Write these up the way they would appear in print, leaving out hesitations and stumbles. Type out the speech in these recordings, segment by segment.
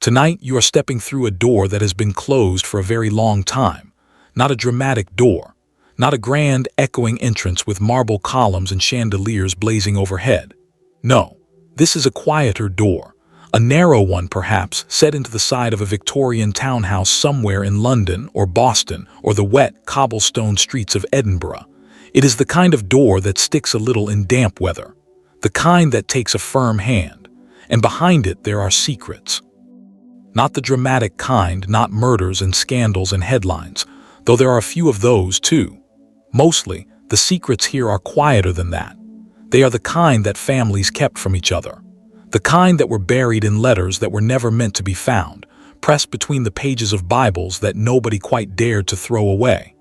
Tonight, you are stepping through a door that has been closed for a very long time. Not a dramatic door, not a grand, echoing entrance with marble columns and chandeliers blazing overhead. No, this is a quieter door, a narrow one perhaps, set into the side of a Victorian townhouse somewhere in London or Boston or the wet, cobblestone streets of Edinburgh. It is the kind of door that sticks a little in damp weather, the kind that takes a firm hand, and behind it there are secrets. Not the dramatic kind, not murders and scandals and headlines, though there are a few of those too. Mostly, the secrets here are quieter than that. They are the kind that families kept from each other. The kind that were buried in letters that were never meant to be found, pressed between the pages of Bibles that nobody quite dared to throw away.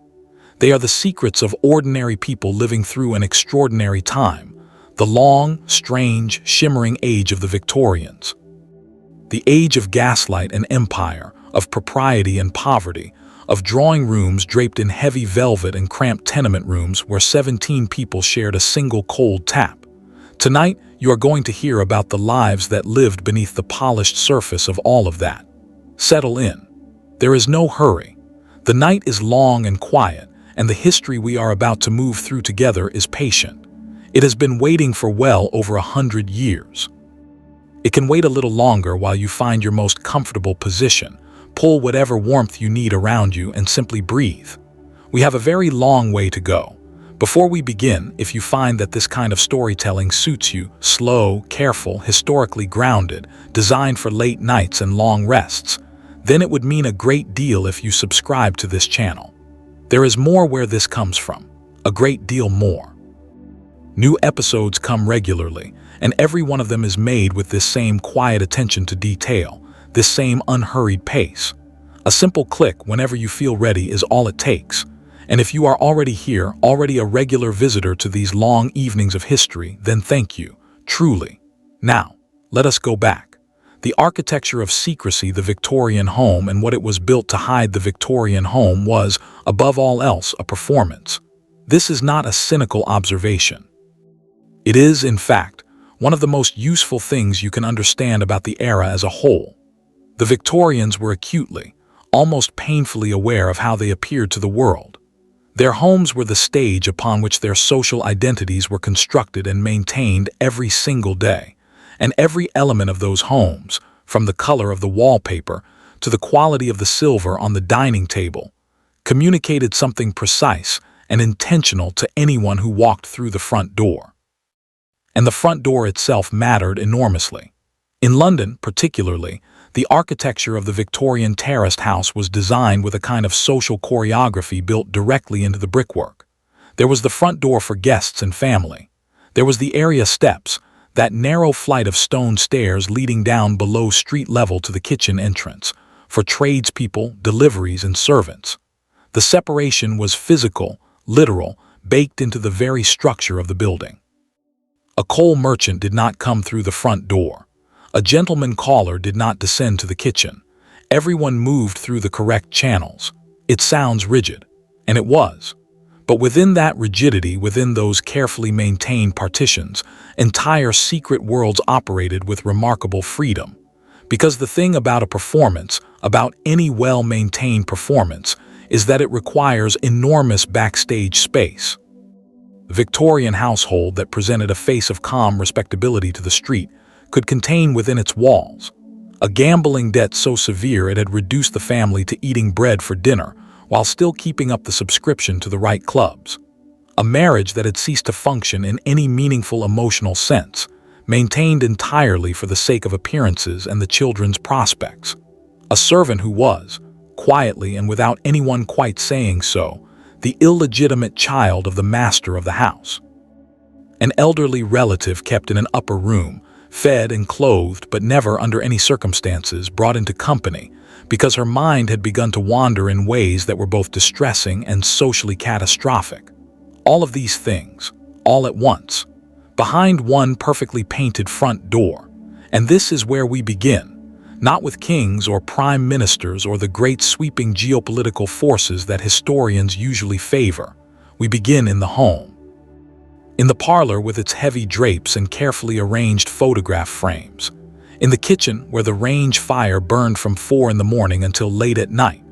They are the secrets of ordinary people living through an extraordinary time, the long, strange, shimmering age of the Victorians. The age of gaslight and empire, of propriety and poverty, of drawing rooms draped in heavy velvet and cramped tenement rooms where 17 people shared a single cold tap. Tonight, you are going to hear about the lives that lived beneath the polished surface of all of that. Settle in. There is no hurry. The night is long and quiet, and the history we are about to move through together is patient. It has been waiting for well over 100 years. It can wait a little longer while you find your most comfortable position, pull whatever warmth you need around you, and simply breathe. We have a very long way to go. Before we begin, if you find that this kind of storytelling suits you, slow, careful, historically grounded, designed for late nights and long rests, then it would mean a great deal if you subscribe to this channel. There is more where this comes from, a great deal more. New episodes come regularly, and every one of them is made with this same quiet attention to detail, this same unhurried pace. A simple click whenever you feel ready is all it takes. And if you are already here, already a regular visitor to these long evenings of history, then thank you, truly. Now, let us go back. The architecture of secrecy, the Victorian home, and what it was built to hide the Victorian home was, above all else, a performance. This is not a cynical observation. It is, in fact, one of the most useful things you can understand about the era as a whole. The Victorians were acutely, almost painfully aware of how they appeared to the world. Their homes were the stage upon which their social identities were constructed and maintained every single day, and every element of those homes, from the color of the wallpaper to the quality of the silver on the dining table, communicated something precise and intentional to anyone who walked through the front door. And the front door itself mattered enormously. In London, particularly, the architecture of the Victorian terraced house was designed with a kind of social choreography built directly into the brickwork. There was the front door for guests and family. There was the area steps, that narrow flight of stone stairs leading down below street level to the kitchen entrance, for tradespeople, deliveries, and servants. The separation was physical, literal, baked into the very structure of the building. A coal merchant did not come through the front door. A gentleman caller did not descend to the kitchen. Everyone moved through the correct channels. It sounds rigid, and it was. But within that rigidity, within those carefully maintained partitions, entire secret worlds operated with remarkable freedom. Because the thing about a performance, about any well-maintained performance, is that it requires enormous backstage space. The Victorian household that presented a face of calm respectability to the street could contain within its walls a gambling debt so severe it had reduced the family to eating bread for dinner while still keeping up the subscription to the right clubs. A marriage that had ceased to function in any meaningful emotional sense, maintained entirely for the sake of appearances and the children's prospects. A servant who was, quietly and without anyone quite saying so, the illegitimate child of the master of the house. An elderly relative kept in an upper room, fed and clothed but never under any circumstances brought into company, because her mind had begun to wander in ways that were both distressing and socially catastrophic. All of these things, all at once, behind one perfectly painted front door. And this is where we begin. Not with kings or prime ministers or the great sweeping geopolitical forces that historians usually favor. We begin in the home. In the parlor with its heavy drapes and carefully arranged photograph frames. In the kitchen, where the range fire burned from 4 in the morning until late at night.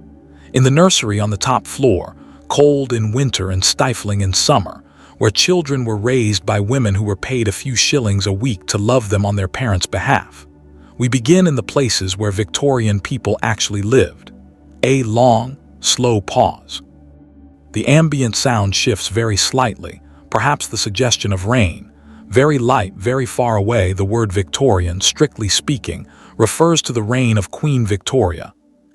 In the nursery on the top floor, cold in winter and stifling in summer, where children were raised by women who were paid a few shillings a week to love them on their parents' behalf. We begin in the places where Victorian people actually lived. A long, slow pause. The ambient sound shifts very slightly, perhaps the suggestion of rain. Very light, very far away. The word Victorian, strictly speaking, refers to the reign of Queen Victoria,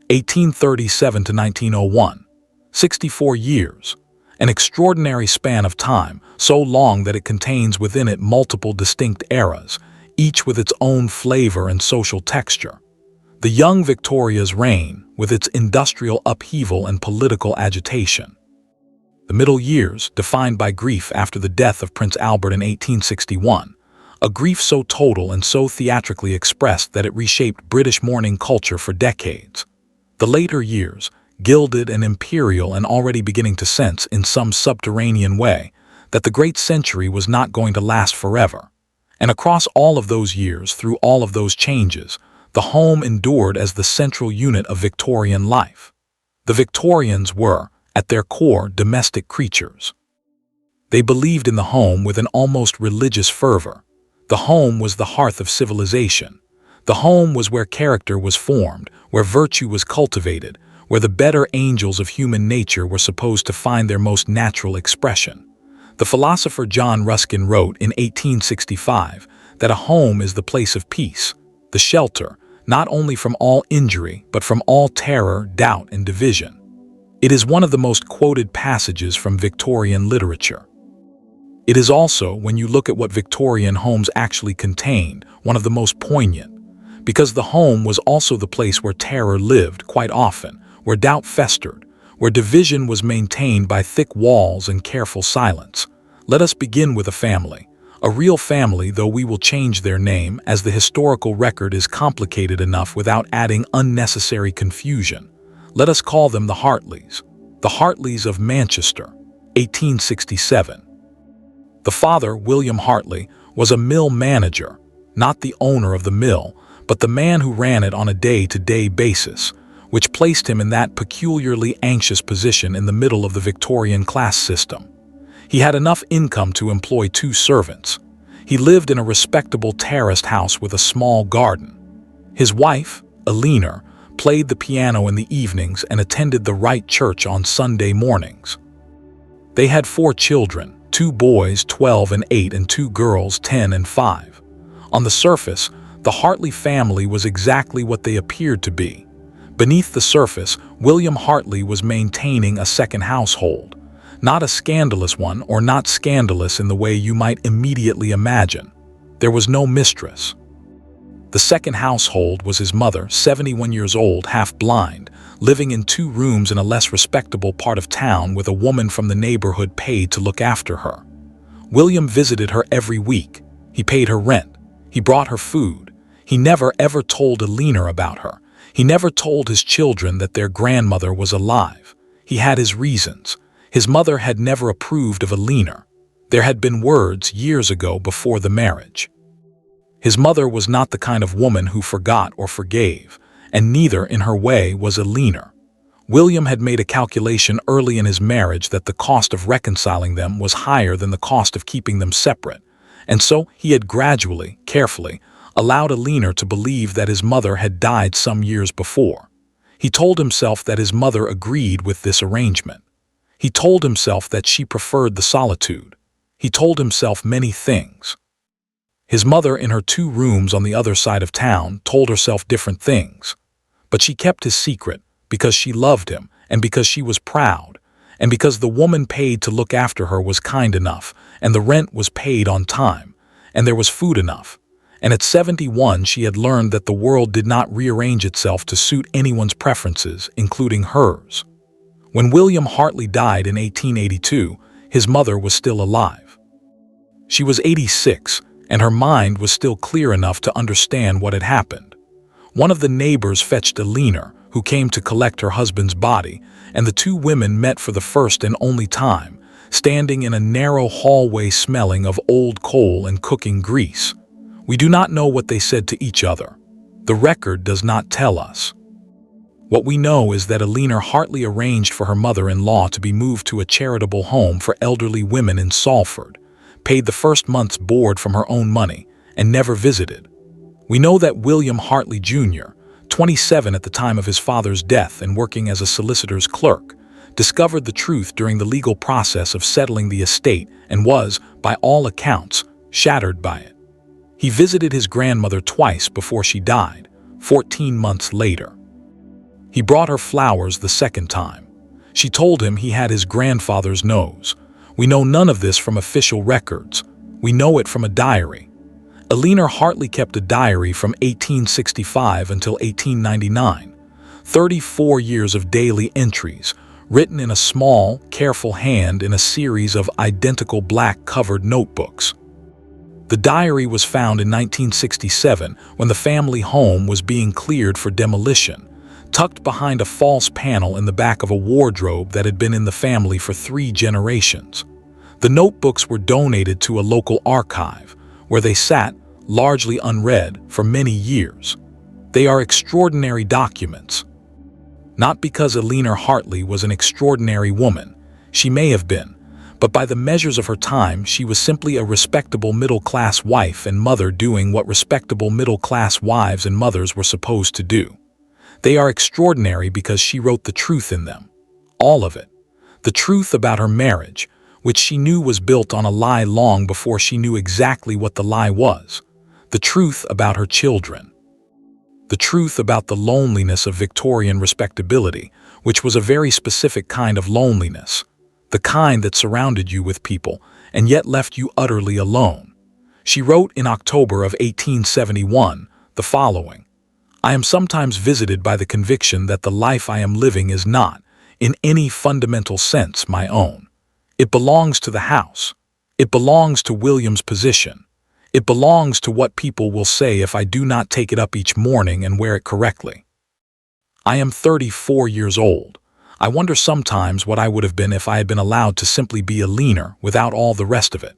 1837 to 1901. 64 years. An extraordinary span of time, so long that it contains within it multiple distinct eras, each with its own flavor and social texture. The young Victoria's reign, with its industrial upheaval and political agitation. The middle years, defined by grief after the death of Prince Albert in 1861, a grief so total and so theatrically expressed that it reshaped British mourning culture for decades. The later years, gilded and imperial, and already beginning to sense, in some subterranean way, that the great century was not going to last forever. And across all of those years, through all of those changes, the home endured as the central unit of Victorian life. The Victorians were, at their core, domestic creatures. They believed in the home with an almost religious fervor. The home was the hearth of civilization. The home was where character was formed, where virtue was cultivated, where the better angels of human nature were supposed to find their most natural expression. The philosopher John Ruskin wrote in 1865 that a home is the place of peace, the shelter, not only from all injury, but from all terror, doubt, and division. It is one of the most quoted passages from Victorian literature. It is also, when you look at what Victorian homes actually contained, one of the most poignant, because the home was also the place where terror lived quite often, where doubt festered, where division was maintained by thick walls and careful silence. Let us begin with a family. A real family, though we will change their name, as the historical record is complicated enough without adding unnecessary confusion. Let us call them the Hartleys. The Hartleys of Manchester, 1867. The father, William Hartley, was a mill manager, not the owner of the mill, but the man who ran it on a day-to-day basis, which placed him in that peculiarly anxious position in the middle of the Victorian class system. He had enough income to employ 2 servants. He lived in a respectable terraced house with a small garden. His wife, Eleanor, played the piano in the evenings and attended the right church on Sunday mornings. They had 4 children, 2 boys 12 and 8 and 2 girls 10 and 5. On the surface, the Hartley family was exactly what they appeared to be. Beneath the surface, William Hartley was maintaining a second household. Not a scandalous one, or not scandalous in the way you might immediately imagine. There was no mistress. The second household was his mother, 71 years old, half blind, living in 2 rooms in a less respectable part of town with a woman from the neighborhood paid to look after her. William visited her every week. He paid her rent. He brought her food. He never ever told Eleanor about her. He never told his children that their grandmother was alive. He had his reasons. His mother had never approved of Eleanor. There had been words years ago before the marriage. His mother was not the kind of woman who forgot or forgave, and neither, in her way, was Eleanor. William had made a calculation early in his marriage that the cost of reconciling them was higher than the cost of keeping them separate, and so he had gradually, carefully, allowed Eleanor to believe that his mother had died some years before. He told himself that his mother agreed with this arrangement. He told himself that she preferred the solitude. He told himself many things. His mother, in her 2 rooms on the other side of town, told herself different things. But she kept his secret because she loved him, and because she was proud, and because the woman paid to look after her was kind enough, and the rent was paid on time, and there was food enough. And at 71 she had learned that the world did not rearrange itself to suit anyone's preferences, including hers. When William Hartley died in 1882, his mother was still alive. She was 86, and her mind was still clear enough to understand what had happened. One of the neighbors fetched Eleanor, who came to collect her husband's body, and the 2 women met for the first and only time, standing in a narrow hallway smelling of old coal and cooking grease. We do not know what they said to each other. The record does not tell us. What we know is that Eleanor Hartley arranged for her mother-in-law to be moved to a charitable home for elderly women in Salford, paid the first month's board from her own money, and never visited. We know that William Hartley Jr., 27 at the time of his father's death and working as a solicitor's clerk, discovered the truth during the legal process of settling the estate and was, by all accounts, shattered by it. He visited his grandmother twice before she died, 14 months later. He brought her flowers the second time. She told him he had his grandfather's nose. We know none of this from official records. We know it from a diary. Eleanor Hartley kept a diary from 1865 until 1899, 34 years of daily entries, written in a small, careful hand in a series of identical black-covered notebooks. The diary was found in 1967 when the family home was being cleared for demolition, tucked behind a false panel in the back of a wardrobe that had been in the family for 3 generations. The notebooks were donated to a local archive, where they sat, largely unread, for many years. They are extraordinary documents. Not because Eleanor Hartley was an extraordinary woman, she may have been, but by the measures of her time she was simply a respectable middle-class wife and mother doing what respectable middle-class wives and mothers were supposed to do. They are extraordinary because she wrote the truth in them. All of it. The truth about her marriage, which she knew was built on a lie long before she knew exactly what the lie was. The truth about her children. The truth about the loneliness of Victorian respectability, which was a very specific kind of loneliness. The kind that surrounded you with people and yet left you utterly alone. She wrote in October of 1871 the following: "I am sometimes visited by the conviction that the life I am living is not, in any fundamental sense, my own. It belongs to the house. It belongs to William's position. It belongs to what people will say if I do not take it up each morning and wear it correctly. I am 34 years old. I wonder sometimes what I would have been if I had been allowed to simply be Eleanor without all the rest of it."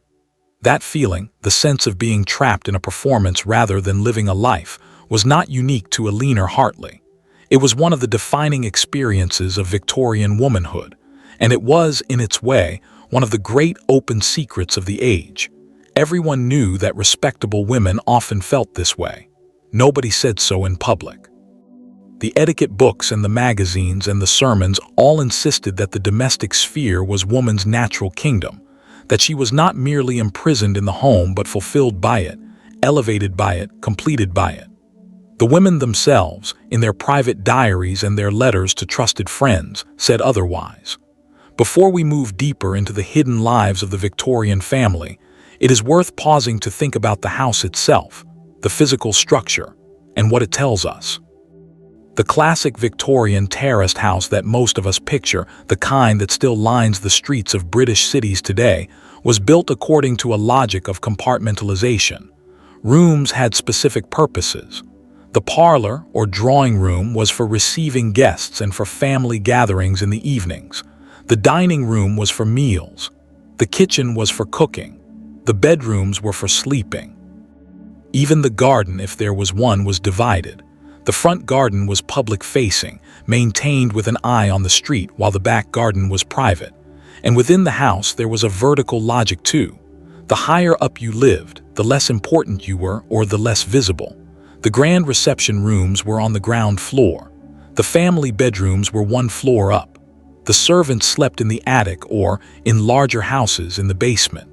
That feeling, the sense of being trapped in a performance rather than living a life, was not unique to Eleanor Hartley. It was one of the defining experiences of Victorian womanhood, and it was, in its way, one of the great open secrets of the age. Everyone knew that respectable women often felt this way. Nobody said so in public. The etiquette books and the magazines and the sermons all insisted that the domestic sphere was woman's natural kingdom, that she was not merely imprisoned in the home but fulfilled by it, elevated by it, completed by it. The women themselves, in their private diaries and their letters to trusted friends, said otherwise. Before we move deeper into the hidden lives of the Victorian family, it is worth pausing to think about the house itself, the physical structure, and what it tells us. The classic Victorian terraced house that most of us picture, the kind that still lines the streets of British cities today, was built according to a logic of compartmentalization. Rooms had specific purposes. The parlor, or drawing room, was for receiving guests and for family gatherings in the evenings. The dining room was for meals. The kitchen was for cooking. The bedrooms were for sleeping. Even the garden, if there was one, was divided. The front garden was public-facing, maintained with an eye on the street, while the back garden was private. And within the house there was a vertical logic too. The higher up you lived, the less important you were, or the less visible. The grand reception rooms were on the ground floor. The family bedrooms were 1 floor up. The servants slept in the attic or, in larger houses, in the basement.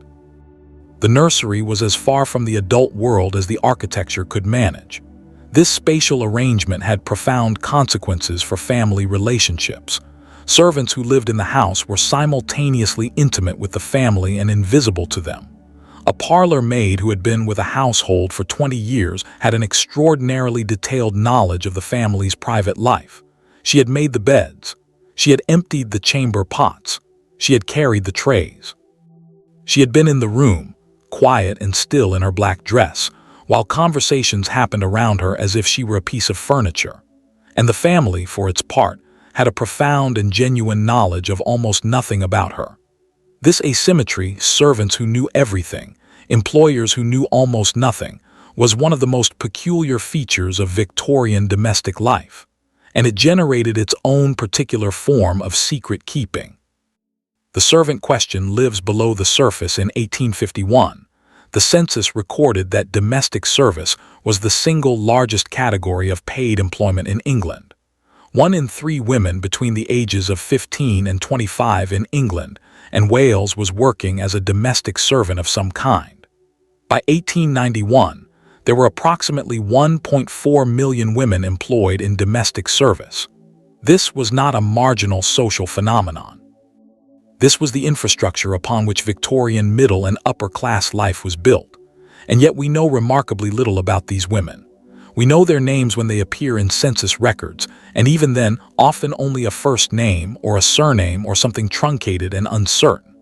The nursery was as far from the adult world as the architecture could manage. This spatial arrangement had profound consequences for family relationships. Servants who lived in the house were simultaneously intimate with the family and invisible to them. A parlor maid who had been with a household for 20 years had an extraordinarily detailed knowledge of the family's private life. She had made the beds. She had emptied the chamber pots. She had carried the trays. She had been in the room, quiet and still in her black dress, while conversations happened around her as if she were a piece of furniture. And the family, for its part, had a profound and genuine knowledge of almost nothing about her. This asymmetry, servants who knew everything, employers who knew almost nothing, was one of the most peculiar features of Victorian domestic life, and it generated its own particular form of secret keeping. The servant question lives below the surface. In 1851, the census recorded that domestic service was the single largest category of paid employment in England. 1 in 3 women between the ages of 15 and 25 in England and Wales was working as a domestic servant of some kind. By 1891, there were approximately 1.4 million women employed in domestic service. This was not a marginal social phenomenon. This was the infrastructure upon which Victorian middle and upper class life was built, and yet we know remarkably little about these women. We know their names when they appear in census records, and even then, often only a first name or a surname or something truncated and uncertain.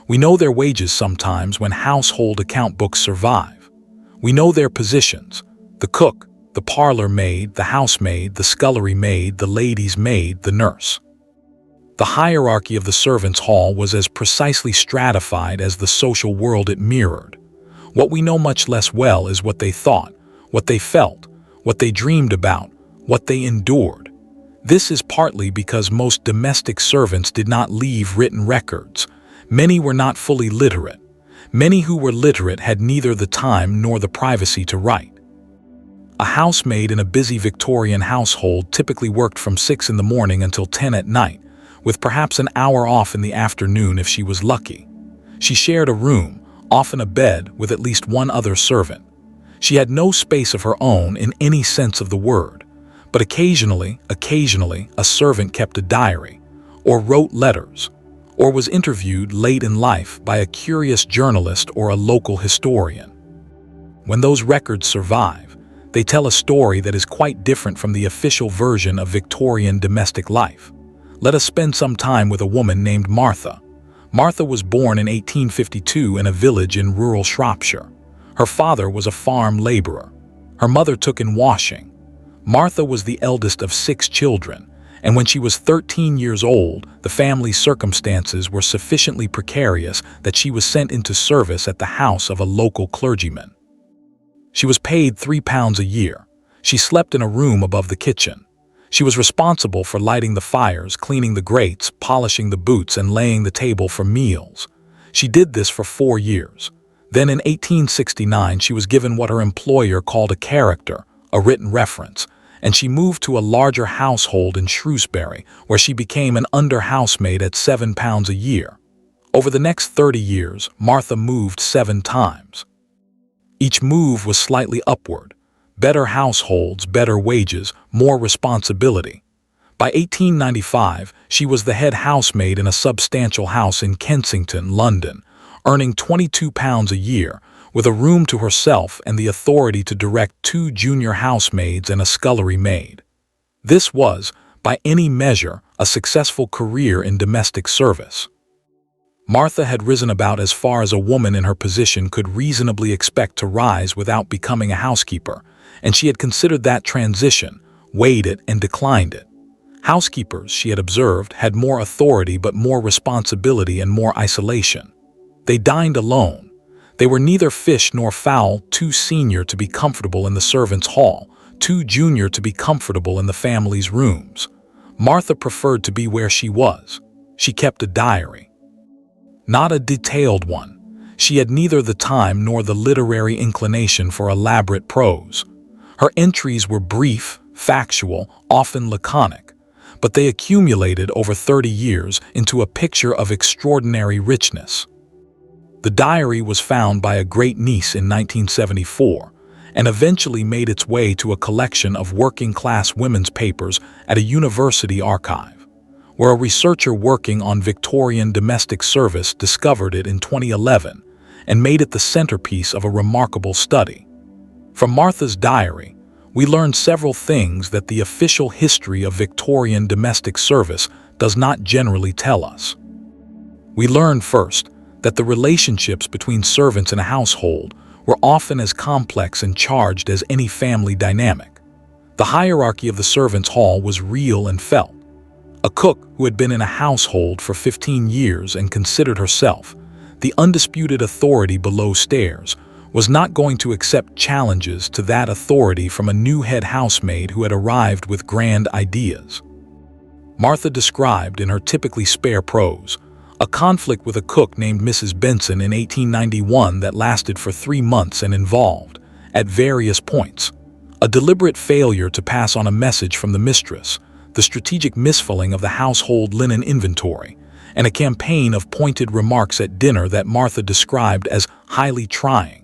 We know their wages sometimes when household account books survive. We know their positions: the cook, the parlor maid, the housemaid, the scullery maid, the lady's maid, the nurse. The hierarchy of the servants' hall was as precisely stratified as the social world it mirrored. What we know much less well is what they thought, what they felt, what they dreamed about, what they endured. This is partly because most domestic servants did not leave written records. Many were not fully literate. Many who were literate had neither the time nor the privacy to write. A housemaid in a busy Victorian household typically worked from 6 in the morning until 10 at night, with perhaps an hour off in the afternoon if she was lucky. She shared a room, often a bed, with at least one other servant. She had no space of her own in any sense of the word, but occasionally, a servant kept a diary, or wrote letters, or was interviewed late in life by a curious journalist or a local historian. When those records survive, they tell a story that is quite different from the official version of Victorian domestic life. Let us spend some time with a woman named Martha. Martha was born in 1852 in a village in rural Shropshire. Her father was a farm laborer. Her mother took in washing. Martha was the eldest of 6 children, and when she was 13 years old, the family's circumstances were sufficiently precarious that she was sent into service at the house of a local clergyman. She was paid £3 a year. She slept in a room above the kitchen. She was responsible for lighting the fires, cleaning the grates, polishing the boots, and laying the table for meals. She did this for 4 years. Then in 1869, she was given what her employer called a character, a written reference, and she moved to a larger household in Shrewsbury, where she became an under-housemaid at £7 a year. Over the next 30 years, Martha moved 7 times. Each move was slightly upward. Better households, better wages, more responsibility. By 1895, she was the head housemaid in a substantial house in Kensington, London, earning £22 a year, with a room to herself and the authority to direct 2 junior housemaids and a scullery maid. This was, by any measure, a successful career in domestic service. Martha had risen about as far as a woman in her position could reasonably expect to rise without becoming a housekeeper, and she had considered that transition, weighed it, and declined it. Housekeepers, she had observed, had more authority but more responsibility and more isolation. They dined alone. They were neither fish nor fowl, too senior to be comfortable in the servants' hall, too junior to be comfortable in the family's rooms. Martha preferred to be where she was. She kept a diary. Not a detailed one. She had neither the time nor the literary inclination for elaborate prose. Her entries were brief, factual, often laconic, but they accumulated over 30 years into a picture of extraordinary richness. The diary was found by a great-niece in 1974 and eventually made its way to a collection of working-class women's papers at a university archive, where a researcher working on Victorian domestic service discovered it in 2011 and made it the centerpiece of a remarkable study. From Martha's diary, we learn several things that the official history of Victorian domestic service does not generally tell us. We learn first that the relationships between servants in a household were often as complex and charged as any family dynamic. The hierarchy of the servants' hall was real and felt. A cook who had been in a household for 15 years and considered herself the undisputed authority below stairs was not going to accept challenges to that authority from a new head housemaid who had arrived with grand ideas. Martha described, in her typically spare prose, a conflict with a cook named Mrs. Benson in 1891 that lasted for 3 months and involved, at various points, a deliberate failure to pass on a message from the mistress, the strategic misfilling of the household linen inventory, and a campaign of pointed remarks at dinner that Martha described as highly trying.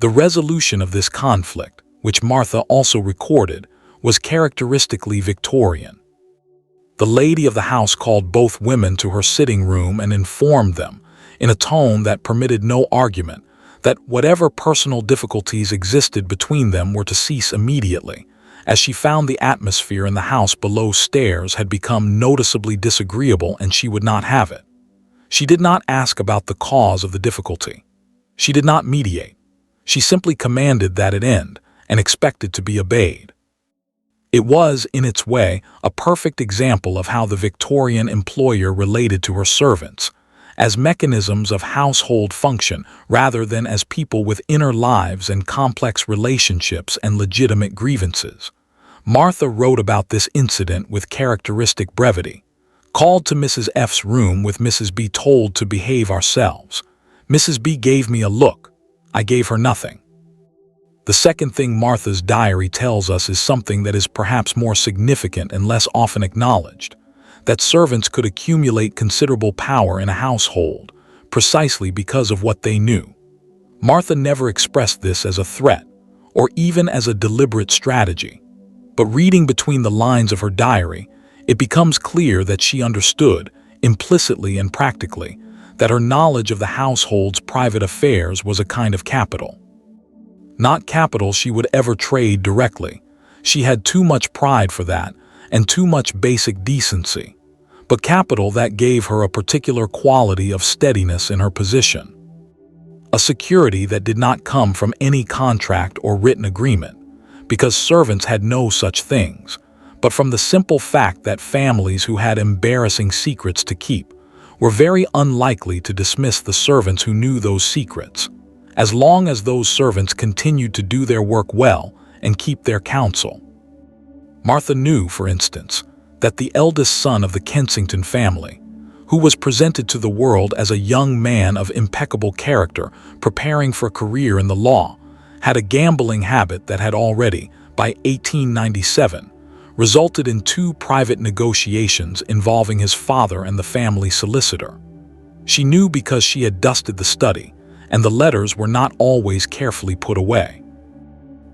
The resolution of this conflict, which Martha also recorded, was characteristically Victorian. The lady of the house called both women to her sitting room and informed them, in a tone that permitted no argument, that whatever personal difficulties existed between them were to cease immediately, as she found the atmosphere in the house below stairs had become noticeably disagreeable and she would not have it. She did not ask about the cause of the difficulty. She did not mediate. She simply commanded that it end and expected to be obeyed. It was, in its way, a perfect example of how the Victorian employer related to her servants, as mechanisms of household function rather than as people with inner lives and complex relationships and legitimate grievances. Martha wrote about this incident with characteristic brevity. Called to Mrs. F's room with Mrs. B told to behave ourselves. Mrs. B gave me a look. I gave her nothing. The second thing Martha's diary tells us is something that is perhaps more significant and less often acknowledged, that servants could accumulate considerable power in a household, precisely because of what they knew. Martha never expressed this as a threat, or even as a deliberate strategy. But reading between the lines of her diary, it becomes clear that she understood, implicitly and practically, that her knowledge of the household's private affairs was a kind of capital. Not capital she would ever trade directly. She had too much pride for that, and too much basic decency, but capital that gave her a particular quality of steadiness in her position. A security that did not come from any contract or written agreement, because servants had no such things, but from the simple fact that families who had embarrassing secrets to keep were very unlikely to dismiss the servants who knew those secrets, as long as those servants continued to do their work well and keep their counsel. Martha knew, for instance, that the eldest son of the Kensington family, who was presented to the world as a young man of impeccable character preparing for a career in the law, had a gambling habit that had already, by 1897, resulted in 2 private negotiations involving his father and the family solicitor. She knew because she had dusted the study, and the letters were not always carefully put away.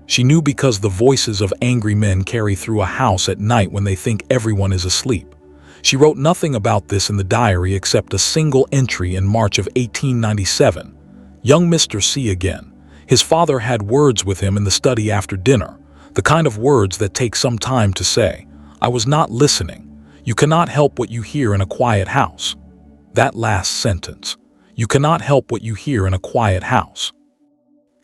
She knew because the voices of angry men carry through a house at night when they think everyone is asleep. She wrote nothing about this in the diary except a single entry in March of 1897. Young Mr. C again. His father had words with him in the study after dinner, the kind of words that take some time to say. I was not listening. You cannot help what you hear in a quiet house. That last sentence. You cannot help what you hear in a quiet house.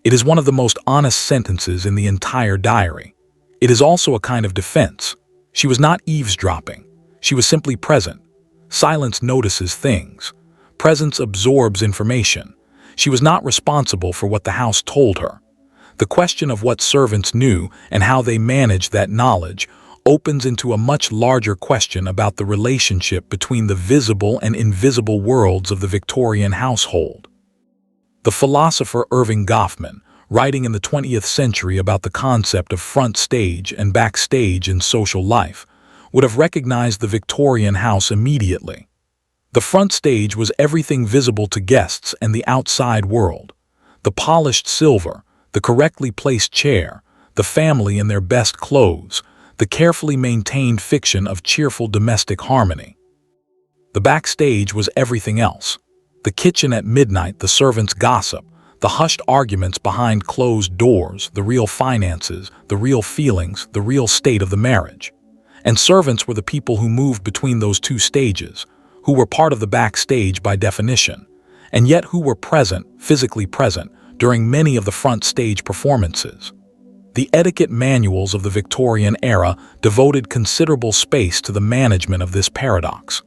It is one of the most honest sentences in the entire diary. It is also a kind of defense. She was not eavesdropping. She was simply present. Silence notices things. Presence absorbs information. She was not responsible for what the house told her. The question of what servants knew and how they managed that knowledge opens into a much larger question about the relationship between the visible and invisible worlds of the Victorian household. The philosopher Irving Goffman, writing in the 20th century about the concept of front stage and backstage in social life, would have recognized the Victorian house immediately. The front stage was everything visible to guests and the outside world. The polished silver, the correctly placed chair, the family in their best clothes, the carefully maintained fiction of cheerful domestic harmony. The backstage was everything else. The kitchen at midnight, the servants' gossip, the hushed arguments behind closed doors, the real finances, the real feelings, the real state of the marriage. And servants were the people who moved between those 2 stages, who were part of the backstage by definition, and yet who were present, physically present, during many of the front stage performances. The etiquette manuals of the Victorian era devoted considerable space to the management of this paradox.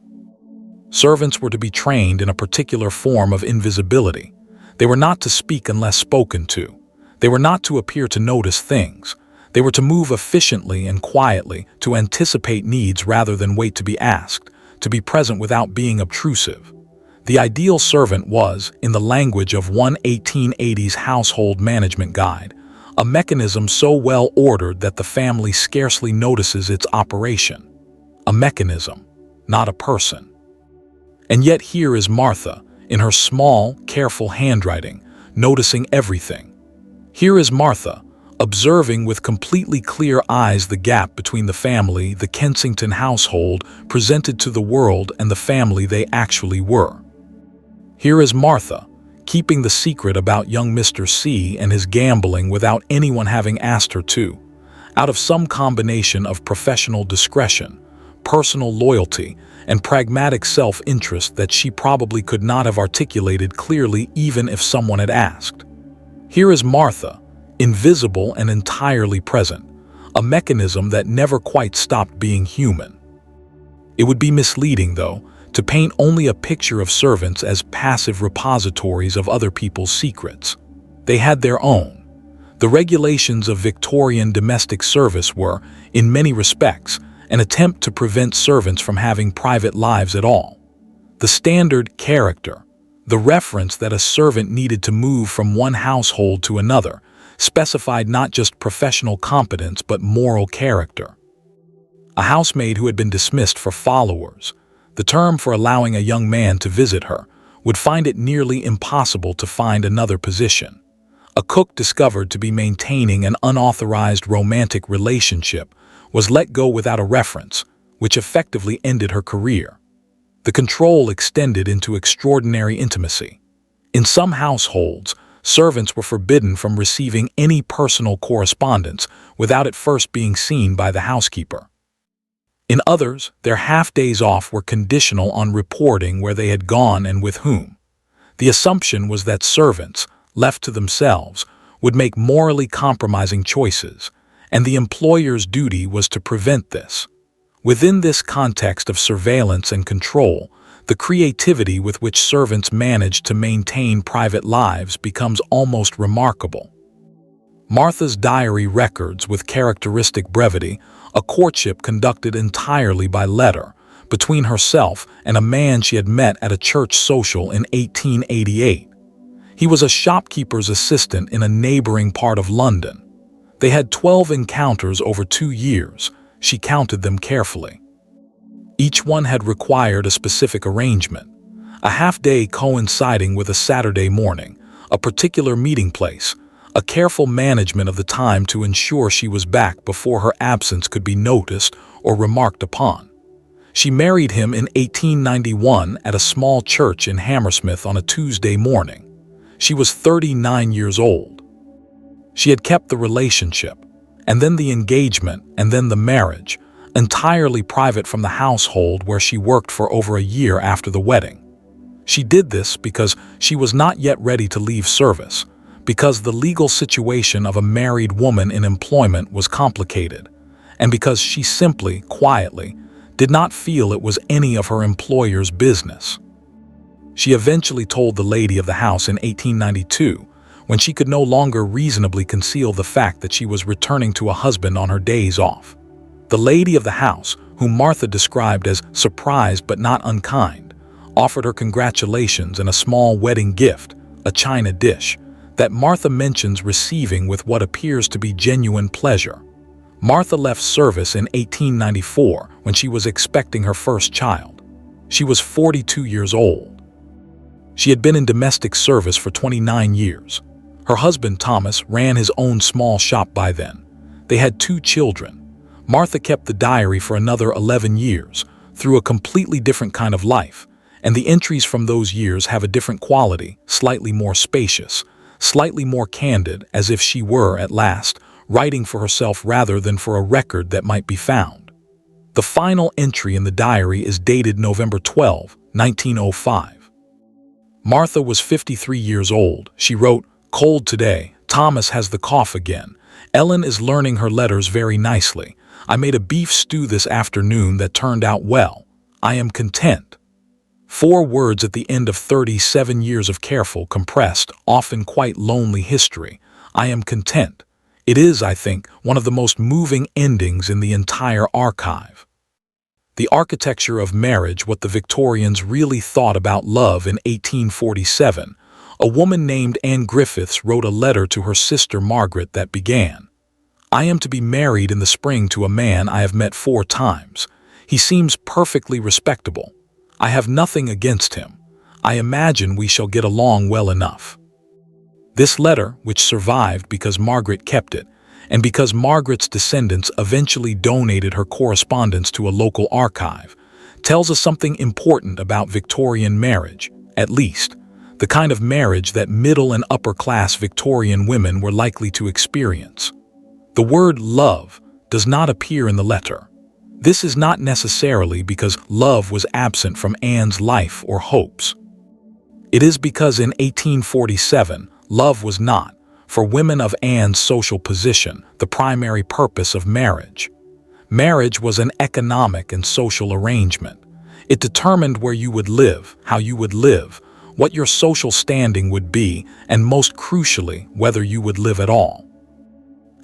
Servants were to be trained in a particular form of invisibility. They were not to speak unless spoken to. They were not to appear to notice things. They were to move efficiently and quietly, to anticipate needs rather than wait to be asked, to be present without being obtrusive. The ideal servant was, in the language of one 1880s household management guide, a mechanism so well ordered that the family scarcely notices its operation. A mechanism, not a person. And yet here is Martha, in her small, careful handwriting, noticing everything. Here is Martha, observing with completely clear eyes the gap between the family, the Kensington household, presented to the world, and the family they actually were. Here is Martha, keeping the secret about young Mr. C and his gambling without anyone having asked her to, out of some combination of professional discretion, personal loyalty, and pragmatic self-interest that she probably could not have articulated clearly even if someone had asked. Here is Martha, invisible and entirely present, a mechanism that never quite stopped being human. It would be misleading, though, to paint only a picture of servants as passive repositories of other people's secrets. They had their own. The regulations of Victorian domestic service were, in many respects, an attempt to prevent servants from having private lives at all. The standard character, the reference that a servant needed to move from one household to another, specified not just professional competence but moral character. A housemaid who had been dismissed for followers, the term for allowing a young man to visit her, would find it nearly impossible to find another position. A cook discovered to be maintaining an unauthorized romantic relationship was let go without a reference, which effectively ended her career. The control extended into extraordinary intimacy. In some households, servants were forbidden from receiving any personal correspondence without it first being seen by the housekeeper. In others, their half-days off were conditional on reporting where they had gone and with whom. The assumption was that servants, left to themselves, would make morally compromising choices, and the employer's duty was to prevent this. Within this context of surveillance and control, the creativity with which servants managed to maintain private lives becomes almost remarkable. Martha's diary records with characteristic brevity a courtship conducted entirely by letter between herself and a man she had met at a church social in 1888. He was a shopkeeper's assistant in a neighboring part of London. They had 12 encounters over 2 years. She counted them carefully. Each one had required a specific arrangement, a half-day coinciding with a Saturday morning, a particular meeting place, a careful management of the time to ensure she was back before her absence could be noticed or remarked upon. She married him in 1891 at a small church in Hammersmith on a Tuesday morning. She was 39 years old. She had kept the relationship, and then the engagement, and then the marriage, entirely private from the household where she worked for over a year after the wedding. She did this because she was not yet ready to leave service, because the legal situation of a married woman in employment was complicated, and because she simply, quietly, did not feel it was any of her employer's business. She eventually told the lady of the house in 1892, when she could no longer reasonably conceal the fact that she was returning to a husband on her days off. The lady of the house, whom Martha described as surprised but not unkind, offered her congratulations and a small wedding gift, a china dish, that Martha mentions receiving with what appears to be genuine pleasure. Martha left service in 1894 when she was expecting her first child. She was 42 years old. She had been in domestic service for 29 years. Her husband, Thomas, ran his own small shop by then. They had 2 children. Martha kept the diary for another 11 years, through a completely different kind of life, and the entries from those years have a different quality, slightly more spacious, slightly more candid, as if she were, at last, writing for herself rather than for a record that might be found. The final entry in the diary is dated November 12, 1905. Martha was 53 years old. She wrote, "Cold today. Thomas has the cough again. Ellen is learning her letters very nicely. I made a beef stew this afternoon that turned out well. I am content." 4 words at the end of 37 years of careful, compressed, often quite lonely history. I am content. It is, I think, one of the most moving endings in the entire archive. The architecture of marriage, what the Victorians really thought about love in 1847. A woman named Anne Griffiths wrote a letter to her sister Margaret that began, "I am to be married in the spring to a man I have met 4 times. He seems perfectly respectable. I have nothing against him. I imagine we shall get along well enough." This letter, which survived because Margaret kept it, and because Margaret's descendants eventually donated her correspondence to a local archive, tells us something important about Victorian marriage, at least, the kind of marriage that middle and upper-class Victorian women were likely to experience. The word love does not appear in the letter. This is not necessarily because love was absent from Anne's life or hopes. It is because in 1847, love was not, for women of Anne's social position, the primary purpose of marriage. Marriage was an economic and social arrangement. It determined where you would live, how you would live, what your social standing would be, and most crucially, whether you would live at all.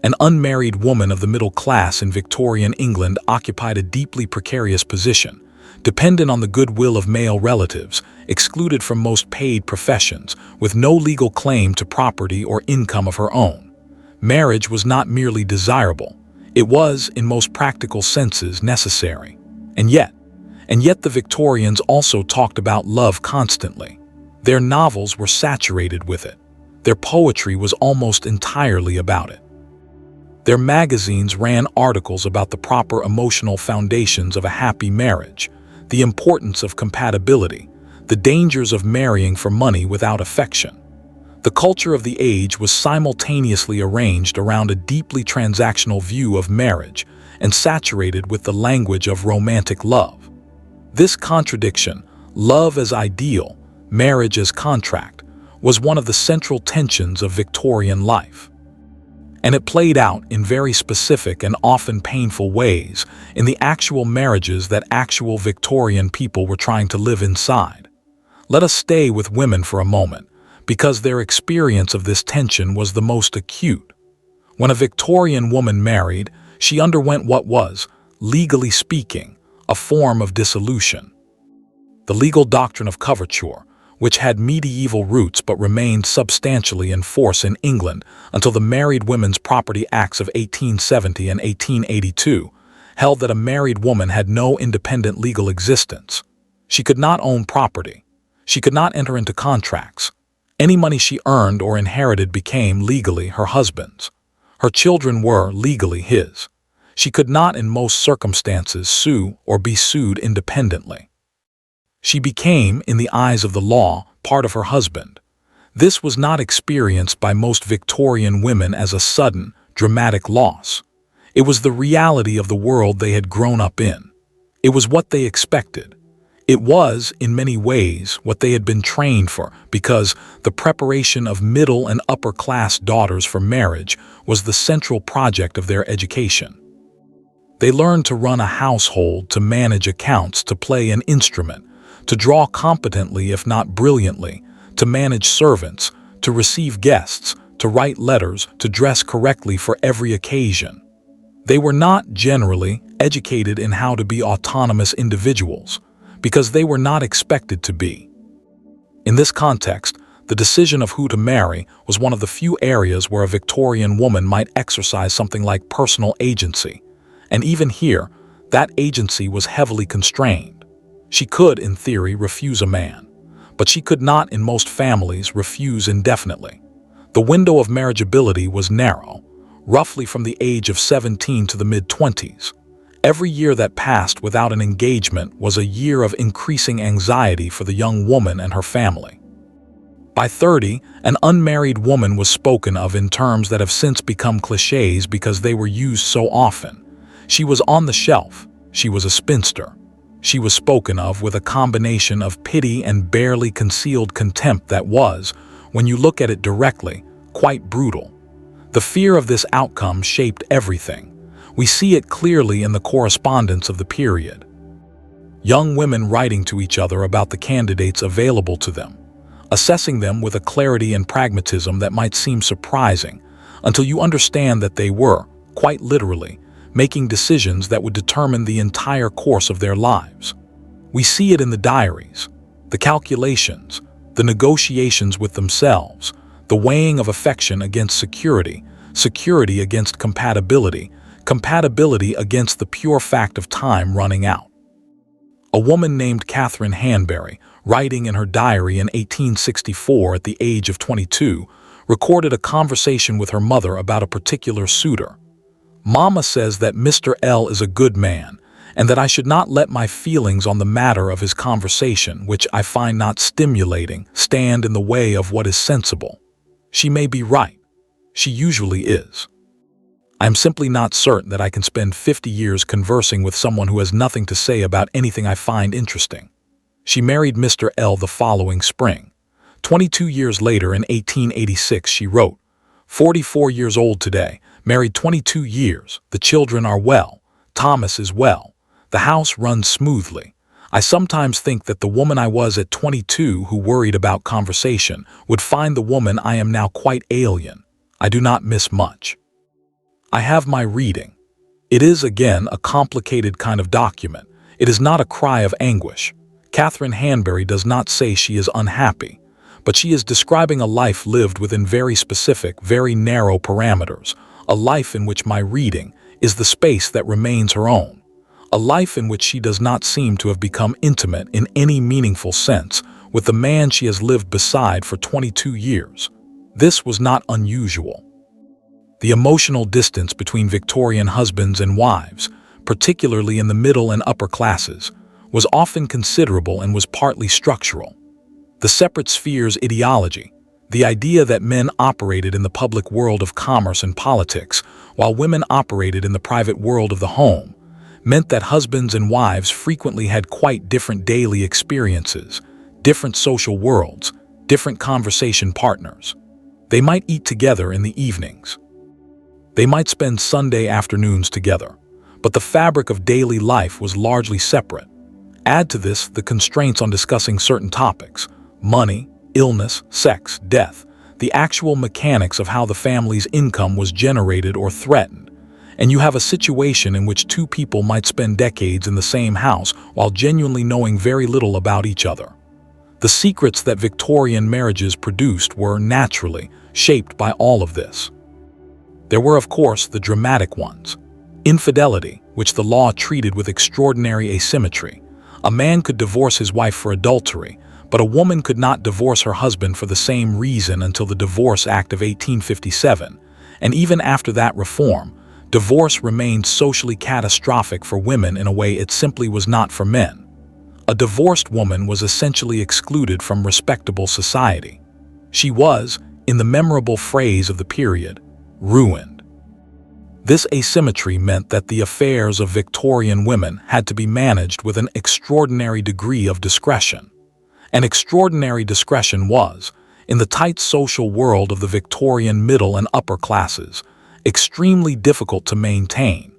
An unmarried woman of the middle class in Victorian England occupied a deeply precarious position, dependent on the goodwill of male relatives, excluded from most paid professions, with no legal claim to property or income of her own. Marriage was not merely desirable, it was, in most practical senses, necessary. And yet the Victorians also talked about love constantly. Their novels were saturated with it. Their poetry was almost entirely about it. Their magazines ran articles about the proper emotional foundations of a happy marriage, the importance of compatibility, the dangers of marrying for money without affection. The culture of the age was simultaneously arranged around a deeply transactional view of marriage and saturated with the language of romantic love. This contradiction, love as ideal, marriage as contract, was one of the central tensions of Victorian life. And it played out in very specific and often painful ways in the actual marriages that actual Victorian people were trying to live inside. Let us stay with women for a moment, because their experience of this tension was the most acute. When a Victorian woman married, she underwent what was, legally speaking, a form of dissolution. The legal doctrine of coverture, which had medieval roots but remained substantially in force in England until the Married Women's Property Acts of 1870 and 1882, held that a married woman had no independent legal existence. She could not own property. She could not enter into contracts. Any money she earned or inherited became legally her husband's. Her children were legally his. She could not in most circumstances sue or be sued independently. She became, in the eyes of the law, part of her husband. This was not experienced by most Victorian women as a sudden, dramatic loss. It was the reality of the world they had grown up in. It was what they expected. It was, in many ways, what they had been trained for, because the preparation of middle and upper-class daughters for marriage was the central project of their education. They learned to run a household, to manage accounts, to play an instrument, to draw competently if not brilliantly, to manage servants, to receive guests, to write letters, to dress correctly for every occasion. They were not, generally, educated in how to be autonomous individuals, because they were not expected to be. In this context, the decision of who to marry was one of the few areas where a Victorian woman might exercise something like personal agency, and even here, that agency was heavily constrained. She could, in theory, refuse a man, but she could not, in most families, refuse indefinitely. The window of marriageability was narrow, roughly from the age of 17 to the mid-20s. Every year that passed without an engagement was a year of increasing anxiety for the young woman and her family. By 30, an unmarried woman was spoken of in terms that have since become clichés because they were used so often. She was on the shelf. She was a spinster. She was spoken of with a combination of pity and barely concealed contempt that was, when you look at it directly, quite brutal. The fear of this outcome shaped everything. We see it clearly in the correspondence of the period. Young women writing to each other about the candidates available to them, assessing them with a clarity and pragmatism that might seem surprising until you understand that they were, quite literally, making decisions that would determine the entire course of their lives. We see it in the diaries, the calculations, the negotiations with themselves, the weighing of affection against security, security against compatibility, compatibility against the pure fact of time running out. A woman named Catherine Hanbury, writing in her diary in 1864 at the age of 22, recorded a conversation with her mother about a particular suitor. "Mama says that Mr. L is a good man, and that I should not let my feelings on the matter of his conversation, which I find not stimulating, stand in the way of what is sensible. She may be right. She usually is. I am simply not certain that I can spend 50 years conversing with someone who has nothing to say about anything I find interesting." She married Mr. L the following spring. 22 years later, in 1886, she wrote, "44 years old today, married 22 years, the children are well, Thomas is well, the house runs smoothly. I sometimes think that the woman I was at 22 who worried about conversation would find the woman I am now quite alien. I do not miss much. I have my reading. It is, again, a complicated kind of document. It is not a cry of anguish. Catherine Hanbury does not say she is unhappy, but she is describing a life lived within very specific, very narrow parameters, a life in which my reading is the space that remains her own, a life in which she does not seem to have become intimate in any meaningful sense with the man she has lived beside for 22 years. This was not unusual. The emotional distance between Victorian husbands and wives, particularly in the middle and upper classes, was often considerable and was partly structural. The separate spheres ideology, the idea that men operated in the public world of commerce and politics while women operated in the private world of the home, meant that husbands and wives frequently had quite different daily experiences, different social worlds, different conversation partners. They might eat together in the evenings. They might spend Sunday afternoons together, but the fabric of daily life was largely separate. Add to this the constraints on discussing certain topics: money, illness, sex, death, the actual mechanics of how the family's income was generated or threatened, and you have a situation in which two people might spend decades in the same house while genuinely knowing very little about each other. The secrets that Victorian marriages produced were, naturally, shaped by all of this. There were, of course, the dramatic ones. Infidelity, which the law treated with extraordinary asymmetry. A man could divorce his wife for adultery, but a woman could not divorce her husband for the same reason until the Divorce Act of 1857, and even after that reform, divorce remained socially catastrophic for women in a way it simply was not for men. A divorced woman was essentially excluded from respectable society. She was, in the memorable phrase of the period, ruined. This asymmetry meant that the affairs of Victorian women had to be managed with an extraordinary degree of discretion. An extraordinary discretion was, in the tight social world of the Victorian middle and upper classes, extremely difficult to maintain.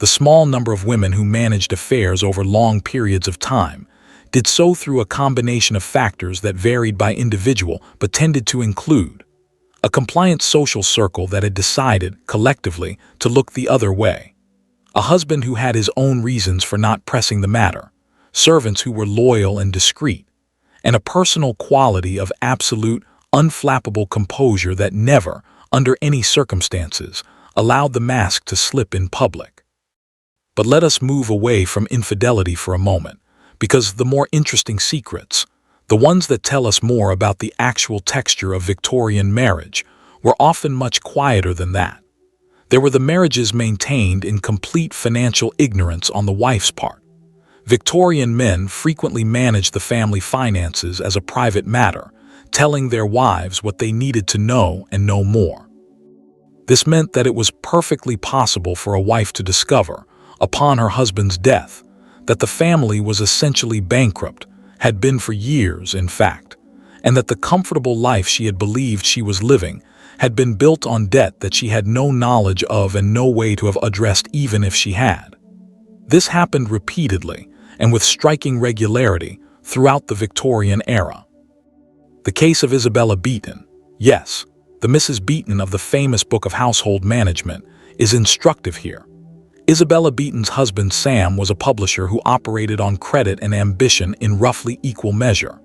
The small number of women who managed affairs over long periods of time did so through a combination of factors that varied by individual but tended to include a compliant social circle that had decided, collectively, to look the other way, a husband who had his own reasons for not pressing the matter, servants who were loyal and discreet, and a personal quality of absolute, unflappable composure that never, under any circumstances, allowed the mask to slip in public. But let us move away from infidelity for a moment, because the more interesting secrets, the ones that tell us more about the actual texture of Victorian marriage, were often much quieter than that. There were the marriages maintained in complete financial ignorance on the wife's part. Victorian men frequently managed the family finances as a private matter, telling their wives what they needed to know and no more. This meant that it was perfectly possible for a wife to discover, upon her husband's death, that the family was essentially bankrupt, had been for years, in fact, and that the comfortable life she had believed she was living had been built on debt that she had no knowledge of and no way to have addressed even if she had. This happened repeatedly, and with striking regularity throughout the Victorian era. The case of Isabella Beeton, yes, the Mrs. Beeton of the famous book of household management, is instructive here. Isabella Beeton's husband Sam was a publisher who operated on credit and ambition in roughly equal measure.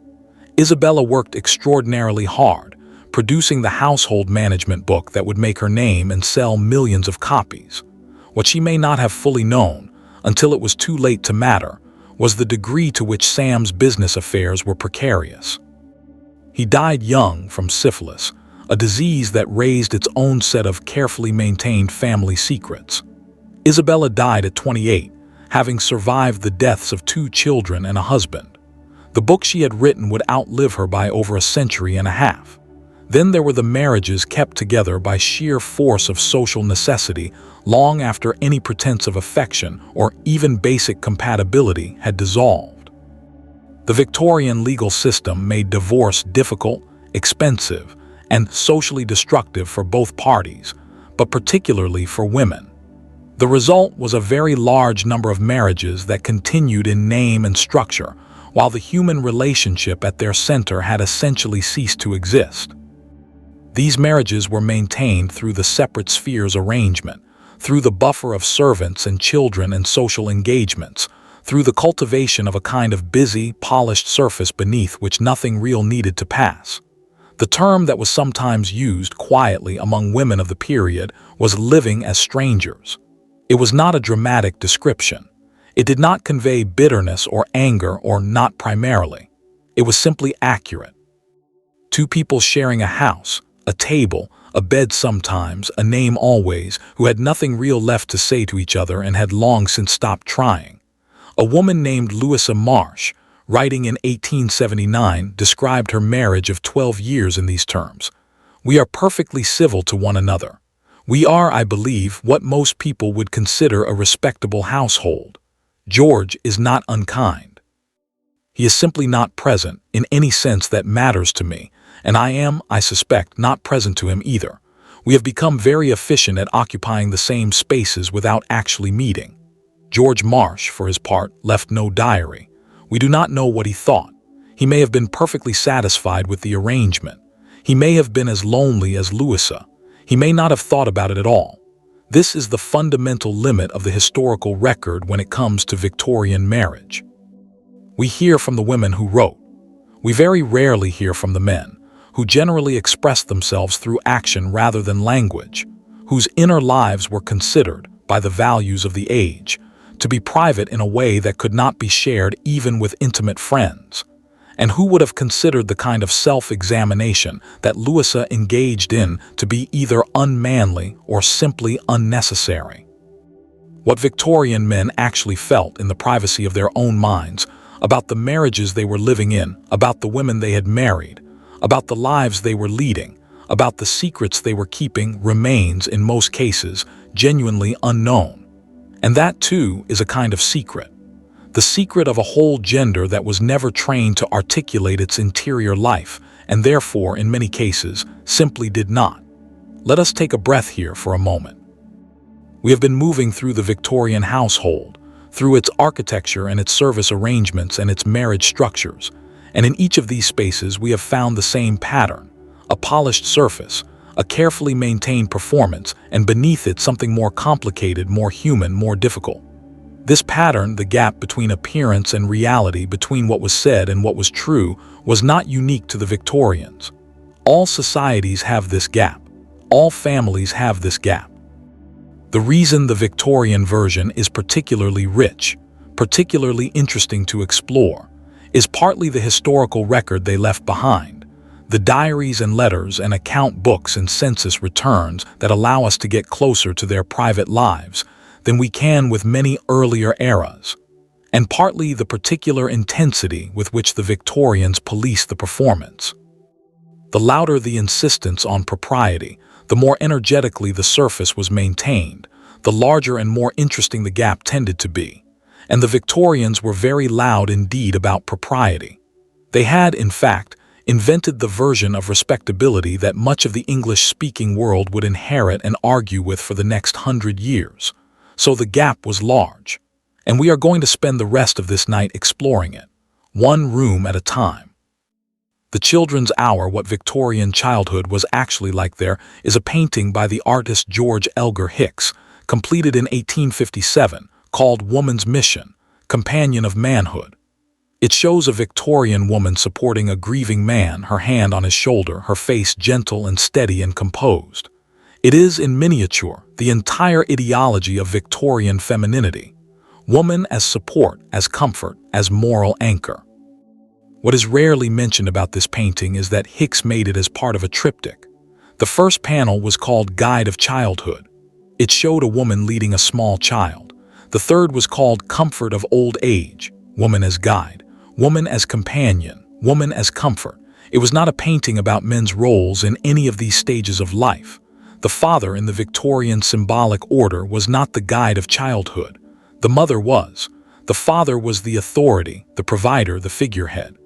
Isabella worked extraordinarily hard, producing the household management book that would make her name and sell millions of copies. What she may not have fully known, until it was too late to matter, was the degree to which Sam's business affairs were precarious. He died young from syphilis, a disease that raised its own set of carefully maintained family secrets. Isabella died at 28, having survived the deaths of 2 children and a husband. The book she had written would outlive her by over a century and a half. Then there were the marriages kept together by sheer force of social necessity long after any pretense of affection or even basic compatibility had dissolved. The Victorian legal system made divorce difficult, expensive, and socially destructive for both parties, but particularly for women. The result was a very large number of marriages that continued in name and structure, while the human relationship at their center had essentially ceased to exist. These marriages were maintained through the separate spheres arrangement, through the buffer of servants and children and social engagements, through the cultivation of a kind of busy, polished surface beneath which nothing real needed to pass. The term that was sometimes used quietly among women of the period was living as strangers. It was not a dramatic description. It did not convey bitterness or anger, or not primarily. It was simply accurate. 2 people sharing a house, a table, a bed sometimes, a name always, who had nothing real left to say to each other and had long since stopped trying. A woman named Louisa Marsh, writing in 1879, described her marriage of 12 years in these terms. "We are perfectly civil to one another. We are, I believe, what most people would consider a respectable household. George is not unkind. He is simply not present in any sense that matters to me, and I am, I suspect, not present to him either. We have become very efficient at occupying the same spaces without actually meeting." George Marsh, for his part, left no diary. We do not know what he thought. He may have been perfectly satisfied with the arrangement. He may have been as lonely as Louisa. He may not have thought about it at all. This is the fundamental limit of the historical record when it comes to Victorian marriage. We hear from the women who wrote. We very rarely hear from the men, who generally expressed themselves through action rather than language, whose inner lives were considered, by the values of the age, to be private in a way that could not be shared even with intimate friends, and who would have considered the kind of self-examination that Louisa engaged in to be either unmanly or simply unnecessary. What Victorian men actually felt in the privacy of their own minds about the marriages they were living in, about the women they had married, about the lives they were leading, about the secrets they were keeping, remains, in most cases, genuinely unknown. And that, too, is a kind of secret. The secret of a whole gender that was never trained to articulate its interior life, and therefore, in many cases, simply did not. Let us take a breath here for a moment. We have been moving through the Victorian household, through its architecture and its service arrangements and its marriage structures, and in each of these spaces we have found the same pattern: a polished surface, a carefully maintained performance, and beneath it something more complicated, more human, more difficult. This pattern, the gap between appearance and reality, between what was said and what was true, was not unique to the Victorians. All societies have this gap. All families have this gap. The reason the Victorian version is particularly rich, particularly interesting to explore, is partly the historical record they left behind, the diaries and letters and account books and census returns that allow us to get closer to their private lives than we can with many earlier eras, and partly the particular intensity with which the Victorians policed the performance. The louder the insistence on propriety, the more energetically the surface was maintained, the larger and more interesting the gap tended to be. And the Victorians were very loud indeed about propriety. They had, in fact, invented the version of respectability that much of the English-speaking world would inherit and argue with for the next 100 years. So the gap was large. and we are going to spend the rest of this night exploring it, one room at a time. The Children's Hour, What Victorian Childhood Was Actually Like There, is a painting by the artist George Elgar Hicks, completed in 1857, called Woman's Mission, Companion of Manhood. It shows a Victorian woman supporting a grieving man, her hand on his shoulder, her face gentle and steady and composed. It is, in miniature, the entire ideology of Victorian femininity. Woman as support, as comfort, as moral anchor. What is rarely mentioned about this painting is that Hicks made it as part of a triptych. The first panel was called Guide of Childhood. It showed a woman leading a small child. The third was called Comfort of Old Age, Woman as Guide, Woman as Companion, Woman as Comfort. It was not a painting about men's roles in any of these stages of life. The father in the Victorian symbolic order was not the guide of childhood. The mother was. The father was the authority, the provider, the figurehead.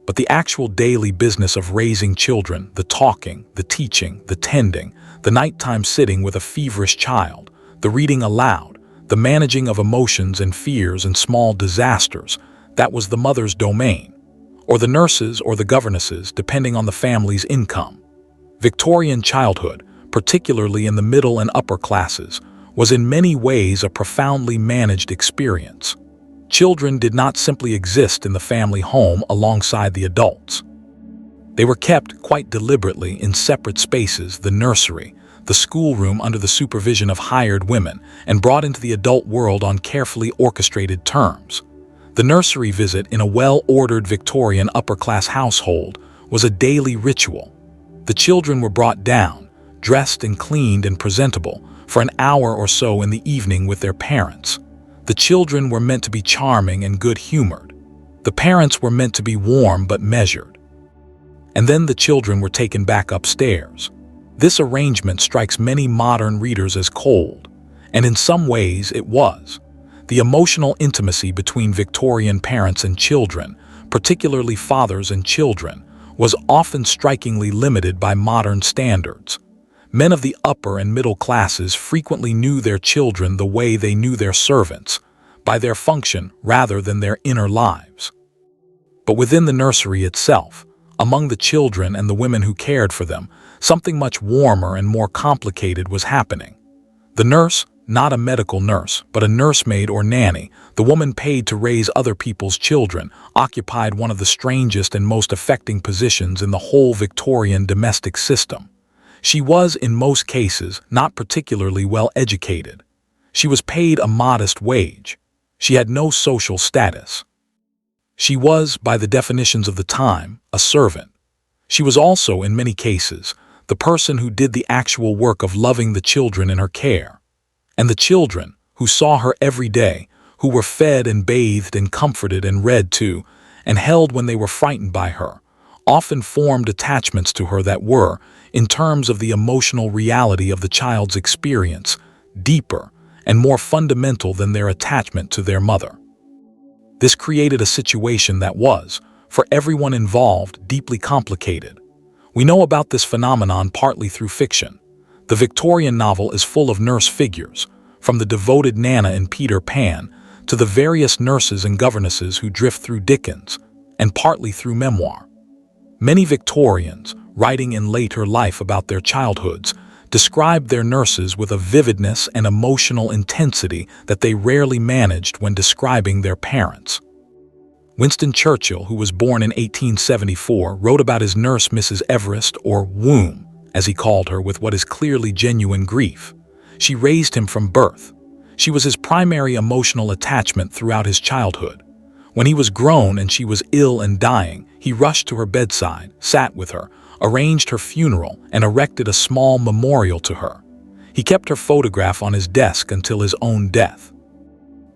But the actual daily business of raising children, the talking, the teaching, the tending, the nighttime sitting with a feverish child, the reading aloud, the managing of emotions and fears and small disasters, that was the mother's domain, or the nurses or the governesses, depending on the family's income. Victorian childhood, particularly in the middle and upper classes, was in many ways a profoundly managed experience. Children did not simply exist in the family home alongside the adults. They were kept, quite deliberately, in separate spaces, the nursery, the schoolroom under the supervision of hired women, and brought into the adult world on carefully orchestrated terms. The nursery visit in a well-ordered Victorian upper-class household was a daily ritual. The children were brought down, dressed and cleaned and presentable, for an hour or so in the evening with their parents. The children were meant to be charming and good-humored. The parents were meant to be warm but measured. And then the children were taken back upstairs. This arrangement strikes many modern readers as cold, and in some ways it was. The emotional intimacy between Victorian parents and children, particularly fathers and children, was often strikingly limited by modern standards. Men of the upper and middle classes frequently knew their children the way they knew their servants, by their function rather than their inner lives. But within the nursery itself, among the children and the women who cared for them, something much warmer and more complicated was happening. The nurse, not a medical nurse, but a nursemaid or nanny, the woman paid to raise other people's children, occupied one of the strangest and most affecting positions in the whole Victorian domestic system. She was, in most cases, not particularly well educated. She was paid a modest wage. She had no social status. She was, by the definitions of the time, a servant. She was also, in many cases, the person who did the actual work of loving the children in her care. And the children, who saw her every day, who were fed and bathed and comforted and read to, and held when they were frightened by her, often formed attachments to her that were, in terms of the emotional reality of the child's experience, deeper and more fundamental than their attachment to their mother. This created a situation that was, for everyone involved, deeply complicated. We know about this phenomenon partly through fiction. The Victorian novel is full of nurse figures, from the devoted Nana in Peter Pan to the various nurses and governesses who drift through Dickens, and partly through memoir. Many Victorians, writing in later life about their childhoods, described their nurses with a vividness and emotional intensity that they rarely managed when describing their parents. Winston Churchill, who was born in 1874, wrote about his nurse Mrs. Everest, or Womb, as he called her, with what is clearly genuine grief. She raised him from birth. She was his primary emotional attachment throughout his childhood. When he was grown and she was ill and dying, he rushed to her bedside, sat with her, arranged her funeral, and erected a small memorial to her. He kept her photograph on his desk until his own death.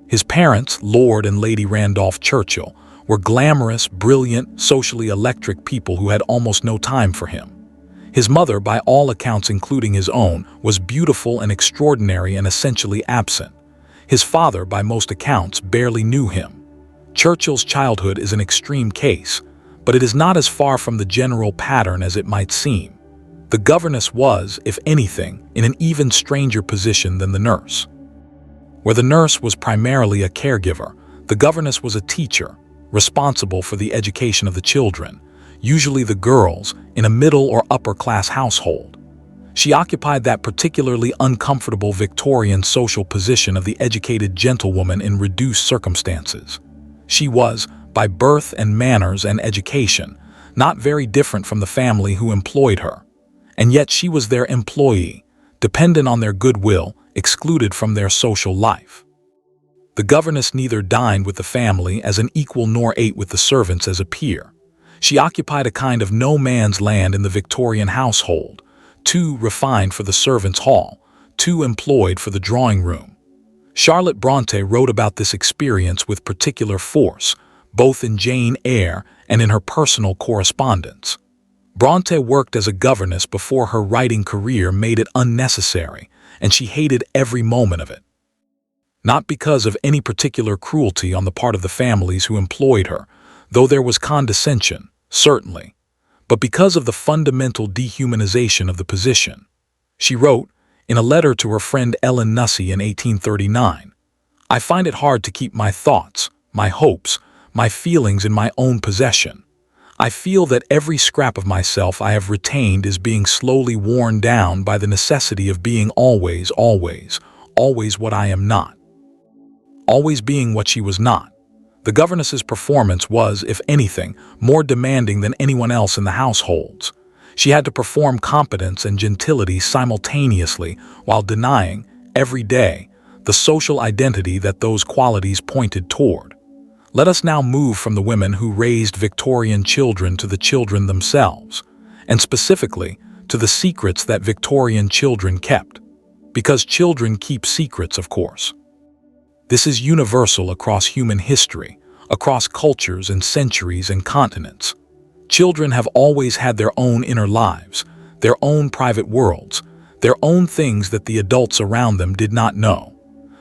His parents, Lord and Lady Randolph Churchill, were glamorous, brilliant, socially electric people who had almost no time for him. His mother, by all accounts including his own, was beautiful and extraordinary and essentially absent. His father, by most accounts, barely knew him. Churchill's childhood is an extreme case, but it is not as far from the general pattern as it might seem. The governess was, if anything, in an even stranger position than the nurse. Where the nurse was primarily a caregiver, the governess was a teacher, responsible for the education of the children, usually the girls, in a middle or upper-class household. She occupied that particularly uncomfortable Victorian social position of the educated gentlewoman in reduced circumstances. She was, by birth and manners and education, not very different from the family who employed her. And yet she was their employee, dependent on their goodwill, excluded from their social life. The governess neither dined with the family as an equal nor ate with the servants as a peer. She occupied a kind of no man's land in the Victorian household, too refined for the servants' hall, too employed for the drawing room. Charlotte Bronte wrote about this experience with particular force, both in Jane Eyre and in her personal correspondence. Bronte worked as a governess before her writing career made it unnecessary, and she hated every moment of it. Not because of any particular cruelty on the part of the families who employed her, though there was condescension, certainly, but because of the fundamental dehumanization of the position. She wrote, in a letter to her friend Ellen Nussey in 1839, "I find it hard to keep my thoughts, my hopes, my feelings in my own possession. I feel that every scrap of myself I have retained is being slowly worn down by the necessity of being always what I am not." Always being what she was not. The governess's performance was, if anything, more demanding than anyone else in the households. She had to perform competence and gentility simultaneously while denying, every day, the social identity that those qualities pointed toward. Let us now move from the women who raised Victorian children to the children themselves, and specifically to the secrets that Victorian children kept. Because children keep secrets, of course. This is universal across human history, across cultures and centuries and continents. Children have always had their own inner lives, their own private worlds, their own things that the adults around them did not know.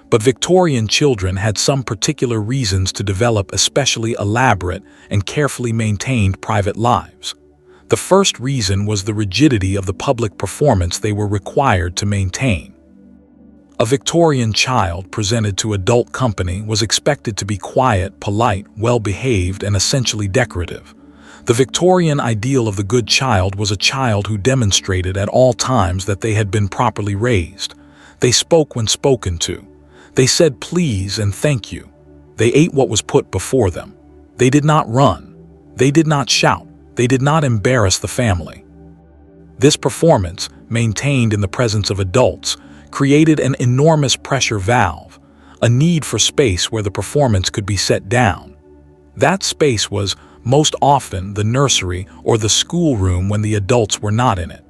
But Victorian children had some particular reasons to develop especially elaborate and carefully maintained private lives. The first reason was the rigidity of the public performance they were required to maintain. A Victorian child presented to adult company was expected to be quiet, polite, well-behaved, and essentially decorative. The Victorian ideal of the good child was a child who demonstrated at all times that they had been properly raised. They spoke when spoken to. They said please and thank you. They ate what was put before them. They did not run. They did not shout. They did not embarrass the family. This performance, maintained in the presence of adults, created an enormous pressure valve, a need for space where the performance could be set down. That space was, most often, the nursery or the schoolroom when the adults were not in it.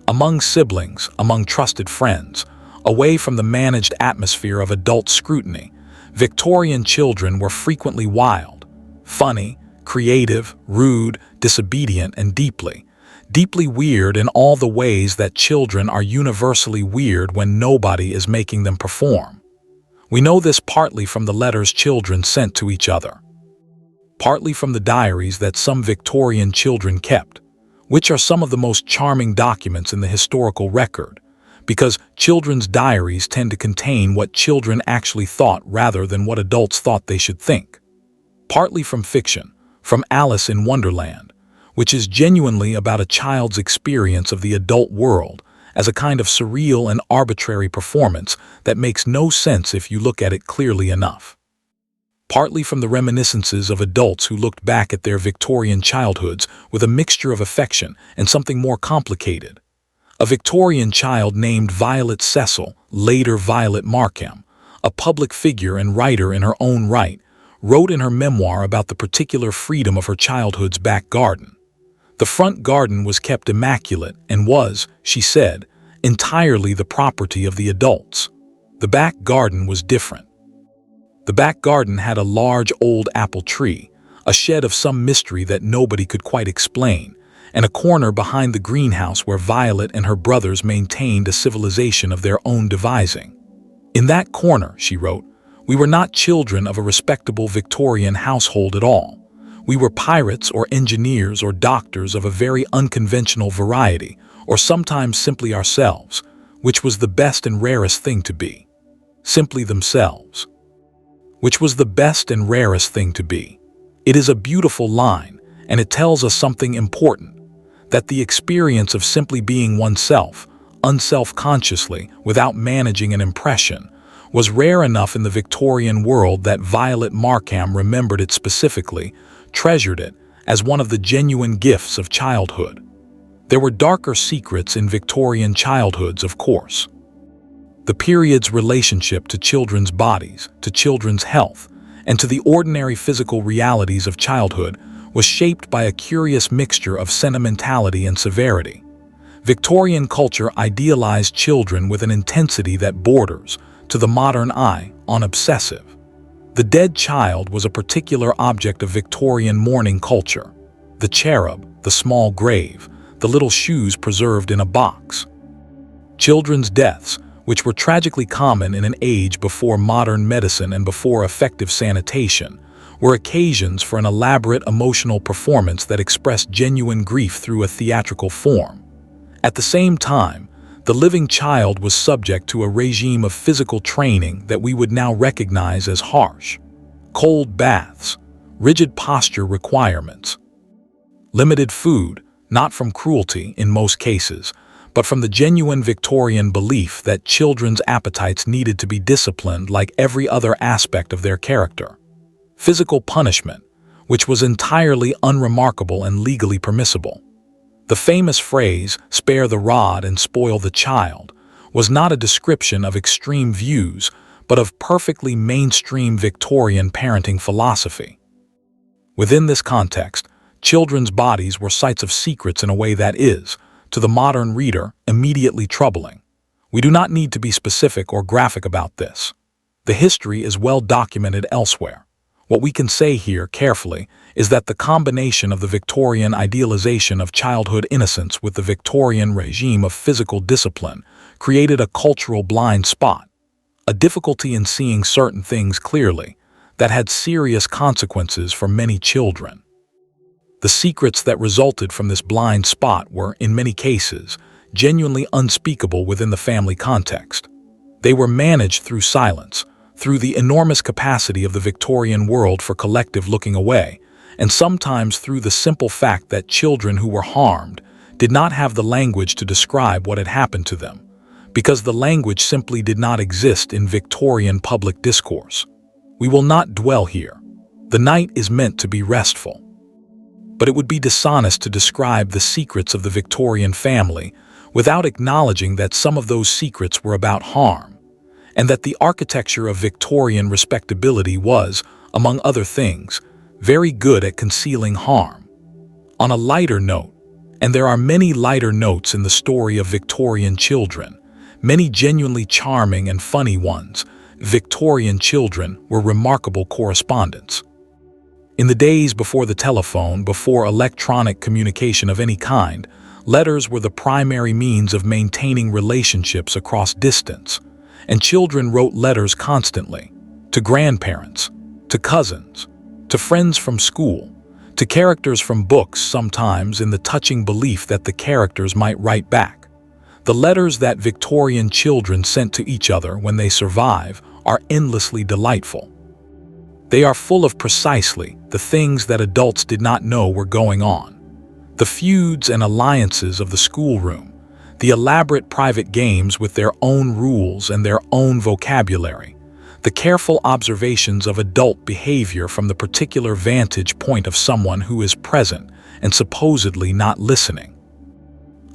Among siblings, among trusted friends, away from the managed atmosphere of adult scrutiny, Victorian children were frequently wild, funny, creative, rude, disobedient, and deeply weird in all the ways that children are universally weird when nobody is making them perform. We know this partly from the letters children sent to each other, partly from the diaries that some Victorian children kept, which are some of the most charming documents in the historical record, because children's diaries tend to contain what children actually thought rather than what adults thought they should think. Partly from fiction, from Alice in Wonderland, which is genuinely about a child's experience of the adult world as a kind of surreal and arbitrary performance that makes no sense if you look at it clearly enough. Partly from the reminiscences of adults who looked back at their Victorian childhoods with a mixture of affection and something more complicated. A Victorian child named Violet Cecil, later Violet Markham, a public figure and writer in her own right, wrote in her memoir about the particular freedom of her childhood's back garden. The front garden was kept immaculate and was, she said, entirely the property of the adults. The back garden was different. The back garden had a large old apple tree, a shed of some mystery that nobody could quite explain, and a corner behind the greenhouse where Violet and her brothers maintained a civilization of their own devising. In that corner, she wrote, we were not children of a respectable Victorian household at all. We were pirates or engineers or doctors of a very unconventional variety, or sometimes simply ourselves, which was the best and rarest thing to be. simply themselves, which was the best and rarest thing to be. It is a beautiful line, and it tells us something important, that the experience of simply being oneself, unself-consciously, without managing an impression, was rare enough in the Victorian world that Violet Markham remembered it specifically, treasured it, as one of the genuine gifts of childhood. There were darker secrets in Victorian childhoods, of course. The period's relationship to children's bodies, to children's health, and to the ordinary physical realities of childhood was shaped by a curious mixture of sentimentality and severity. Victorian culture idealized children with an intensity that borders, to the modern eye, on obsessive. The dead child was a particular object of Victorian mourning culture. The cherub, the small grave, the little shoes preserved in a box. Children's deaths, which were tragically common in an age before modern medicine and before effective sanitation, were occasions for an elaborate emotional performance that expressed genuine grief through a theatrical form. At the same time, the living child was subject to a regime of physical training that we would now recognize as harsh. Cold baths, rigid posture requirements, limited food, not from cruelty in most cases, but from the genuine Victorian belief that children's appetites needed to be disciplined like every other aspect of their character. Physical punishment, which was entirely unremarkable and legally permissible. The famous phrase, "spare the rod and spoil the child," was not a description of extreme views, but of perfectly mainstream Victorian parenting philosophy. Within this context, children's bodies were sites of secrets in a way that is, to the modern reader, immediately troubling. We do not need to be specific or graphic about this. The history is well documented elsewhere. What we can say here carefully is that the combination of the Victorian idealization of childhood innocence with the Victorian regime of physical discipline created a cultural blind spot, a difficulty in seeing certain things clearly, that had serious consequences for many children. The secrets that resulted from this blind spot were, in many cases, genuinely unspeakable within the family context. They were managed through silence, through the enormous capacity of the Victorian world for collective looking away, and sometimes through the simple fact that children who were harmed did not have the language to describe what had happened to them, because the language simply did not exist in Victorian public discourse. We will not dwell here. The night is meant to be restful. But it would be dishonest to describe the secrets of the Victorian family without acknowledging that some of those secrets were about harm, and that the architecture of Victorian respectability was, among other things, very good at concealing harm. On a lighter note, and there are many lighter notes in the story of Victorian children, many genuinely charming and funny ones, Victorian children were remarkable correspondents. In the days before the telephone, before electronic communication of any kind, letters were the primary means of maintaining relationships across distance, and children wrote letters constantly, to grandparents, to cousins, to friends from school, to characters from books, sometimes in the touching belief that the characters might write back. The letters that Victorian children sent to each other when they survive are endlessly delightful. They are full of precisely the things that adults did not know were going on. The feuds and alliances of the schoolroom, the elaborate private games with their own rules and their own vocabulary, the careful observations of adult behavior from the particular vantage point of someone who is present and supposedly not listening.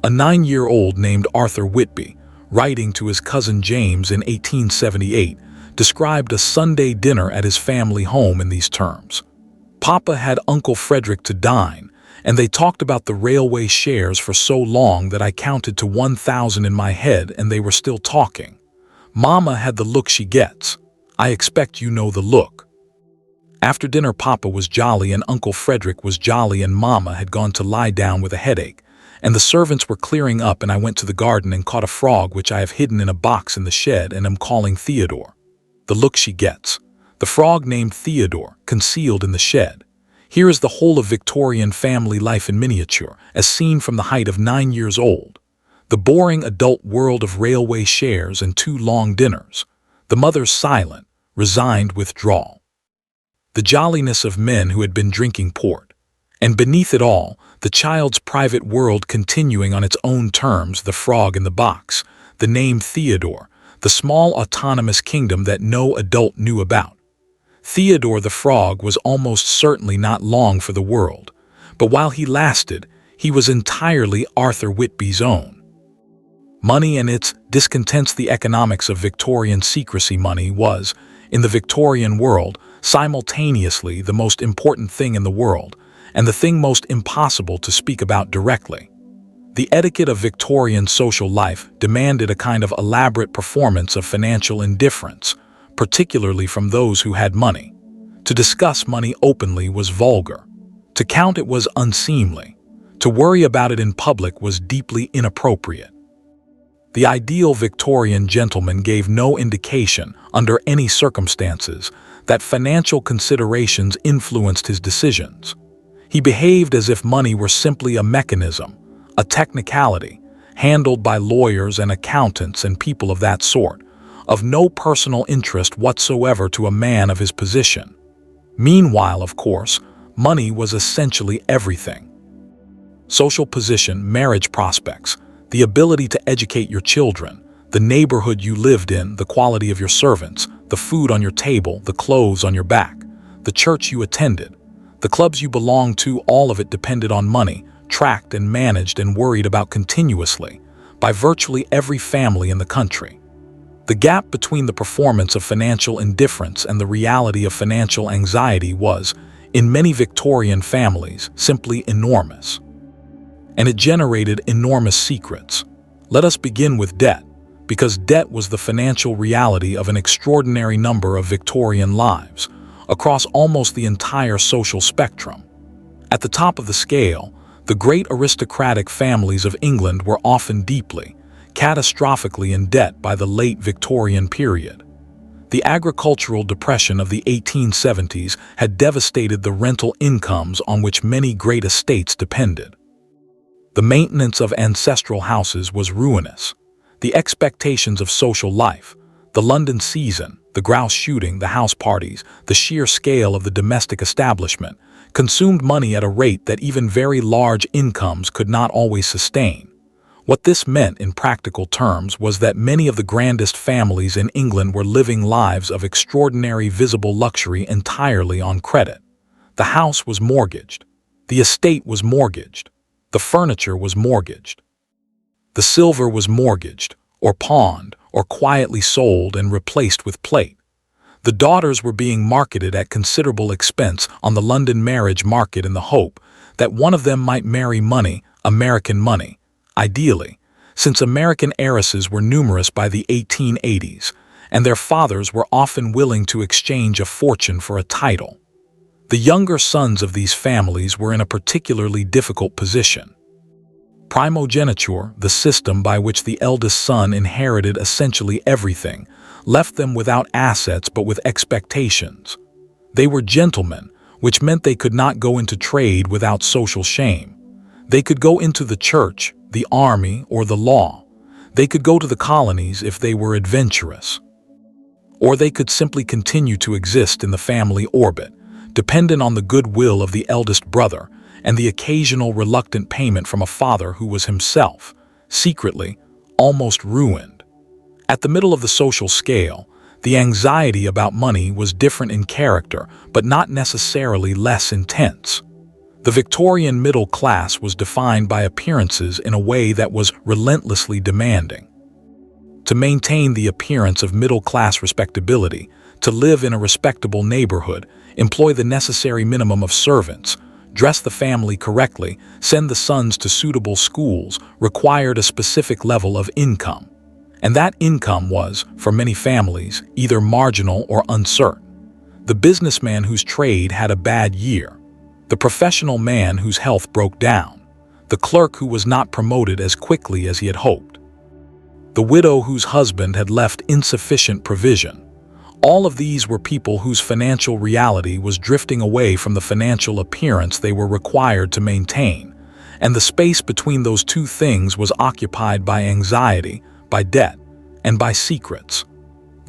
A 9-year-old named Arthur Whitby, writing to his cousin James in 1878, described a Sunday dinner at his family home in these terms. Papa had Uncle Frederick to dine, and they talked about the railway shares for so long that I counted to 1,000 in my head and they were still talking. Mama had the look she gets. I expect you know the look. After dinner, Papa was jolly and Uncle Frederick was jolly, and Mama had gone to lie down with a headache, and the servants were clearing up, and I went to the garden and caught a frog which I have hidden in a box in the shed and am calling Theodore. The look she gets. The frog named Theodore, concealed in the shed. Here is the whole of Victorian family life in miniature, as seen from the height of 9 years old. The boring adult world of railway shares and 2 long dinners. the mother's silent, resigned withdrawal. The jolliness of men who had been drinking port, and beneath it all, the child's private world continuing on its own terms, the frog in the box, the name Theodore, the small autonomous kingdom that no adult knew about. Theodore the frog was almost certainly not long for the world, but while he lasted, he was entirely Arthur Whitby's own. Money and its discontents. The economics of Victorian secrecy. Money was, in the Victorian world, simultaneously the most important thing in the world and the thing most impossible to speak about directly. The etiquette of Victorian social life demanded a kind of elaborate performance of financial indifference, particularly from those who had money. To discuss money openly was vulgar. To count it was unseemly. To worry about it in public was deeply inappropriate. The ideal Victorian gentleman gave no indication, under any circumstances, that financial considerations influenced his decisions. He behaved as if money were simply a mechanism, a technicality, handled by lawyers and accountants and people of that sort, of no personal interest whatsoever to a man of his position. Meanwhile, of course, money was essentially everything. Social position, marriage prospects, the ability to educate your children, the neighborhood you lived in, the quality of your servants, the food on your table, the clothes on your back, the church you attended, the clubs you belonged to, all of it depended on money, tracked and managed and worried about continuously by virtually every family in the country. The gap between the performance of financial indifference and the reality of financial anxiety was, in many Victorian families, simply enormous. And it generated enormous secrets. Let us begin with debt, because debt was the financial reality of an extraordinary number of Victorian lives, across almost the entire social spectrum. At the top of the scale, the great aristocratic families of England were often deeply, catastrophically in debt by the late Victorian period. The agricultural depression of the 1870s had devastated the rental incomes on which many great estates depended. The maintenance of ancestral houses was ruinous. The expectations of social life, the London season, the grouse shooting, the house parties, the sheer scale of the domestic establishment, consumed money at a rate that even very large incomes could not always sustain. What this meant in practical terms was that many of the grandest families in England were living lives of extraordinary visible luxury entirely on credit. The house was mortgaged. The estate was mortgaged. The furniture was mortgaged. The silver was mortgaged, or pawned, or quietly sold and replaced with plate. The daughters were being marketed at considerable expense on the London marriage market in the hope that one of them might marry money, American money, ideally, since American heiresses were numerous by the 1880s, and their fathers were often willing to exchange a fortune for a title. The younger sons of these families were in a particularly difficult position. Primogeniture, the system by which the eldest son inherited essentially everything, left them without assets but with expectations. They were gentlemen, which meant they could not go into trade without social shame. They could go into the church, the army, or the law. They could go to the colonies if they were adventurous. Or they could simply continue to exist in the family orbit, dependent on the goodwill of the eldest brother and the occasional reluctant payment from a father who was himself, secretly, almost ruined. At the middle of the social scale, the anxiety about money was different in character, but not necessarily less intense. The Victorian middle class was defined by appearances in a way that was relentlessly demanding. To maintain the appearance of middle-class respectability, to live in a respectable neighborhood, employ the necessary minimum of servants, dress the family correctly, send the sons to suitable schools, required a specific level of income. And that income was, for many families, either marginal or uncertain. The businessman whose trade had a bad year, the professional man whose health broke down, the clerk who was not promoted as quickly as he had hoped, the widow whose husband had left insufficient provision. All of these were people whose financial reality was drifting away from the financial appearance they were required to maintain, and the space between those two things was occupied by anxiety, by debt, and by secrets.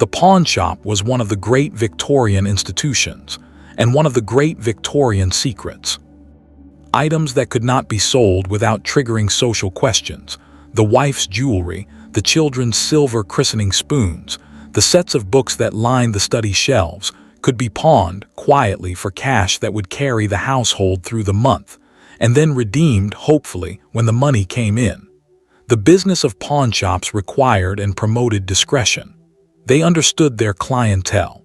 The pawn shop was one of the great Victorian institutions, and one of the great Victorian secrets. Items that could not be sold without triggering social questions, the wife's jewelry, the children's silver christening spoons, the sets of books that lined the study shelves, could be pawned quietly for cash that would carry the household through the month, and then redeemed, hopefully, when the money came in. The business of pawn shops required and promoted discretion. They understood their clientele.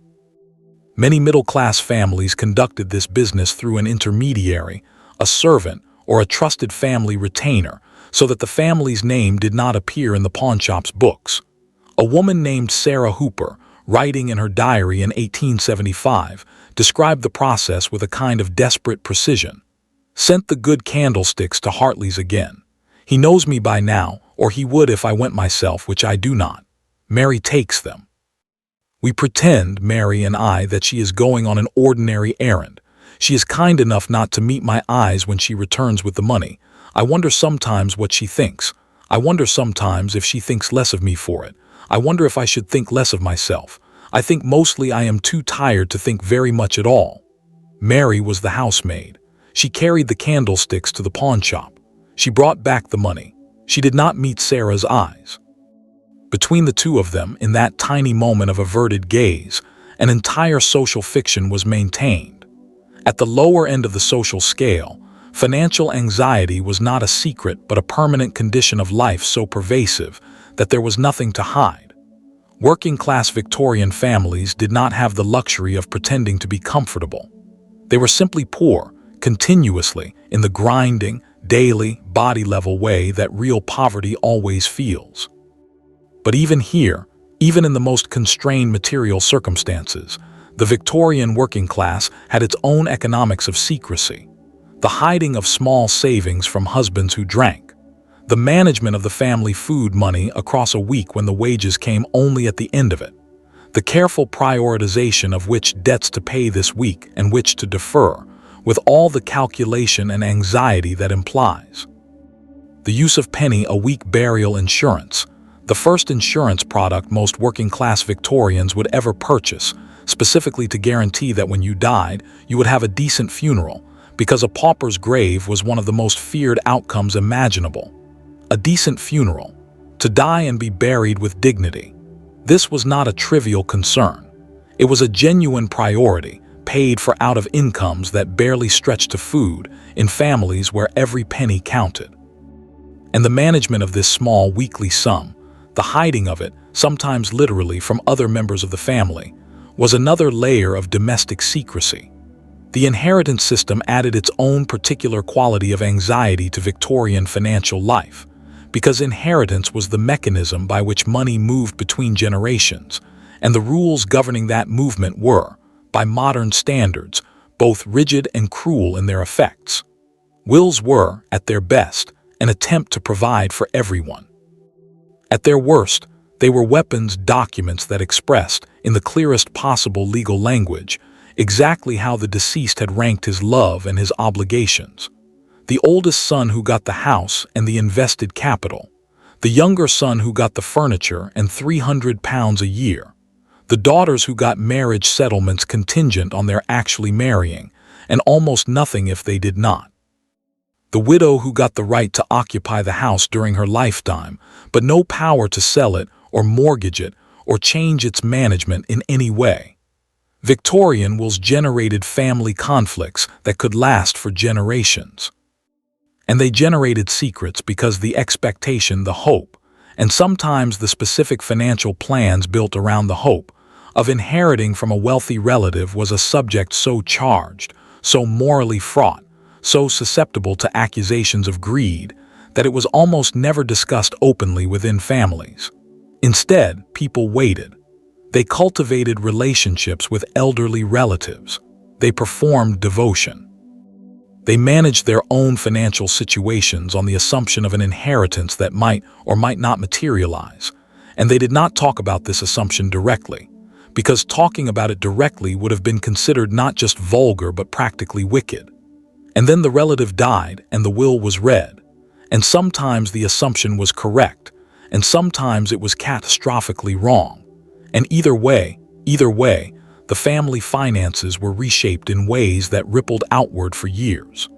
Many middle-class families conducted this business through an intermediary, a servant, or a trusted family retainer, so that the family's name did not appear in the pawnshop's books. A woman named Sarah Hooper, writing in her diary in 1875, described the process with a kind of desperate precision. "Sent the good candlesticks to Hartley's again. He knows me by now, or he would if I went myself, which I do not. Mary takes them. We pretend, Mary and I, that she is going on an ordinary errand. She is kind enough not to meet my eyes when she returns with the money. I wonder sometimes what she thinks. I wonder sometimes if she thinks less of me for it. I wonder if I should think less of myself. I think mostly I am too tired to think very much at all." Mary was the housemaid. She carried the candlesticks to the pawn shop. She brought back the money. She did not meet Sarah's eyes. Between the two of them, in that tiny moment of averted gaze, an entire social fiction was maintained. At the lower end of the social scale, financial anxiety was not a secret but a permanent condition of life so pervasive that there was nothing to hide. Working-class Victorian families did not have the luxury of pretending to be comfortable. They were simply poor, continuously, in the grinding, daily, body-level way that real poverty always feels. But even here, even in the most constrained material circumstances, the Victorian working class had its own economics of secrecy. The hiding of small savings from husbands who drank. The management of the family food money across a week when the wages came only at the end of it. The careful prioritization of which debts to pay this week and which to defer, with all the calculation and anxiety that implies. The use of penny-a-week burial insurance, the first insurance product most working-class Victorians would ever purchase, specifically to guarantee that when you died, you would have a decent funeral, because a pauper's grave was one of the most feared outcomes imaginable. A decent funeral, to die and be buried with dignity. This was not a trivial concern. It was a genuine priority, paid for out of incomes that barely stretched to food in families where every penny counted. And the management of this small weekly sum, the hiding of it, sometimes literally from other members of the family, was another layer of domestic secrecy. The inheritance system added its own particular quality of anxiety to Victorian financial life, because inheritance was the mechanism by which money moved between generations, and the rules governing that movement were, by modern standards, both rigid and cruel in their effects. Wills were, at their best, an attempt to provide for everyone. At their worst, they were weapons documents that expressed, in the clearest possible legal language, exactly how the deceased had ranked his love and his obligations. The oldest son who got the house and the invested capital, the younger son who got the furniture and £300 a year, the daughters who got marriage settlements contingent on their actually marrying, and almost nothing if they did not. The widow who got the right to occupy the house during her lifetime, but no power to sell it or mortgage it or change its management in any way. Victorian wills generated family conflicts that could last for generations. And they generated secrets because the expectation, the hope, and sometimes the specific financial plans built around the hope, of inheriting from a wealthy relative was a subject so charged, so morally fraught, so susceptible to accusations of greed, that it was almost never discussed openly within families. Instead, people waited. They cultivated relationships with elderly relatives. They performed devotion. They managed their own financial situations on the assumption of an inheritance that might or might not materialize, and they did not talk about this assumption directly, because talking about it directly would have been considered not just vulgar but practically wicked. And then the relative died and the will was read, and sometimes the assumption was correct, and sometimes it was catastrophically wrong, And either way, the family finances were reshaped in ways that rippled outward for years.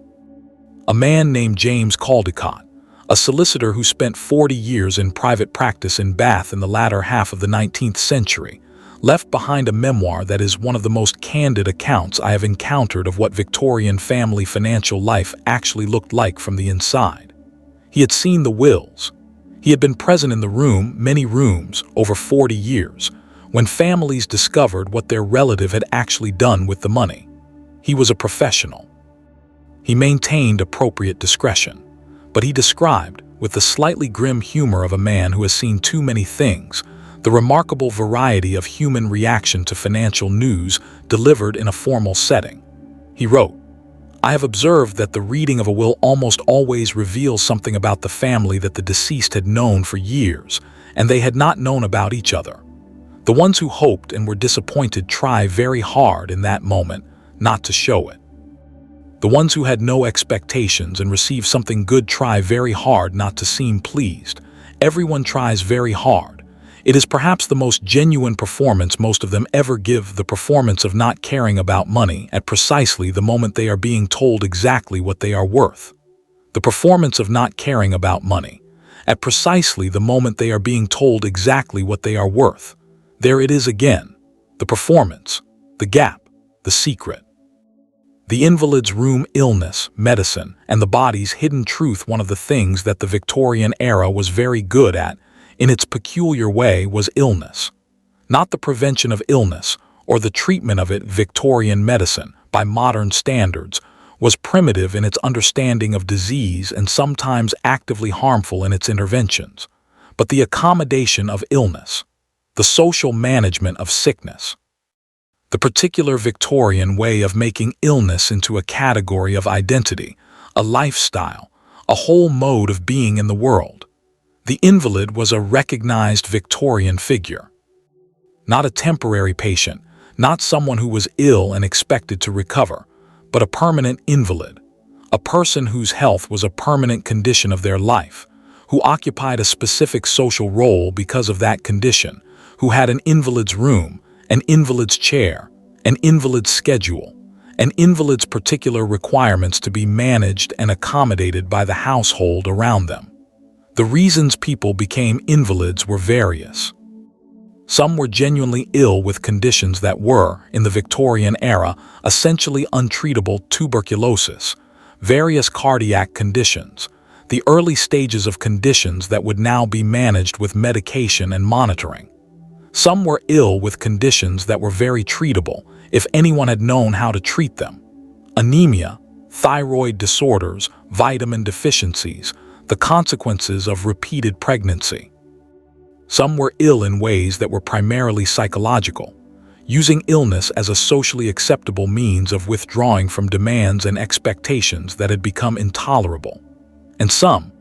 A man named James Caldecott, a solicitor who spent 40 years in private practice in Bath in the latter half of the 19th century, left behind a memoir that is one of the most candid accounts I have encountered of what Victorian family financial life actually looked like from the inside. He had seen the wills. He had been present in the room, many rooms, over 40 years, when families discovered what their relative had actually done with the money. He was a professional. He maintained appropriate discretion, but he described, with the slightly grim humor of a man who has seen too many things, the remarkable variety of human reaction to financial news delivered in a formal setting. He wrote, "I have observed that the reading of a will almost always reveals something about the family that the deceased had known for years, and they had not known about each other. The ones who hoped and were disappointed try very hard in that moment not to show it. The ones who had no expectations and received something good try very hard not to seem pleased. Everyone tries very hard. It is perhaps the most genuine performance most of them ever give, the performance of not caring about money at precisely the moment they are being told exactly what they are worth. The performance of not caring about money at precisely the moment they are being told exactly what they are worth. There it is again, the performance, the gap, the secret. The invalid's room, illness, medicine, and the body's hidden truth. One of the things that the Victorian era was very good at, in its peculiar way, was illness. Not the prevention of illness or the treatment of it. Victorian medicine, by modern standards, was primitive in its understanding of disease and sometimes actively harmful in its interventions. But the accommodation of illness, the social management of sickness, the particular Victorian way of making illness into a category of identity, a lifestyle, a whole mode of being in the world. The invalid was a recognized Victorian figure. Not a temporary patient, not someone who was ill and expected to recover, but a permanent invalid, a person whose health was a permanent condition of their life, who occupied a specific social role because of that condition, who had an invalid's room, an invalid's chair, an invalid's schedule, an invalid's particular requirements to be managed and accommodated by the household around them. The reasons people became invalids were various. Some were genuinely ill with conditions that were, in the Victorian era, essentially untreatable: tuberculosis, various cardiac conditions, the early stages of conditions that would now be managed with medication and monitoring. Some were ill with conditions that were very treatable if anyone had known how to treat them: anemia, thyroid disorders, vitamin deficiencies, the consequences of repeated pregnancy. Some were ill in ways that were primarily psychological, using illness as a socially acceptable means of withdrawing from demands and expectations that had become intolerable. And some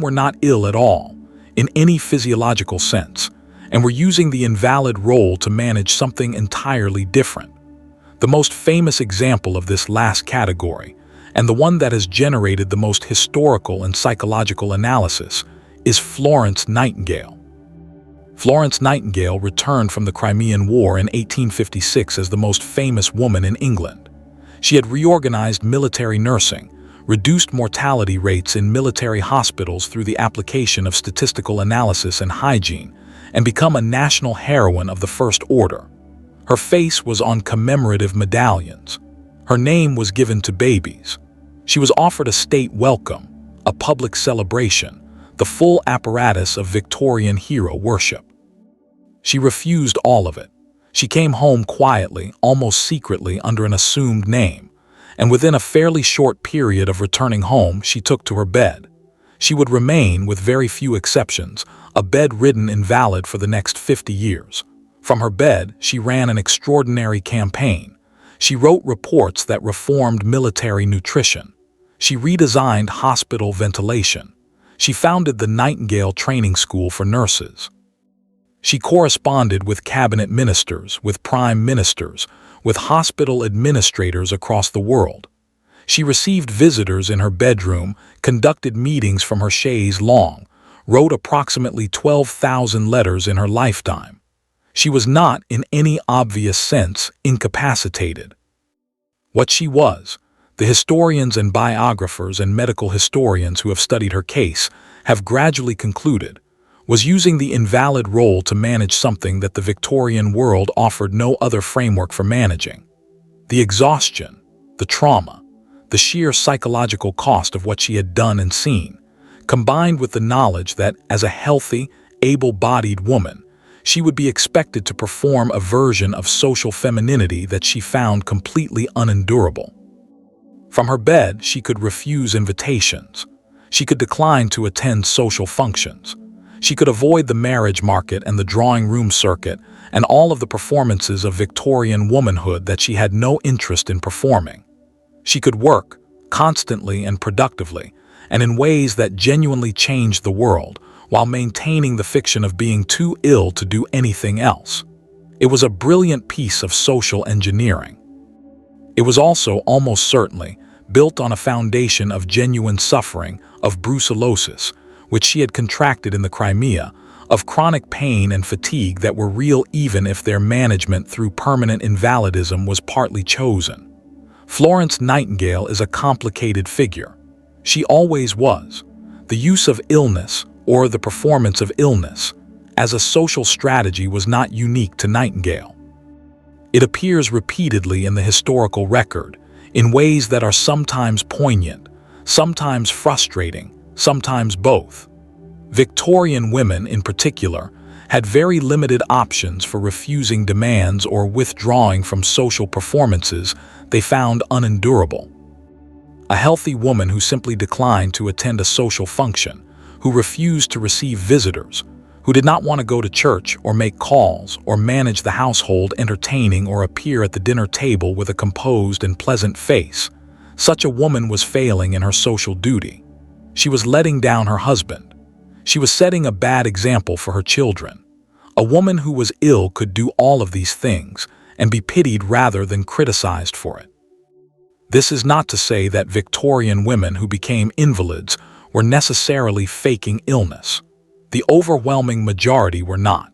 were not ill at all, in any physiological sense, and were using the invalid role to manage something entirely different. The most famous example of this last category, and the one that has generated the most historical and psychological analysis, is Florence Nightingale. Florence Nightingale returned from the Crimean War in 1856 as the most famous woman in England. She had reorganized military nursing, reduced mortality rates in military hospitals through the application of statistical analysis and hygiene, and become a national heroine of the First Order. Her face was on commemorative medallions. Her name was given to babies. She was offered a state welcome, a public celebration, the full apparatus of Victorian hero worship. She refused all of it. She came home quietly, almost secretly, under an assumed name, and within a fairly short period of returning home, she took to her bed. She would remain, with very few exceptions, a bedridden invalid for the next 50 years. From her bed, she ran an extraordinary campaign. She wrote reports that reformed military nutrition. She redesigned hospital ventilation. She founded the Nightingale Training School for nurses. She corresponded with cabinet ministers, with prime ministers, with hospital administrators across the world. She received visitors in her bedroom, conducted meetings from her chaise longue, wrote approximately 12,000 letters in her lifetime. She was not, in any obvious sense, incapacitated. What she was, the historians and biographers and medical historians who have studied her case have gradually concluded, was using the invalid role to manage something that the Victorian world offered no other framework for managing. The exhaustion, the trauma, the sheer psychological cost of what she had done and seen, combined with the knowledge that, as a healthy, able-bodied woman, she would be expected to perform a version of social femininity that she found completely unendurable. From her bed, she could refuse invitations. She could decline to attend social functions. She could avoid the marriage market and the drawing room circuit and all of the performances of Victorian womanhood that she had no interest in performing. She could work, constantly and productively, and in ways that genuinely changed the world, while maintaining the fiction of being too ill to do anything else. It was a brilliant piece of social engineering. It was also, almost certainly, built on a foundation of genuine suffering, of brucellosis, which she had contracted in the Crimea, of chronic pain and fatigue that were real even if their management through permanent invalidism was partly chosen. Florence Nightingale is a complicated figure. She always was. The use of illness, or the performance of illness, as a social strategy was not unique to Nightingale. It appears repeatedly in the historical record, in ways that are sometimes poignant, sometimes frustrating, sometimes both. Victorian women, in particular, had very limited options for refusing demands or withdrawing from social performances they found unendurable. A healthy woman who simply declined to attend a social function, who refused to receive visitors, who did not want to go to church or make calls or manage the household entertaining or appear at the dinner table with a composed and pleasant face. Such a woman was failing in her social duty. She was letting down her husband. She was setting a bad example for her children. A woman who was ill could do all of these things and be pitied rather than criticized for it. This is not to say that Victorian women who became invalids were necessarily faking illness. The overwhelming majority were not.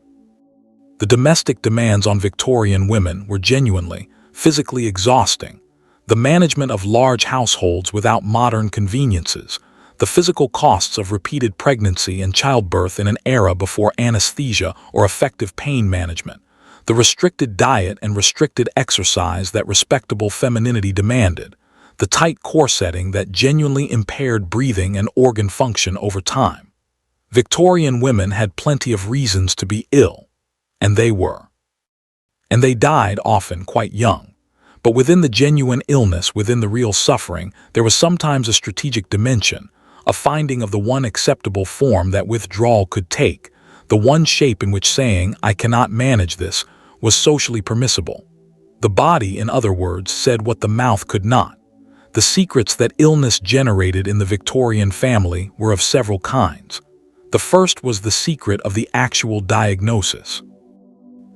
The domestic demands on Victorian women were genuinely, physically exhausting. The management of large households without modern conveniences, the physical costs of repeated pregnancy and childbirth in an era before anesthesia or effective pain management, the restricted diet and restricted exercise that respectable femininity demanded, the tight corsetting that genuinely impaired breathing and organ function over time. Victorian women had plenty of reasons to be ill, and they were. And they died often quite young. But within the genuine illness, within the real suffering, there was sometimes a strategic dimension, a finding of the one acceptable form that withdrawal could take, the one shape in which saying, "I cannot manage this," was socially permissible. The body, in other words, said what the mouth could not. The secrets that illness generated in the Victorian family were of several kinds. The first was the secret of the actual diagnosis.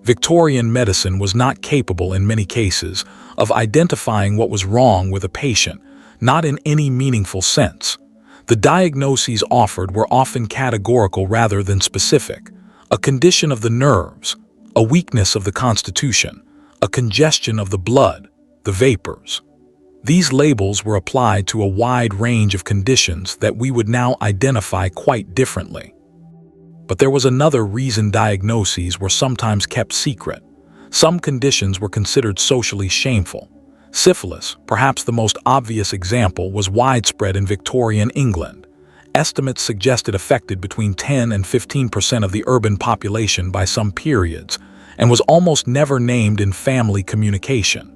Victorian medicine was not capable, in many cases, of identifying what was wrong with a patient, not in any meaningful sense. The diagnoses offered were often categorical rather than specific: a condition of the nerves, a weakness of the constitution, a congestion of the blood, the vapors. These labels were applied to a wide range of conditions that we would now identify quite differently. But there was another reason diagnoses were sometimes kept secret. Some conditions were considered socially shameful. Syphilis, perhaps the most obvious example, was widespread in Victorian England. Estimates suggest it affected between 10 and 15% of the urban population by some periods, and was almost never named in family communication.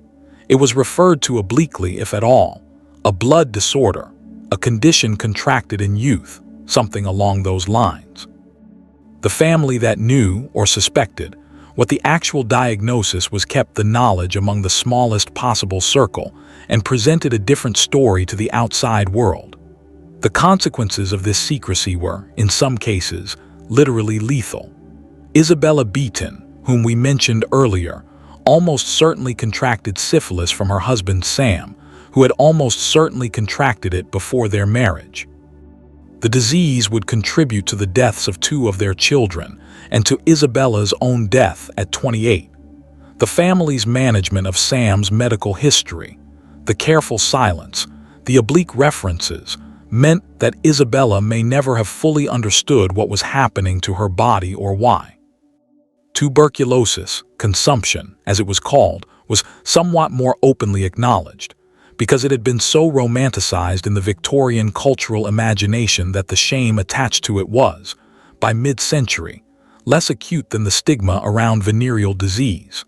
It was referred to obliquely, if at all, a blood disorder, a condition contracted in youth, something along those lines. The family that knew or suspected what the actual diagnosis was kept the knowledge among the smallest possible circle and presented a different story to the outside world. The consequences of this secrecy were, in some cases, literally lethal. Isabella Beeton, whom we mentioned earlier, almost certainly contracted syphilis from her husband Sam, who had almost certainly contracted it before their marriage. The disease would contribute to the deaths of 2 of their children and to Isabella's own death at 28. The family's management of Sam's medical history, the careful silence, the oblique references, meant that Isabella may never have fully understood what was happening to her body or why. Tuberculosis, consumption, as it was called, was somewhat more openly acknowledged, because it had been so romanticized in the Victorian cultural imagination that the shame attached to it was, by mid-century, less acute than the stigma around venereal disease.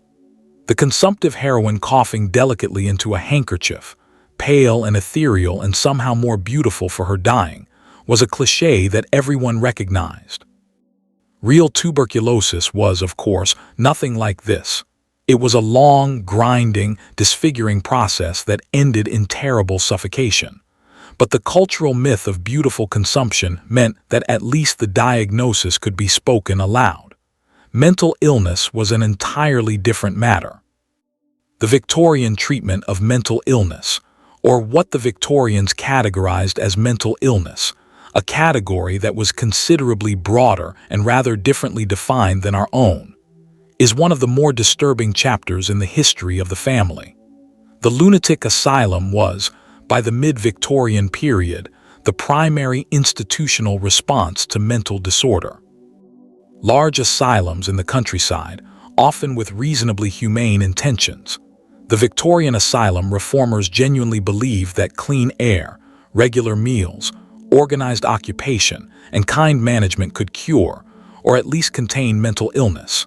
The consumptive heroine coughing delicately into a handkerchief, pale and ethereal and somehow more beautiful for her dying, was a cliché that everyone recognized. Real tuberculosis was, of course, nothing like this. It was a long, grinding, disfiguring process that ended in terrible suffocation. But the cultural myth of beautiful consumption meant that at least the diagnosis could be spoken aloud. Mental illness was an entirely different matter. The Victorian treatment of mental illness, or what the Victorians categorized as mental illness, a category that was considerably broader and rather differently defined than our own, is one of the more disturbing chapters in the history of the family. The lunatic asylum was, by the mid-Victorian period, the primary institutional response to mental disorder. Large asylums in the countryside, often with reasonably humane intentions. The Victorian asylum reformers genuinely believed that clean air, regular meals, organized occupation, and kind management could cure, or at least contain mental illness,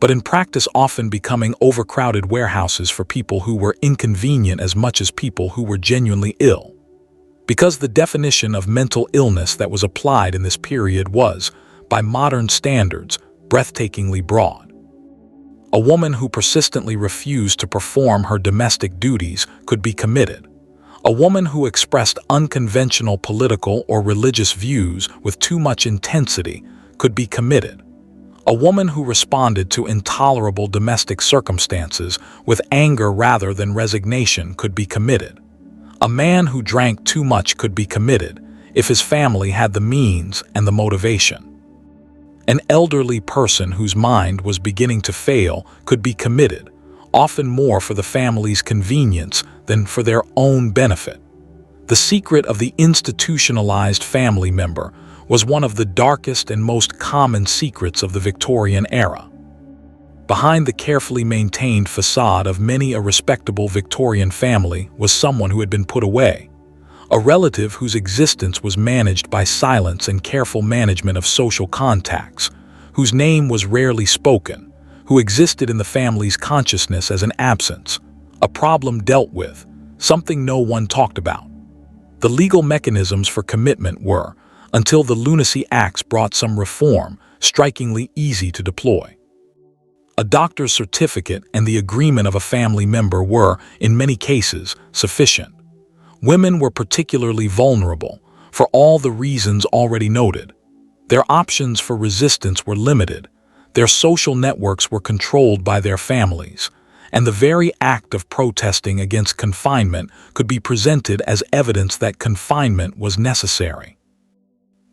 but in practice often becoming overcrowded warehouses for people who were inconvenient as much as people who were genuinely ill. Because the definition of mental illness that was applied in this period was, by modern standards, breathtakingly broad. A woman who persistently refused to perform her domestic duties could be committed. A woman who expressed unconventional political or religious views with too much intensity could be committed. A woman who responded to intolerable domestic circumstances with anger rather than resignation could be committed. A man who drank too much could be committed if his family had the means and the motivation. An elderly person whose mind was beginning to fail could be committed, often more for the family's convenience than for their own benefit. The secret of the institutionalized family member was one of the darkest and most common secrets of the Victorian era. Behind the carefully maintained facade of many a respectable Victorian family was someone who had been put away, a relative whose existence was managed by silence and careful management of social contacts, whose name was rarely spoken, who existed in the family's consciousness as an absence, a problem dealt with, something no one talked about. The legal mechanisms for commitment were, until the Lunacy Acts brought some reform, strikingly easy to deploy. A doctor's certificate and the agreement of a family member were, in many cases, sufficient. Women were particularly vulnerable, for all the reasons already noted. Their options for resistance were limited, their social networks were controlled by their families, and the very act of protesting against confinement could be presented as evidence that confinement was necessary.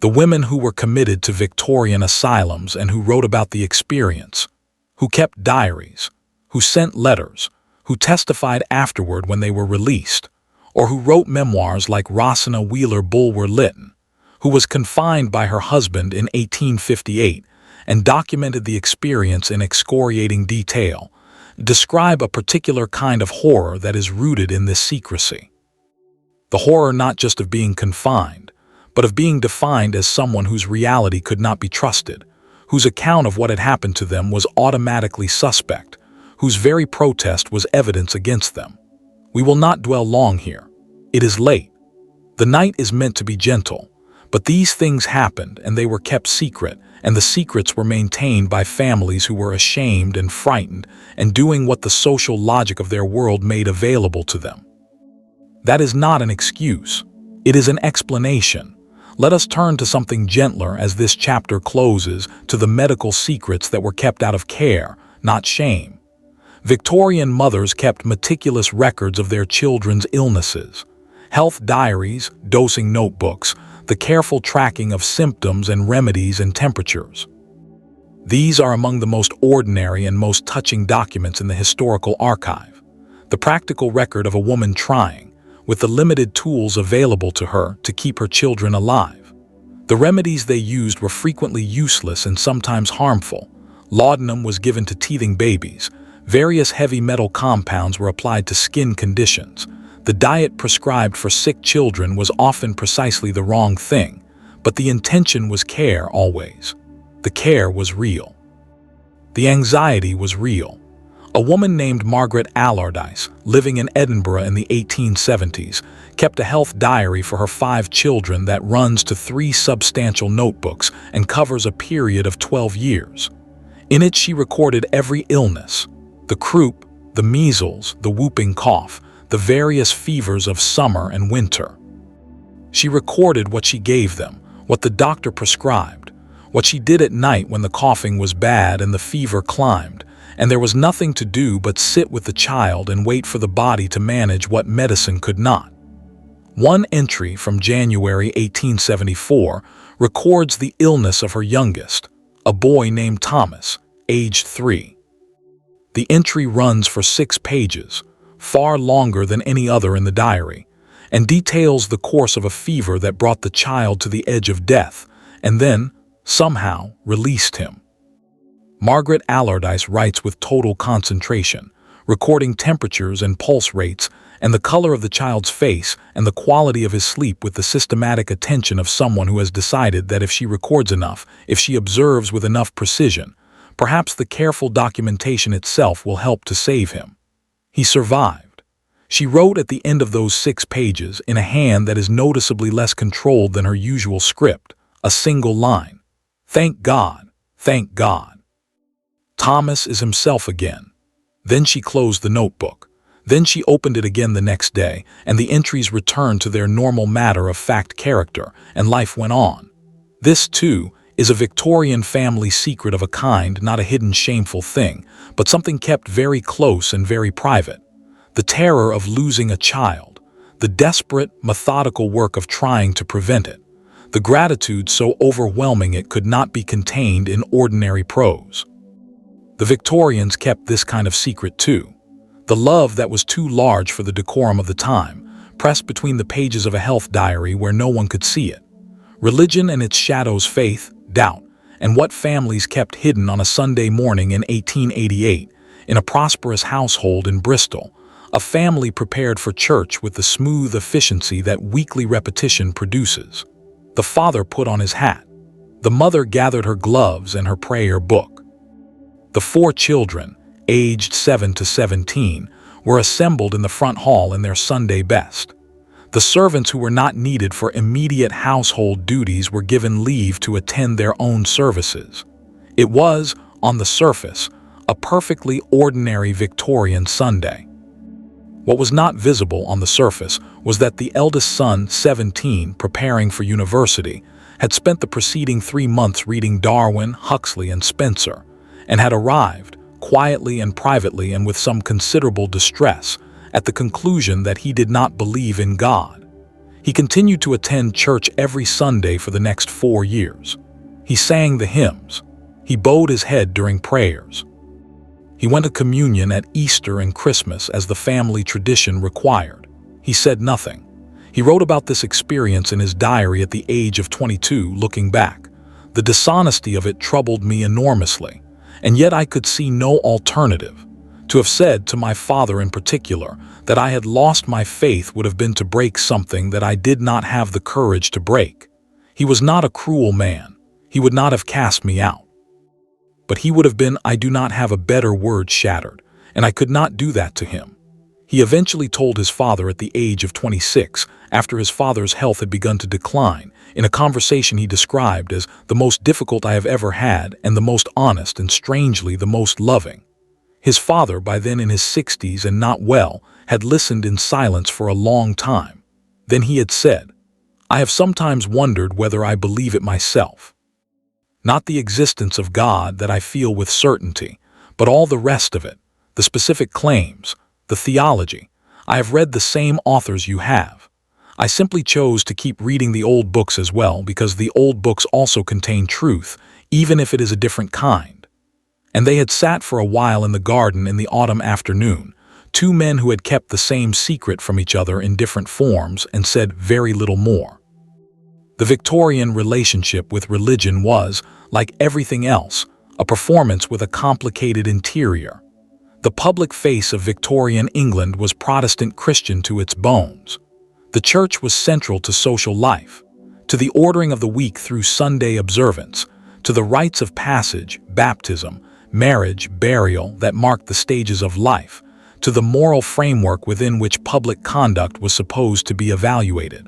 The women who were committed to Victorian asylums and who wrote about the experience, who kept diaries, who sent letters, who testified afterward when they were released, or who wrote memoirs like Rosina Wheeler Bulwer-Lytton, who was confined by her husband in 1858 and documented the experience in excoriating detail, describe a particular kind of horror that is rooted in this secrecy. The horror not just of being confined, but of being defined as someone whose reality could not be trusted, whose account of what had happened to them was automatically suspect, whose very protest was evidence against them. We will not dwell long here. It is late. The night is meant to be gentle, but these things happened and they were kept secret, and the secrets were maintained by families who were ashamed and frightened and doing what the social logic of their world made available to them. That is not an excuse. It is an explanation. Let us turn to something gentler as this chapter closes, to the medical secrets that were kept out of care, not shame. Victorian mothers kept meticulous records of their children's illnesses. Health diaries, dosing notebooks, the careful tracking of symptoms and remedies and temperatures. These are among the most ordinary and most touching documents in the historical archive. The practical record of a woman trying, with the limited tools available to her, to keep her children alive. The remedies they used were frequently useless and sometimes harmful. Laudanum was given to teething babies. Various heavy metal compounds were applied to skin conditions. The diet prescribed for sick children was often precisely the wrong thing, but the intention was care always. The care was real. The anxiety was real. A woman named Margaret Allardyce, living in Edinburgh in the 1870s, kept a health diary for her 5 children that runs to 3 substantial notebooks and covers a period of 12 years. In it she recorded every illness: the croup, the measles, the whooping cough, the various fevers of summer and winter. She recorded what she gave them, what the doctor prescribed, what she did at night when the coughing was bad and the fever climbed, and there was nothing to do but sit with the child and wait for the body to manage what medicine could not. One entry from January 1874 records the illness of her youngest, a boy named Thomas, aged 3. The entry runs for 6 pages, far longer than any other in the diary, and details the course of a fever that brought the child to the edge of death, and then, somehow, released him. Margaret Allardyce writes with total concentration, recording temperatures and pulse rates and the color of the child's face and the quality of his sleep with the systematic attention of someone who has decided that if she records enough, if she observes with enough precision, perhaps the careful documentation itself will help to save him. He survived. She wrote at the end of those 6 pages, in a hand that is noticeably less controlled than her usual script, a single line: "Thank God, thank God. Thomas is himself again." Then she closed the notebook. Then she opened it again the next day, and the entries returned to their normal matter-of-fact character, and life went on. This, too, is a Victorian family secret of a kind, not a hidden shameful thing, but something kept very close and very private. The terror of losing a child, the desperate, methodical work of trying to prevent it, the gratitude so overwhelming it could not be contained in ordinary prose. The Victorians kept this kind of secret too. The love that was too large for the decorum of the time, pressed between the pages of a health diary where no one could see it. Religion and its shadows, faith, doubt, and what families kept hidden on a Sunday morning in 1888, in a prosperous household in Bristol, a family prepared for church with the smooth efficiency that weekly repetition produces. The father put on his hat. The mother gathered her gloves and her prayer book. The 4 children, aged 7 to 17, were assembled in the front hall in their Sunday best. The servants who were not needed for immediate household duties were given leave to attend their own services. It was, on the surface, a perfectly ordinary Victorian Sunday. What was not visible on the surface was that the eldest son, 17, preparing for university, had spent the preceding 3 months reading Darwin, Huxley, and Spencer, and had arrived, quietly and privately and with some considerable distress, at the conclusion that he did not believe in God. He continued to attend church every Sunday for the next 4 years. He sang the hymns. He bowed his head during prayers. He went to communion at Easter and Christmas as the family tradition required. He said nothing. He wrote about this experience in his diary at the age of 22, looking back. The dishonesty of it troubled me enormously, and yet I could see no alternative. To have said to my father in particular that I had lost my faith would have been to break something that I did not have the courage to break. He was not a cruel man. He would not have cast me out. But he would have been, I do not have a better word, shattered, and I could not do that to him. He eventually told his father at the age of 26, after his father's health had begun to decline, in a conversation he described as the most difficult I have ever had and the most honest and strangely the most loving. His father, by then in his 60s and not well, had listened in silence for a long time. Then he had said, "I have sometimes wondered whether I believe it myself. Not the existence of God that I feel with certainty, but all the rest of it, the specific claims, the theology. I have read the same authors you have. I simply chose to keep reading the old books as well because the old books also contain truth, even if it is a different kind. And they had sat for a while in the garden in the autumn afternoon, two men who had kept the same secret from each other in different forms and said very little more. The Victorian relationship with religion was, like everything else, a performance with a complicated interior. The public face of Victorian England was Protestant Christian to its bones. The church was central to social life, to the ordering of the week through Sunday observance, to the rites of passage, baptism, marriage, burial that marked the stages of life, to the moral framework within which public conduct was supposed to be evaluated.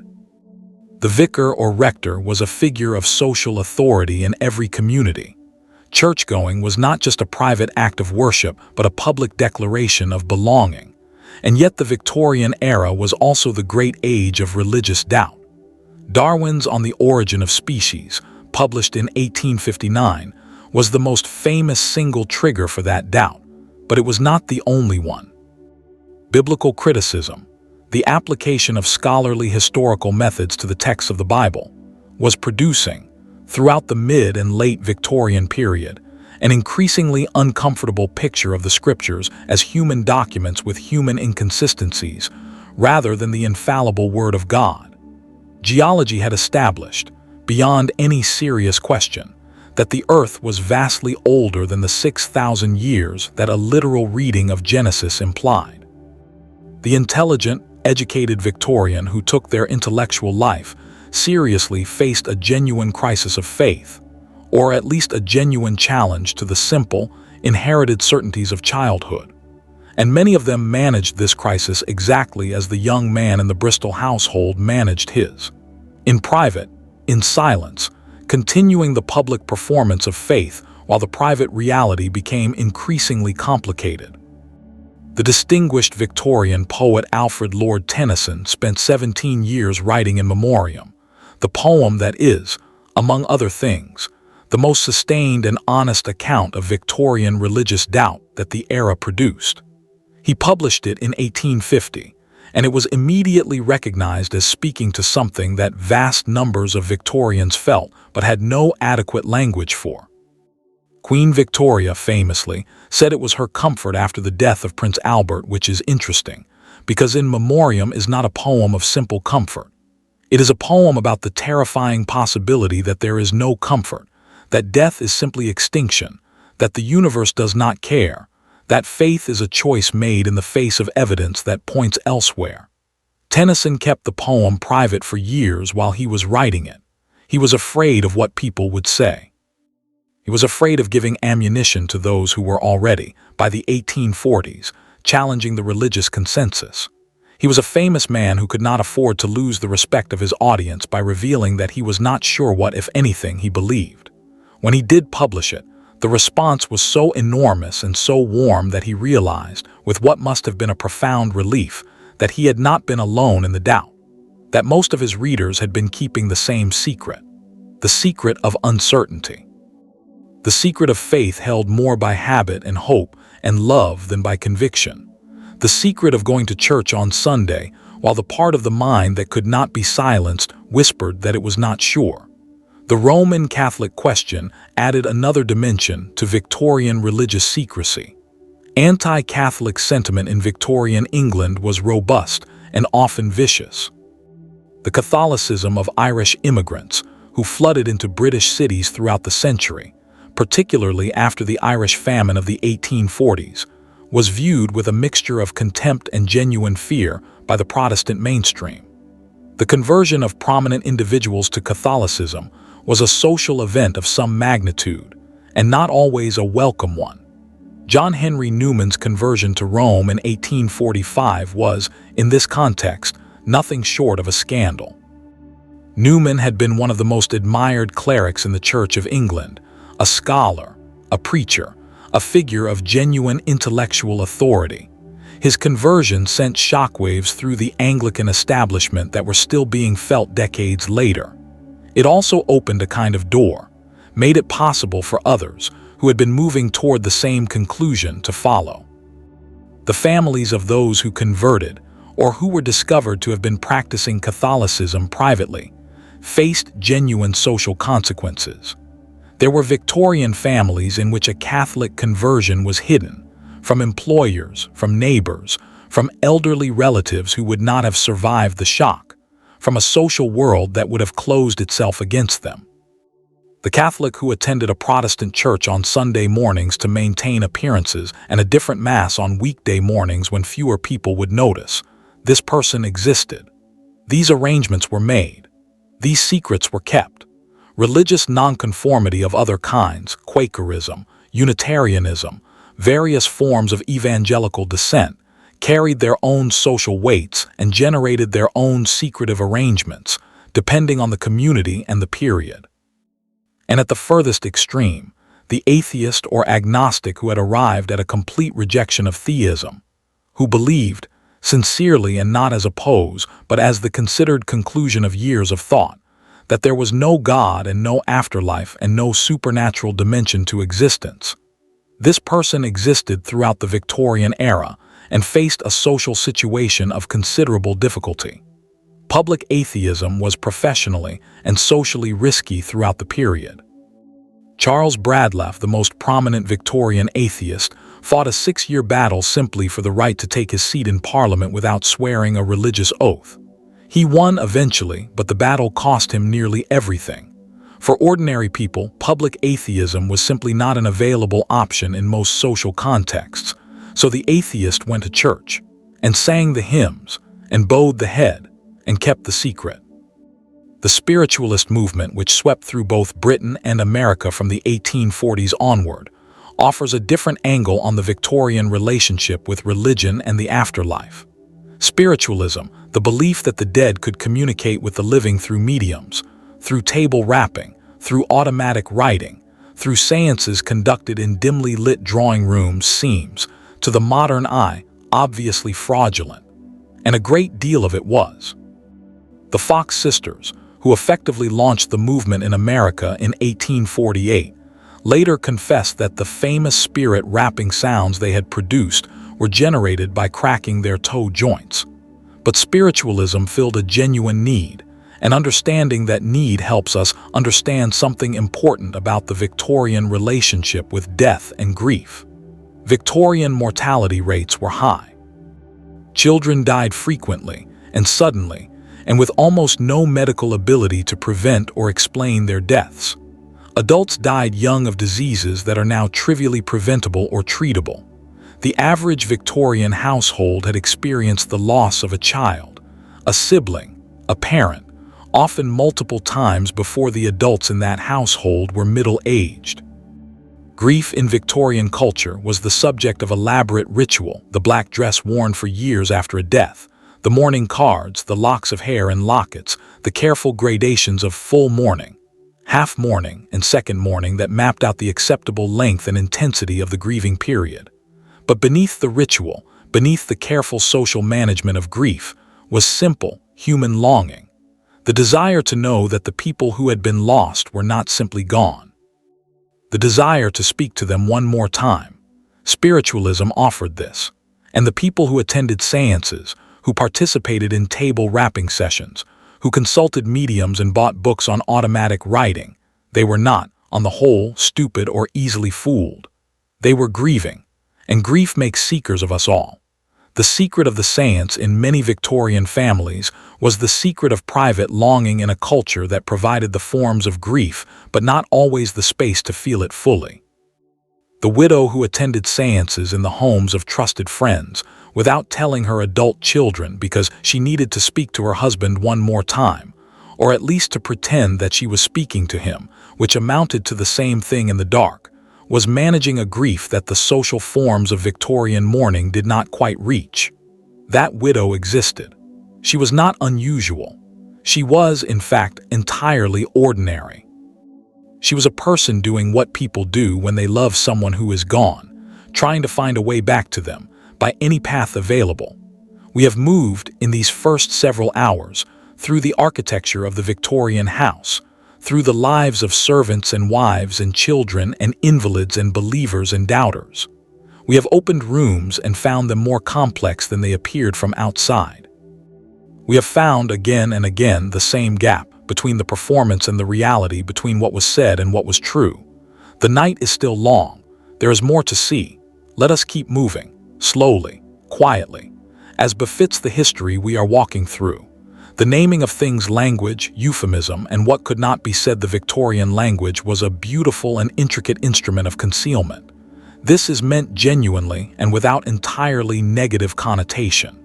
The vicar or rector was a figure of social authority in every community. Church-going was not just a private act of worship, but a public declaration of belonging. And yet the Victorian era was also the great age of religious doubt. Darwin's On the Origin of Species, published in 1859, was the most famous single trigger for that doubt, but it was not the only one. Biblical criticism, the application of scholarly historical methods to the texts of the Bible, was producing, throughout the mid and late Victorian period, an increasingly uncomfortable picture of the scriptures as human documents with human inconsistencies, rather than the infallible Word of God. Geology had established, beyond any serious question, that the earth was vastly older than the 6,000 years that a literal reading of Genesis implied. The intelligent, educated Victorian who took their intellectual life seriously faced a genuine crisis of faith, or at least a genuine challenge to the simple, inherited certainties of childhood. And many of them managed this crisis exactly as the young man in the Bristol household managed his. In private, in silence, continuing the public performance of faith while the private reality became increasingly complicated. The distinguished Victorian poet Alfred Lord Tennyson spent 17 years writing In Memoriam, the poem that is, among other things, the most sustained and honest account of Victorian religious doubt that the era produced. He published it in 1850, and it was immediately recognized as speaking to something that vast numbers of Victorians felt but had no adequate language for. Queen Victoria famously said it was her comfort after the death of Prince Albert, which is interesting, because In Memoriam is not a poem of simple comfort. It is a poem about the terrifying possibility that there is no comfort, that death is simply extinction, that the universe does not care, that faith is a choice made in the face of evidence that points elsewhere. Tennyson kept the poem private for years while he was writing it. He was afraid of what people would say. He was afraid of giving ammunition to those who were already, by the 1840s, challenging the religious consensus. He was a famous man who could not afford to lose the respect of his audience by revealing that he was not sure what, if anything, he believed. When he did publish it, the response was so enormous and so warm that he realized, with what must have been a profound relief, that he had not been alone in the doubt, that most of his readers had been keeping the same secret, the secret of uncertainty. The secret of faith held more by habit and hope and love than by conviction. The secret of going to church on Sunday, while the part of the mind that could not be silenced whispered that it was not sure. The Roman Catholic question added another dimension to Victorian religious secrecy. Anti-Catholic sentiment in Victorian England was robust and often vicious. The Catholicism of Irish immigrants, who flooded into British cities throughout the century, particularly after the Irish famine of the 1840s, was viewed with a mixture of contempt and genuine fear by the Protestant mainstream. The conversion of prominent individuals to Catholicism was a social event of some magnitude, and not always a welcome one. John Henry Newman's conversion to Rome in 1845 was, in this context, nothing short of a scandal. Newman had been one of the most admired clerics in the Church of England, a scholar, a preacher, a figure of genuine intellectual authority. His conversion sent shockwaves through the Anglican establishment that were still being felt decades later. It also opened a kind of door, made it possible for others who had been moving toward the same conclusion to follow. The families of those who converted, or who were discovered to have been practicing Catholicism privately, faced genuine social consequences. There were Victorian families in which a Catholic conversion was hidden, from employers, from neighbors, from elderly relatives who would not have survived the shock, from a social world that would have closed itself against them. The Catholic who attended a Protestant church on Sunday mornings to maintain appearances and a different Mass on weekday mornings when fewer people would notice, this person existed. These arrangements were made. These secrets were kept. Religious nonconformity of other kinds, Quakerism, Unitarianism, various forms of evangelical dissent, carried their own social weights and generated their own secretive arrangements, depending on the community and the period. And at the furthest extreme, the atheist or agnostic who had arrived at a complete rejection of theism, who believed, sincerely and not as a pose, but as the considered conclusion of years of thought, that there was no God and no afterlife and no supernatural dimension to existence. This person existed throughout the Victorian era and faced a social situation of considerable difficulty. Public atheism was professionally and socially risky throughout the period. Charles Bradlaugh, the most prominent Victorian atheist, fought a 6-year battle simply for the right to take his seat in Parliament without swearing a religious oath. He won eventually, but the battle cost him nearly everything. For ordinary people, public atheism was simply not an available option in most social contexts, so the atheist went to church, and sang the hymns, and bowed the head, and kept the secret. The spiritualist movement, which swept through both Britain and America from the 1840s onward, offers a different angle on the Victorian relationship with religion and the afterlife. Spiritualism, the belief that the dead could communicate with the living through mediums, through table rapping, through automatic writing, through seances conducted in dimly lit drawing rooms, seems, to the modern eye, obviously fraudulent. And a great deal of it was. The Fox sisters, who effectively launched the movement in America in 1848, later confessed that the famous spirit rapping sounds they had produced were generated by cracking their toe joints. But spiritualism filled a genuine need, and understanding that need helps us understand something important about the Victorian relationship with death and grief. Victorian mortality rates were high. Children died frequently and suddenly, and with almost no medical ability to prevent or explain their deaths. Adults died young of diseases that are now trivially preventable or treatable. The average Victorian household had experienced the loss of a child, a sibling, a parent, often multiple times before the adults in that household were middle-aged. Grief in Victorian culture was the subject of elaborate ritual, the black dress worn for years after a death, the mourning cards, the locks of hair and lockets, the careful gradations of full mourning, half mourning, and second mourning that mapped out the acceptable length and intensity of the grieving period. But beneath the ritual, beneath the careful social management of grief, was simple, human longing. The desire to know that the people who had been lost were not simply gone. The desire to speak to them one more time. Spiritualism offered this, and the people who attended seances, who participated in table rapping sessions, who consulted mediums and bought books on automatic writing, they were not, on the whole, stupid or easily fooled. They were grieving, and grief makes seekers of us all. The secret of the seance in many Victorian families was the secret of private longing in a culture that provided the forms of grief, but not always the space to feel it fully. The widow who attended seances in the homes of trusted friends, without telling her adult children because she needed to speak to her husband one more time, or at least to pretend that she was speaking to him, which amounted to the same thing in the dark, was managing a grief that the social forms of Victorian mourning did not quite reach. That widow existed. She was not unusual. She was, in fact, entirely ordinary. She was a person doing what people do when they love someone who is gone, trying to find a way back to them, by any path available. We have moved, in these first several hours, through the architecture of the Victorian house, through the lives of servants and wives and children and invalids and believers and doubters. We have opened rooms and found them more complex than they appeared from outside. We have found again and again the same gap between the performance and the reality, between what was said and what was true. The night is still long. There is more to see. Let us keep moving, slowly, quietly, as befits the history we are walking through. The naming of things, language, euphemism, and what could not be said. The Victorian language was a beautiful and intricate instrument of concealment. This is meant genuinely and without entirely negative connotation.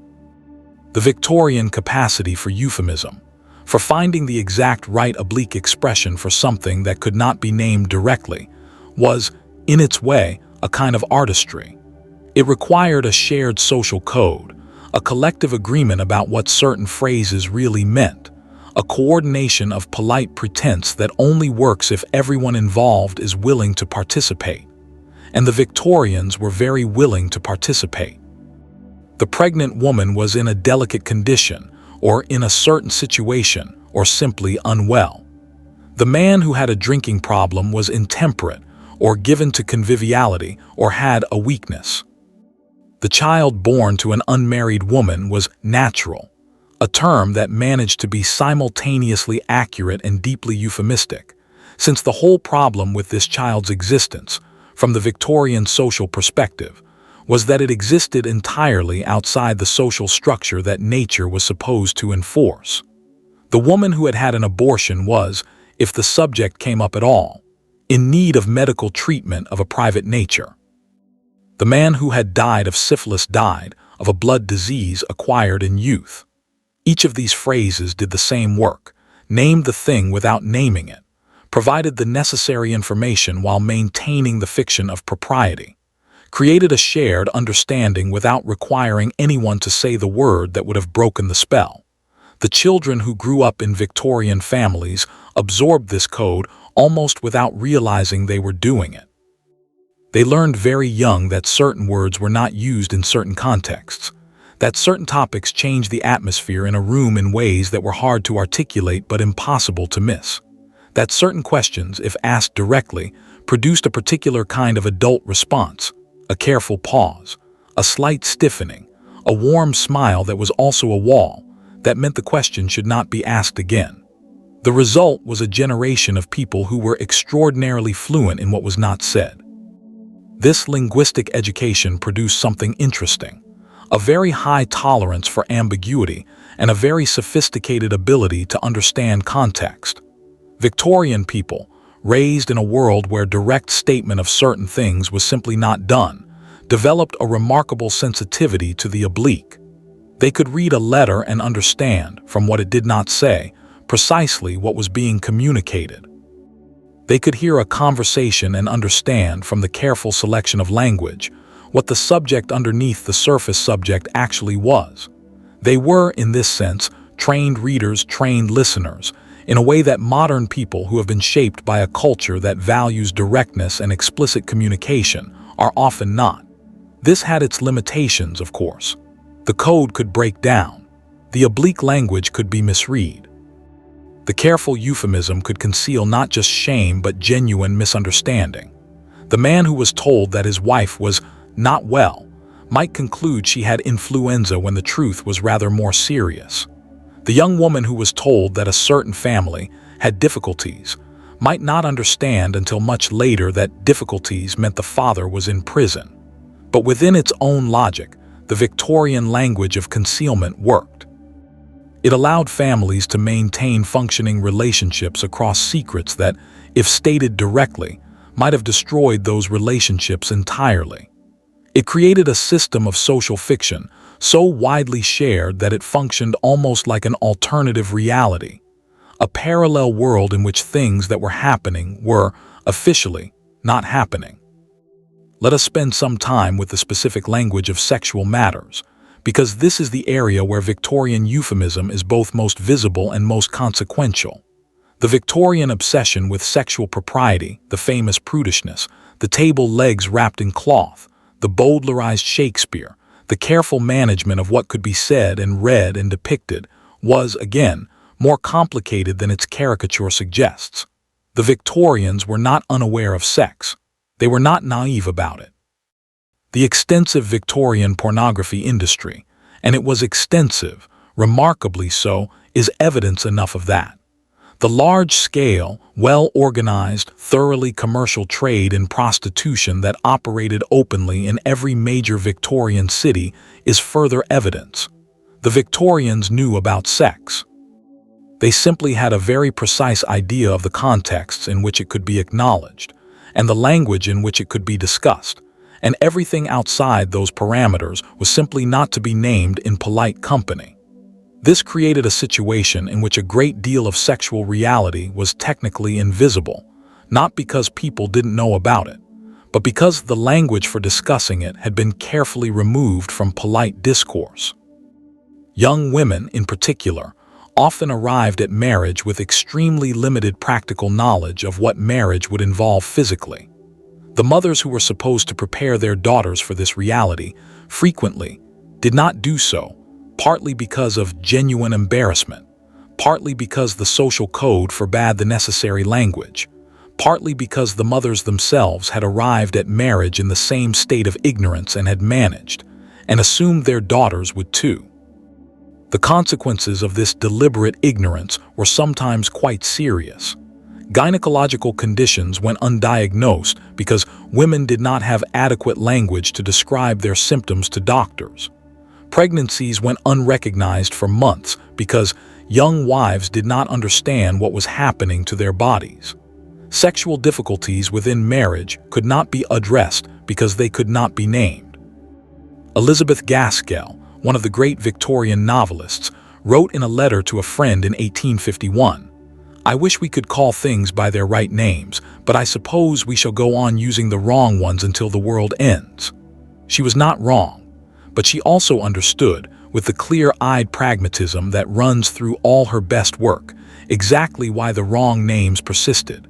The Victorian capacity for euphemism, for finding the exact right oblique expression for something that could not be named directly, was, in its way, a kind of artistry. It required a shared social code, a collective agreement about what certain phrases really meant, a coordination of polite pretense that only works if everyone involved is willing to participate. And the Victorians were very willing to participate. The pregnant woman was in a delicate condition, or in a certain situation, or simply unwell. The man who had a drinking problem was intemperate, or given to conviviality, or had a weakness. The child born to an unmarried woman was natural, a term that managed to be simultaneously accurate and deeply euphemistic, since the whole problem with this child's existence, from the Victorian social perspective, was that it existed entirely outside the social structure that nature was supposed to enforce. The woman who had had an abortion was, if the subject came up at all, in need of medical treatment of a private nature. The man who had died of syphilis died of a blood disease acquired in youth. Each of these phrases did the same work, named the thing without naming it, provided the necessary information while maintaining the fiction of propriety, created a shared understanding without requiring anyone to say the word that would have broken the spell. The children who grew up in Victorian families absorbed this code almost without realizing they were doing it. They learned very young that certain words were not used in certain contexts, that certain topics changed the atmosphere in a room in ways that were hard to articulate but impossible to miss, that certain questions, if asked directly, produced a particular kind of adult response, a careful pause, a slight stiffening, a warm smile that was also a wall, that meant the question should not be asked again. The result was a generation of people who were extraordinarily fluent in what was not said. This linguistic education produced something interesting, a very high tolerance for ambiguity and a very sophisticated ability to understand context. Victorian people, raised in a world where direct statement of certain things was simply not done, developed a remarkable sensitivity to the oblique. They could read a letter and understand, from what it did not say, precisely what was being communicated. They could hear a conversation and understand, from the careful selection of language, what the subject underneath the surface subject actually was. They were, in this sense, trained readers, trained listeners, in a way that modern people who have been shaped by a culture that values directness and explicit communication are often not. This had its limitations, of course. The code could break down. The oblique language could be misread. The careful euphemism could conceal not just shame but genuine misunderstanding. The man who was told that his wife was not well might conclude she had influenza when the truth was rather more serious. The young woman who was told that a certain family had difficulties might not understand until much later that difficulties meant the father was in prison. But within its own logic, the Victorian language of concealment worked. It allowed families to maintain functioning relationships across secrets that, if stated directly, might have destroyed those relationships entirely. It created a system of social fiction so widely shared that it functioned almost like an alternative reality, a parallel world in which things that were happening were, officially, not happening. Let us spend some time with the specific language of sexual matters, because this is the area where Victorian euphemism is both most visible and most consequential. The Victorian obsession with sexual propriety, the famous prudishness, the table legs wrapped in cloth, the Bowdlerized Shakespeare, the careful management of what could be said and read and depicted, was, again, more complicated than its caricature suggests. The Victorians were not unaware of sex. They were not naive about it. The extensive Victorian pornography industry, and it was extensive, remarkably so, is evidence enough of that. The large-scale, well-organized, thoroughly commercial trade in prostitution that operated openly in every major Victorian city is further evidence. The Victorians knew about sex. They simply had a very precise idea of the contexts in which it could be acknowledged, and the language in which it could be discussed, and everything outside those parameters was simply not to be named in polite company. This created a situation in which a great deal of sexual reality was technically invisible, not because people didn't know about it, but because the language for discussing it had been carefully removed from polite discourse. Young women, in particular, often arrived at marriage with extremely limited practical knowledge of what marriage would involve physically. The mothers who were supposed to prepare their daughters for this reality frequently did not do so, partly because of genuine embarrassment, partly because the social code forbade the necessary language, partly because the mothers themselves had arrived at marriage in the same state of ignorance and had managed, and assumed their daughters would too. The consequences of this deliberate ignorance were sometimes quite serious. Gynecological conditions went undiagnosed because women did not have adequate language to describe their symptoms to doctors. Pregnancies went unrecognized for months because young wives did not understand what was happening to their bodies. Sexual difficulties within marriage could not be addressed because they could not be named. Elizabeth Gaskell, one of the great Victorian novelists, wrote in a letter to a friend in 1851, "I wish we could call things by their right names, but I suppose we shall go on using the wrong ones until the world ends." She was not wrong, but she also understood, with the clear-eyed pragmatism that runs through all her best work, exactly why the wrong names persisted.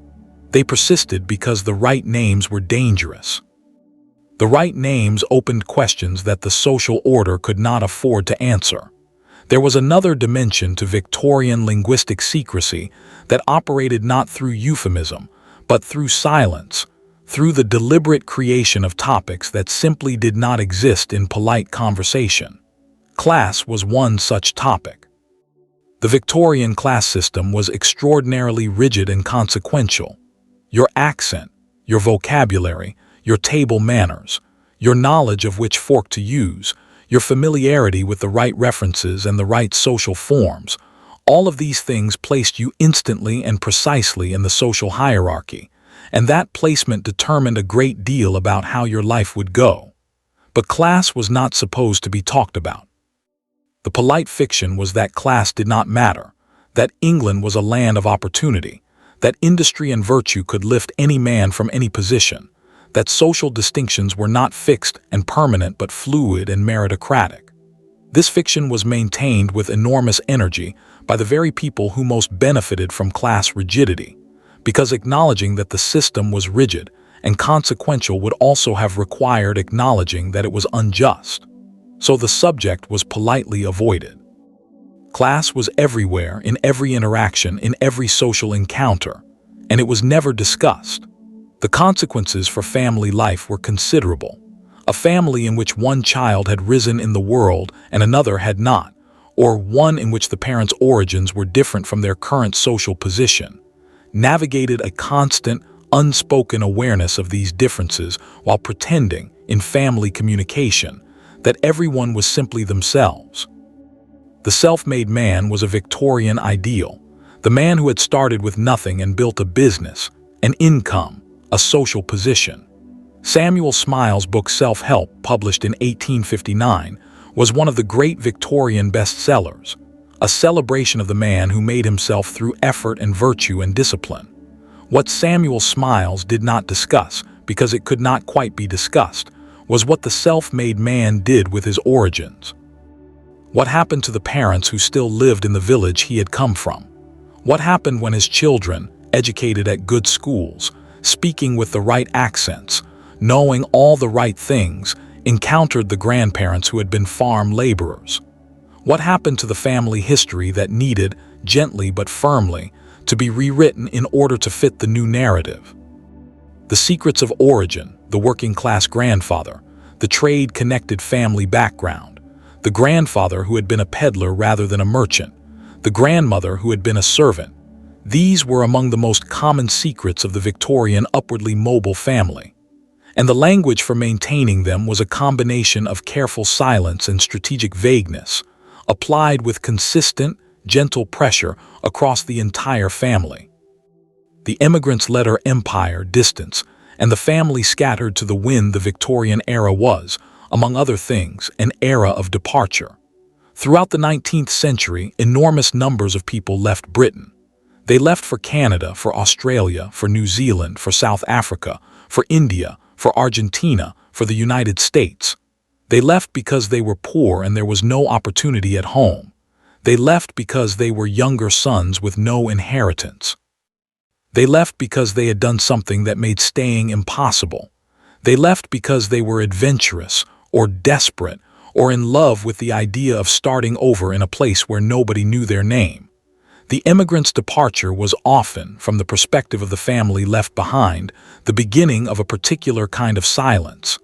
They persisted because the right names were dangerous. The right names opened questions that the social order could not afford to answer. There was another dimension to Victorian linguistic secrecy that operated not through euphemism, but through silence, through the deliberate creation of topics that simply did not exist in polite conversation. Class was one such topic. The Victorian class system was extraordinarily rigid and consequential. Your accent, your vocabulary, your table manners, your knowledge of which fork to use, your familiarity with the right references and the right social forms, all of these things placed you instantly and precisely in the social hierarchy, and that placement determined a great deal about how your life would go. But class was not supposed to be talked about. The polite fiction was that class did not matter, that England was a land of opportunity, that industry and virtue could lift any man from any position, that social distinctions were not fixed and permanent but fluid and meritocratic. This fiction was maintained with enormous energy by the very people who most benefited from class rigidity, because acknowledging that the system was rigid and consequential would also have required acknowledging that it was unjust. So the subject was politely avoided. Class was everywhere, in every interaction, in every social encounter, and it was never discussed. The consequences for family life were considerable. A family in which one child had risen in the world and another had not, or one in which the parents' origins were different from their current social position, navigated a constant, unspoken awareness of these differences while pretending, in family communication, that everyone was simply themselves. The self-made man was a Victorian ideal, the man who had started with nothing and built a business, an income, a social position. Samuel Smiles' book Self-Help, published in 1859, was one of the great Victorian bestsellers, a celebration of the man who made himself through effort and virtue and discipline. What Samuel Smiles did not discuss, because it could not quite be discussed, was what the self-made man did with his origins. What happened to the parents who still lived in the village he had come from? What happened when his children, educated at good schools, speaking with the right accents, knowing all the right things, encountered the grandparents who had been farm laborers? What happened to the family history that needed, gently but firmly, to be rewritten in order to fit the new narrative? The secrets of origin, the working-class grandfather, the trade-connected family background, the grandfather who had been a peddler rather than a merchant, the grandmother who had been a servant. These were among the most common secrets of the Victorian upwardly mobile family. And the language for maintaining them was a combination of careful silence and strategic vagueness, applied with consistent, gentle pressure across the entire family. The emigrants led her empire distance, and the family scattered to the wind. The Victorian era was, among other things, an era of departure. Throughout the 19th century, enormous numbers of people left Britain. They left for Canada, for Australia, for New Zealand, for South Africa, for India, for Argentina, for the United States. They left because they were poor and there was no opportunity at home. They left because they were younger sons with no inheritance. They left because they had done something that made staying impossible. They left because they were adventurous, or desperate, or in love with the idea of starting over in a place where nobody knew their name. The immigrant's departure was often, from the perspective of the family left behind, the beginning of a particular kind of silence.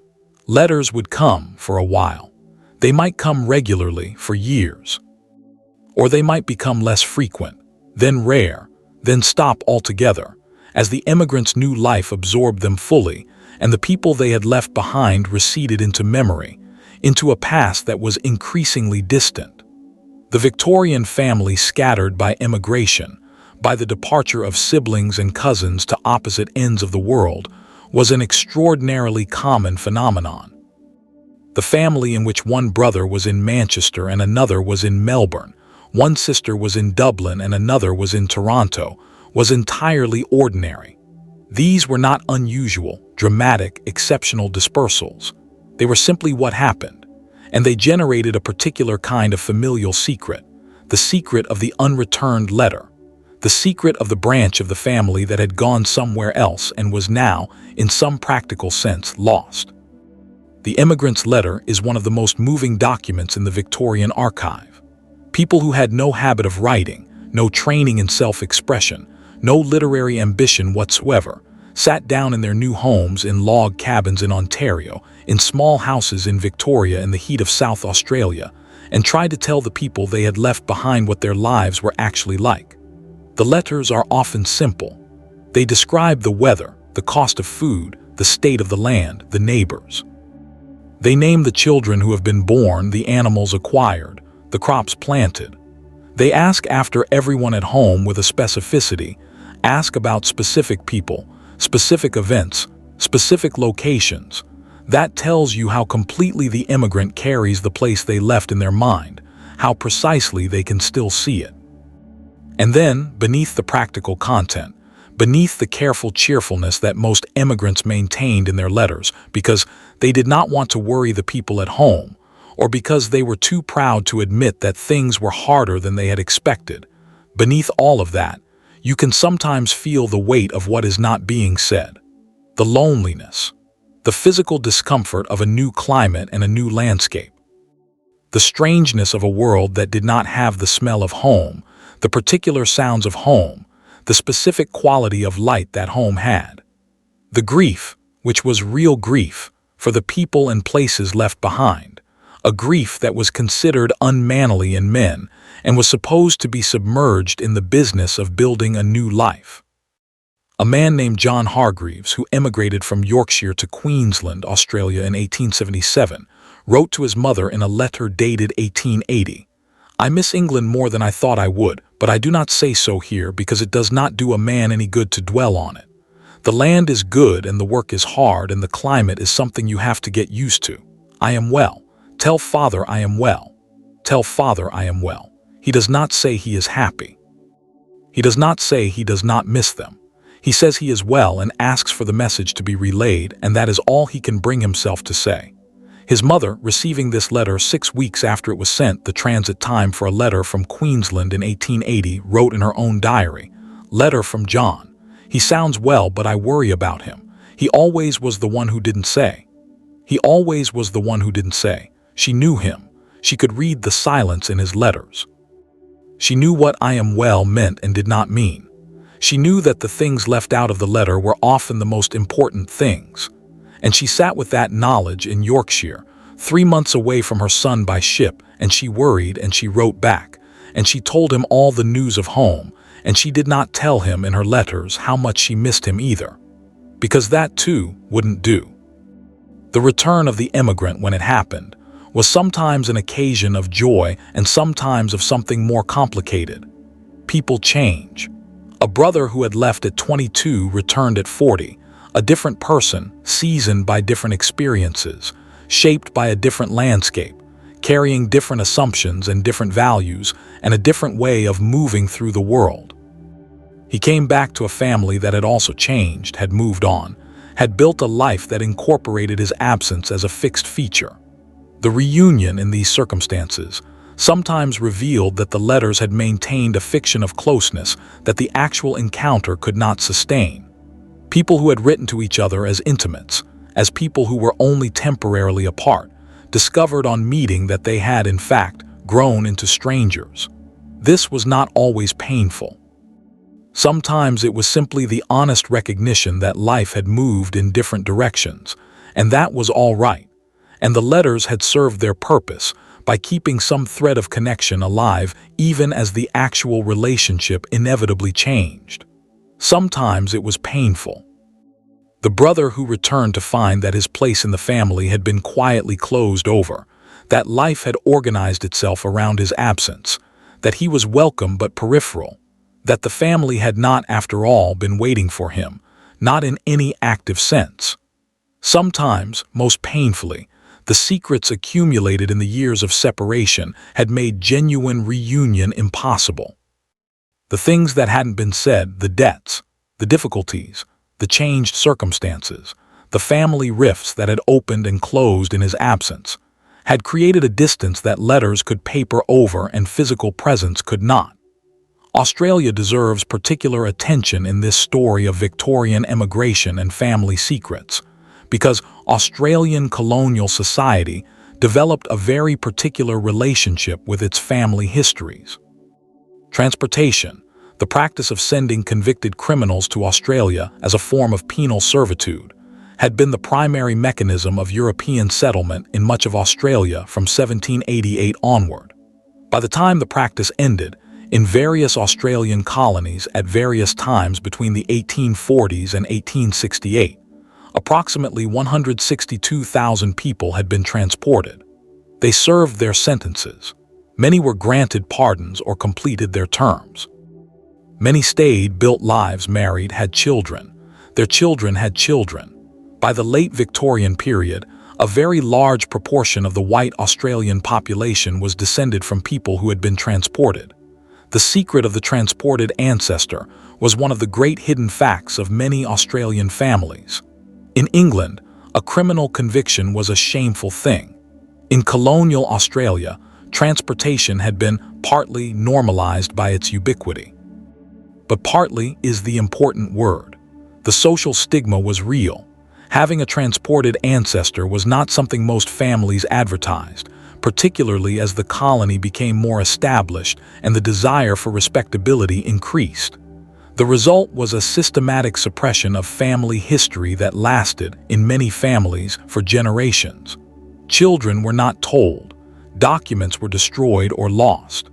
Letters would come for a while. They might come regularly for years. Or they might become less frequent, then rare, then stop altogether, as the immigrants' new life absorbed them fully, and the people they had left behind receded into memory, into a past that was increasingly distant. The Victorian family scattered by emigration, by the departure of siblings and cousins to opposite ends of the world, was an extraordinarily common phenomenon. The family in which one brother was in Manchester and another was in Melbourne, one sister was in Dublin and another was in Toronto, was entirely ordinary. These were not unusual, dramatic, exceptional dispersals. They were simply what happened, and they generated a particular kind of familial secret, the secret of the unreturned letter, the secret of the branch of the family that had gone somewhere else and was now, in some practical sense, lost. The immigrant's letter is one of the most moving documents in the Victorian archive. People who had no habit of writing, no training in self-expression, no literary ambition whatsoever, sat down in their new homes in log cabins in Ontario, in small houses in Victoria in the heat of South Australia, and tried to tell the people they had left behind what their lives were actually like. The letters are often simple. They describe the weather, the cost of food, the state of the land, the neighbors. They name the children who have been born, the animals acquired, the crops planted. They ask after everyone at home with a specificity, ask about specific people, specific events, specific locations. That tells you how completely the immigrant carries the place they left in their mind, how precisely they can still see it. And then, beneath the practical content, beneath the careful cheerfulness that most immigrants maintained in their letters because they did not want to worry the people at home, or because they were too proud to admit that things were harder than they had expected, beneath all of that, you can sometimes feel the weight of what is not being said. The loneliness, the physical discomfort of a new climate and a new landscape. The strangeness of a world that did not have the smell of home, the particular sounds of home, the specific quality of light that home had. The grief, which was real grief, for the people and places left behind. A grief that was considered unmanly in men and was supposed to be submerged in the business of building a new life. A man named John Hargreaves, who emigrated from Yorkshire to Queensland, Australia in 1877, wrote to his mother in a letter dated 1880, "I miss England more than I thought I would, but I do not say so here because it does not do a man any good to dwell on it. The land is good and the work is hard and the climate is something you have to get used to. I am well. Tell father I am well. Tell father I am well." He does not say he is happy. He does not say he does not miss them. He says he is well and asks for the message to be relayed, and that is all he can bring himself to say. His mother, receiving this letter 6 weeks after it was sent, the transit time for a letter from Queensland in 1880, wrote in her own diary, "Letter from John. He sounds well, but I worry about him. He always was the one who didn't say. He always was the one who didn't say." She knew him. She could read the silence in his letters. She knew what "I am well" meant and did not mean. She knew that the things left out of the letter were often the most important things. And she sat with that knowledge in Yorkshire, 3 months away from her son by ship, and she worried, and she wrote back, and she told him all the news of home, and she did not tell him in her letters how much she missed him either, because that too wouldn't do. The return of the immigrant, when it happened, was sometimes an occasion of joy and sometimes of something more complicated. People change. A brother who had left at 22 returned at 40, a different person, seasoned by different experiences, shaped by a different landscape, carrying different assumptions and different values and a different way of moving through the world. He came back to a family that had also changed, had moved on, had built a life that incorporated his absence as a fixed feature. The reunion in these circumstances sometimes revealed that the letters had maintained a fiction of closeness that the actual encounter could not sustain. People who had written to each other as intimates, as people who were only temporarily apart, discovered on meeting that they had, in fact, grown into strangers. This was not always painful. Sometimes it was simply the honest recognition that life had moved in different directions, and that was all right, and the letters had served their purpose by keeping some thread of connection alive even as the actual relationship inevitably changed. Sometimes it was painful. The brother who returned to find that his place in the family had been quietly closed over, that life had organized itself around his absence, that he was welcome but peripheral, that the family had not, after all, been waiting for him, not in any active sense. Sometimes, most painfully, the secrets accumulated in the years of separation had made genuine reunion impossible. The things that hadn't been said, the debts, the difficulties, the changed circumstances, the family rifts that had opened and closed in his absence, had created a distance that letters could paper over and physical presence could not. Australia deserves particular attention in this story of Victorian emigration and family secrets, because Australian colonial society developed a very particular relationship with its family histories. Transportation, the practice of sending convicted criminals to Australia as a form of penal servitude, had been the primary mechanism of European settlement in much of Australia from 1788 onward. By the time the practice ended, in various Australian colonies at various times between the 1840s and 1868, approximately 162,000 people had been transported. They served their sentences. Many were granted pardons or completed their terms. Many stayed, built lives, married, had children. Their children had children. By the late Victorian period, a very large proportion of the white Australian population was descended from people who had been transported. The secret of the transported ancestor was one of the great hidden facts of many Australian families. In England, a criminal conviction was a shameful thing. In colonial Australia, transportation had been partly normalized by its ubiquity. But partly is the important word. The social stigma was real. Having a transported ancestor was not something most families advertised, particularly as the colony became more established and the desire for respectability increased. The result was a systematic suppression of family history that lasted, in many families, for generations. Children were not told. Documents were destroyed or lost.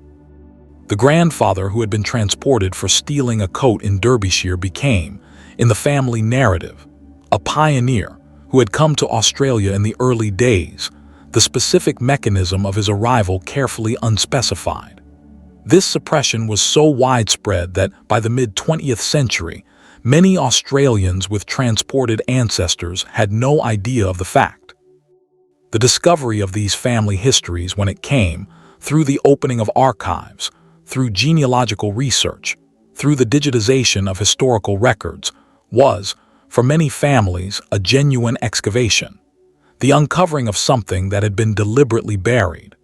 The grandfather who had been transported for stealing a coat in Derbyshire became, in the family narrative, a pioneer who had come to Australia in the early days, the specific mechanism of his arrival carefully unspecified. This suppression was so widespread that by the mid-20th century, many Australians with transported ancestors had no idea of the fact. The discovery of these family histories, when it came, through the opening of archives, through genealogical research, through the digitization of historical records, was, for many families, a genuine excavation, the uncovering of something that had been deliberately buried.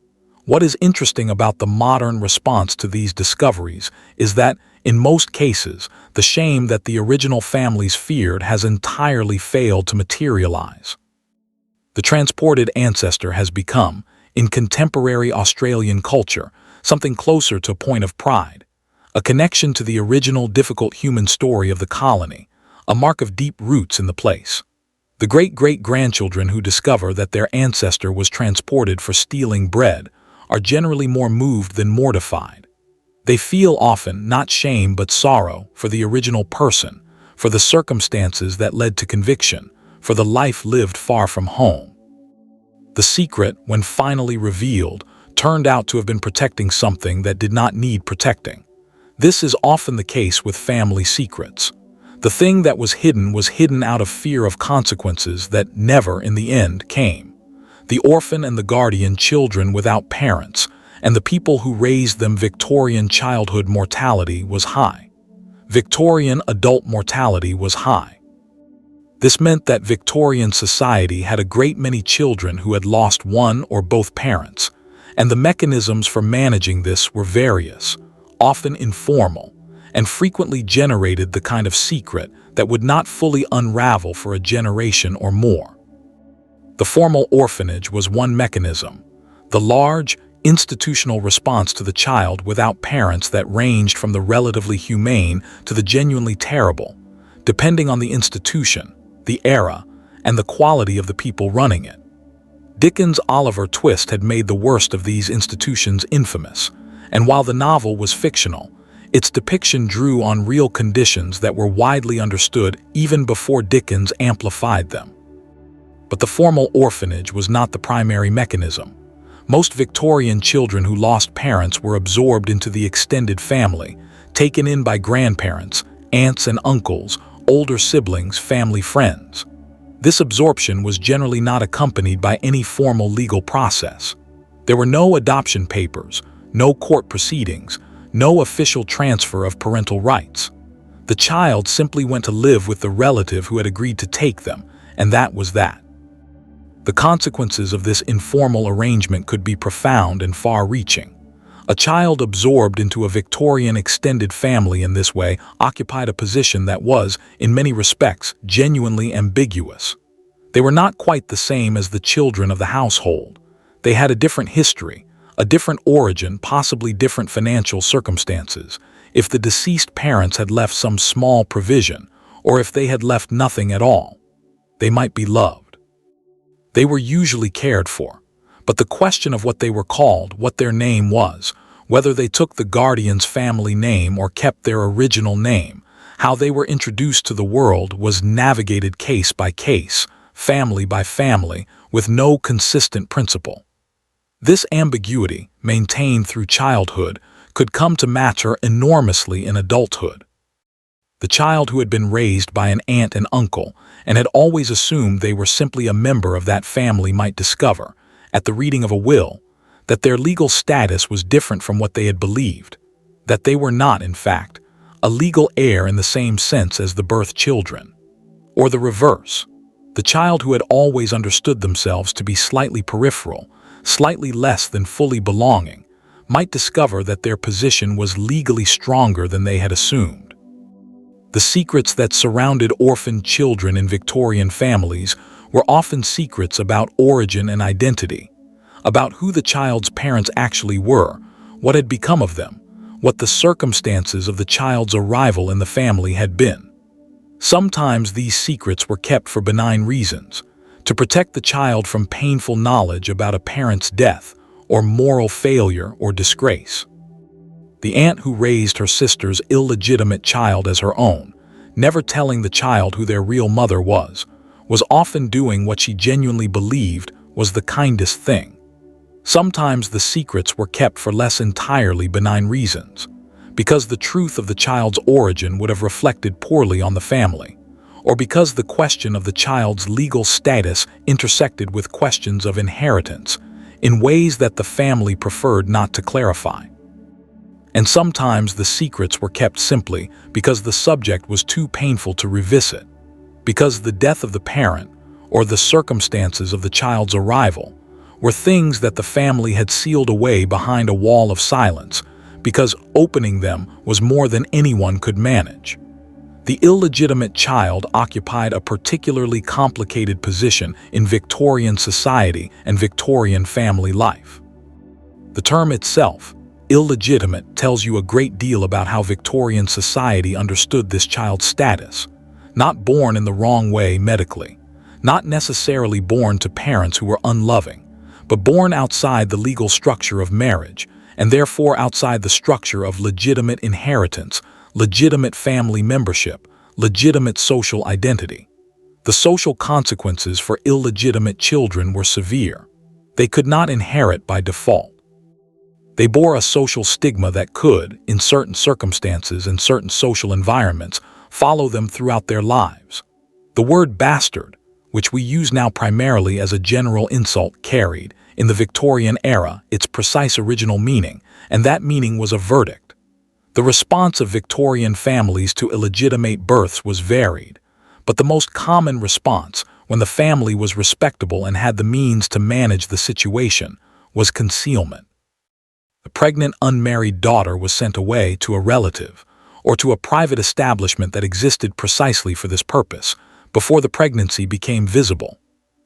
What is interesting about the modern response to these discoveries is that, in most cases, the shame that the original families feared has entirely failed to materialize. The transported ancestor has become, in contemporary Australian culture, something closer to a point of pride, a connection to the original difficult human story of the colony, a mark of deep roots in the place. The great-great-grandchildren who discover that their ancestor was transported for stealing bread are generally more moved than mortified. They feel often not shame but sorrow for the original person, for the circumstances that led to conviction, for the life lived far from home. The secret, when finally revealed, turned out to have been protecting something that did not need protecting. This is often the case with family secrets. The thing that was hidden out of fear of consequences that never, in the end, came. The orphan and the guardian children without parents, and the people who raised them. Victorian childhood mortality was high. Victorian adult mortality was high. This meant that Victorian society had a great many children who had lost one or both parents, and the mechanisms for managing this were various, often informal, and frequently generated the kind of secret that would not fully unravel for a generation or more. The formal orphanage was one mechanism, the large, institutional response to the child without parents that ranged from the relatively humane to the genuinely terrible, depending on the institution, the era, and the quality of the people running it. Dickens' Oliver Twist had made the worst of these institutions infamous, and while the novel was fictional, its depiction drew on real conditions that were widely understood even before Dickens amplified them. But the formal orphanage was not the primary mechanism. Most Victorian children who lost parents were absorbed into the extended family, taken in by grandparents, aunts and uncles, older siblings, family friends. This absorption was generally not accompanied by any formal legal process. There were no adoption papers, no court proceedings, no official transfer of parental rights. The child simply went to live with the relative who had agreed to take them, and that was that. The consequences of this informal arrangement could be profound and far-reaching. A child absorbed into a Victorian extended family in this way occupied a position that was, in many respects, genuinely ambiguous. They were not quite the same as the children of the household. They had a different history, a different origin, possibly different financial circumstances. If the deceased parents had left some small provision, or if they had left nothing at all, they might be loved. They were usually cared for, but the question of what they were called, what their name was, whether they took the guardian's family name or kept their original name, how they were introduced to the world was navigated case by case, family by family, with no consistent principle. This ambiguity, maintained through childhood, could come to matter enormously in adulthood. The child who had been raised by an aunt and uncle and had always assumed they were simply a member of that family might discover, at the reading of a will, that their legal status was different from what they had believed, that they were not, in fact, a legal heir in the same sense as the birth children. Or the reverse, the child who had always understood themselves to be slightly peripheral, slightly less than fully belonging, might discover that their position was legally stronger than they had assumed. The secrets that surrounded orphaned children in Victorian families were often secrets about origin and identity, about who the child's parents actually were, what had become of them, what the circumstances of the child's arrival in the family had been. Sometimes these secrets were kept for benign reasons, to protect the child from painful knowledge about a parent's death or moral failure or disgrace. The aunt who raised her sister's illegitimate child as her own, never telling the child who their real mother was often doing what she genuinely believed was the kindest thing. Sometimes the secrets were kept for less entirely benign reasons, because the truth of the child's origin would have reflected poorly on the family, or because the question of the child's legal status intersected with questions of inheritance in ways that the family preferred not to clarify. And sometimes the secrets were kept simply because the subject was too painful to revisit, because the death of the parent or the circumstances of the child's arrival were things that the family had sealed away behind a wall of silence, because opening them was more than anyone could manage. The illegitimate child occupied a particularly complicated position in Victorian society and Victorian family life. The term itself, illegitimate, tells you a great deal about how Victorian society understood this child's status. Not born in the wrong way medically, not necessarily born to parents who were unloving, but born outside the legal structure of marriage, and therefore outside the structure of legitimate inheritance, legitimate family membership, legitimate social identity. The social consequences for illegitimate children were severe. They could not inherit by default. They bore a social stigma that could, in certain circumstances and certain social environments, follow them throughout their lives. The word bastard, which we use now primarily as a general insult, carried, in the Victorian era, its precise original meaning, and that meaning was a verdict. The response of Victorian families to illegitimate births was varied, but the most common response, when the family was respectable and had the means to manage the situation, was concealment. The pregnant unmarried daughter was sent away to a relative, or to a private establishment that existed precisely for this purpose, before the pregnancy became visible.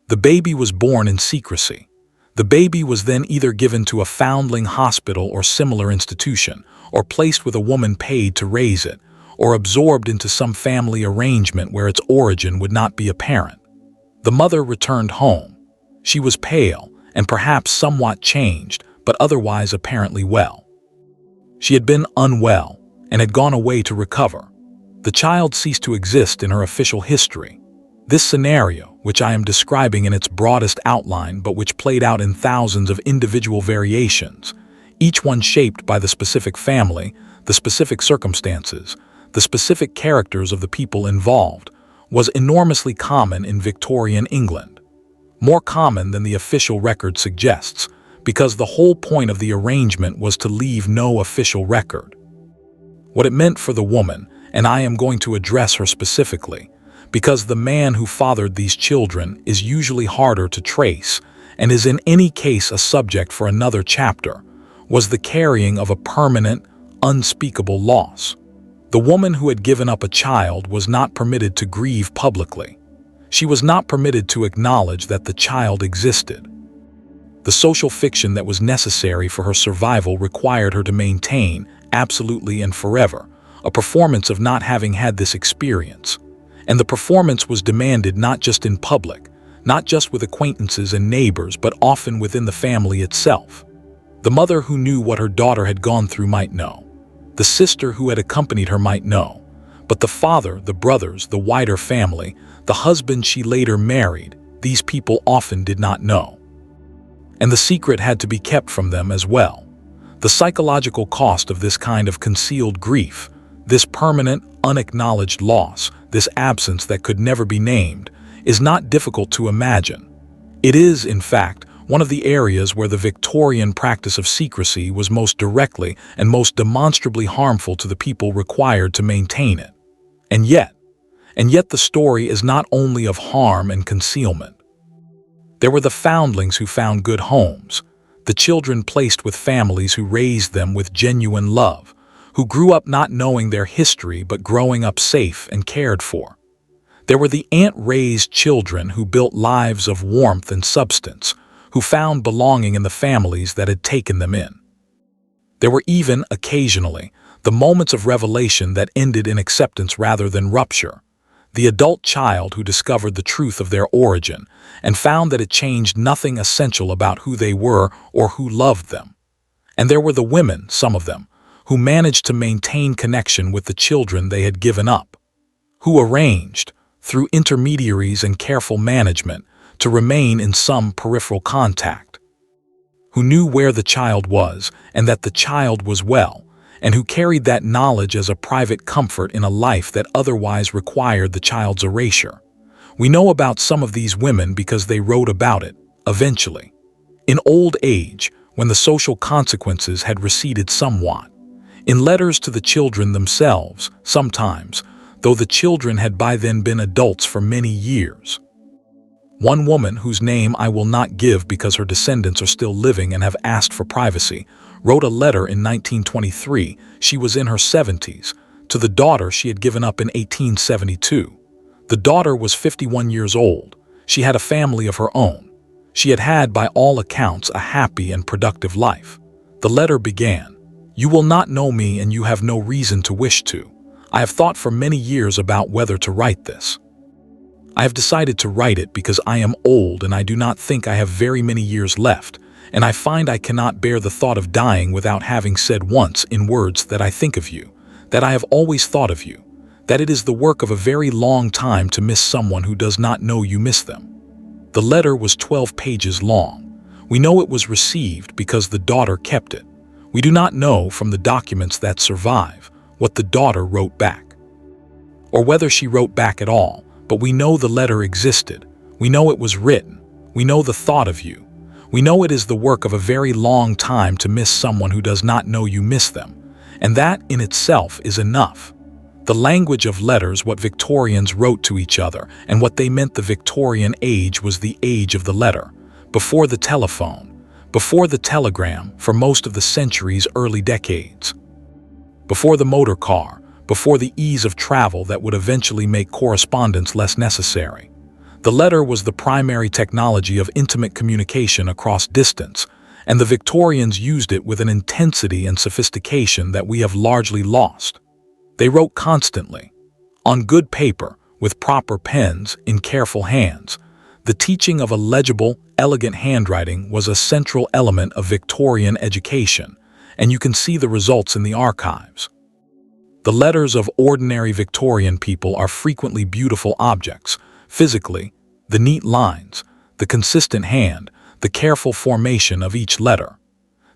The baby was born in secrecy. The baby was then either given to a foundling hospital or similar institution, or placed with a woman paid to raise it, or absorbed into some family arrangement where its origin would not be apparent. The mother returned home. She was pale and perhaps somewhat changed, but otherwise apparently well. She had been unwell and had gone away to recover. The child ceased to exist in her official history. This scenario, which I am describing in its broadest outline but which played out in thousands of individual variations, each one shaped by the specific family, the specific circumstances, the specific characters of the people involved, was enormously common in Victorian England. More common than the official record suggests, because the whole point of the arrangement was to leave no official record. What it meant for the woman, and I am going to address her specifically, because the man who fathered these children is usually harder to trace and is in any case a subject for another chapter, was the carrying of a permanent, unspeakable loss. The woman who had given up a child was not permitted to grieve publicly. She was not permitted to acknowledge that the child existed. The social fiction that was necessary for her survival required her to maintain, absolutely and forever, a performance of not having had this experience. And the performance was demanded not just in public, not just with acquaintances and neighbors, but often within the family itself. The mother who knew what her daughter had gone through might know. The sister who had accompanied her might know. But the father, the brothers, the wider family, the husband she later married, these people often did not know. And the secret had to be kept from them as well. The psychological cost of this kind of concealed grief, this permanent, unacknowledged loss, this absence that could never be named, is not difficult to imagine. It is, in fact, one of the areas where the Victorian practice of secrecy was most directly and most demonstrably harmful to the people required to maintain it. And yet the story is not only of harm and concealment. There were the foundlings who found good homes, the children placed with families who raised them with genuine love, who grew up not knowing their history but growing up safe and cared for. There were the aunt-raised children who built lives of warmth and substance, who found belonging in the families that had taken them in. There were even, occasionally, the moments of revelation that ended in acceptance rather than rupture. The adult child who discovered the truth of their origin and found that it changed nothing essential about who they were or who loved them. And there were the women, some of them, who managed to maintain connection with the children they had given up, who arranged, through intermediaries and careful management, to remain in some peripheral contact, who knew where the child was and that the child was well, and who carried that knowledge as a private comfort in a life that otherwise required the child's erasure. We know about some of these women because they wrote about it, eventually. In old age, when the social consequences had receded somewhat. In letters to the children themselves, sometimes, though the children had by then been adults for many years. One woman, whose name I will not give because her descendants are still living and have asked for privacy, wrote a letter in 1923, she was in her 70s, to the daughter she had given up in 1872. The daughter was 51 years old. She had a family of her own. She had had, by all accounts, a happy and productive life. The letter began, "You will not know me and you have no reason to wish to. I have thought for many years about whether to write this. I have decided to write it because I am old and I do not think I have very many years left, and I find I cannot bear the thought of dying without having said once in words that I think of you, that I have always thought of you, that it is the work of a very long time to miss someone who does not know you miss them. The letter was 12 pages long. We know it was received because the daughter kept it. We do not know from the documents that survive what the daughter wrote back, or whether she wrote back at all, but we know the letter existed. We know it was written. We know the thought of you. We know it is the work of a very long time to miss someone who does not know you miss them, and that in itself is enough. The language of letters, what Victorians wrote to each other, and what they meant the Victorian age was the age of the letter, before the telephone, before the telegram for most of the century's early decades, before the motor car, before the ease of travel that would eventually make correspondence less necessary. The letter was the primary technology of intimate communication across distance, and the Victorians used it with an intensity and sophistication that we have largely lost. They wrote constantly, on good paper, with proper pens, in careful hands. The teaching of a legible, elegant handwriting was a central element of Victorian education, and you can see the results in the archives. The letters of ordinary Victorian people are frequently beautiful objects, physically, the neat lines, the consistent hand, the careful formation of each letter.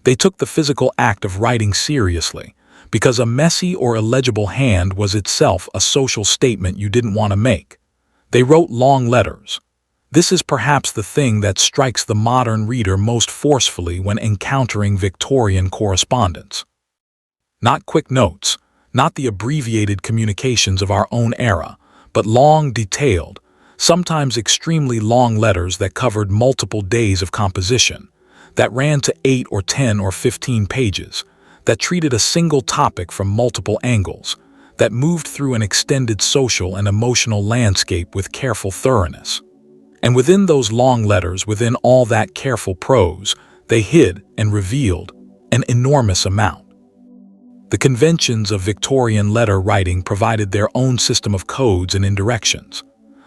They took the physical act of writing seriously, because a messy or illegible hand was itself a social statement you didn't want to make. They wrote long letters. This is perhaps the thing that strikes the modern reader most forcefully when encountering Victorian correspondence. Not quick notes, not the abbreviated communications of our own era, but long, detailed, sometimes extremely long letters that covered multiple days of composition, that ran to 8 or 10 or 15 pages, that treated a single topic from multiple angles, that moved through an extended social and emotional landscape with careful thoroughness. And within those long letters, within all that careful prose, they hid and revealed an enormous amount. The conventions of Victorian letter writing provided their own system of codes and indirections.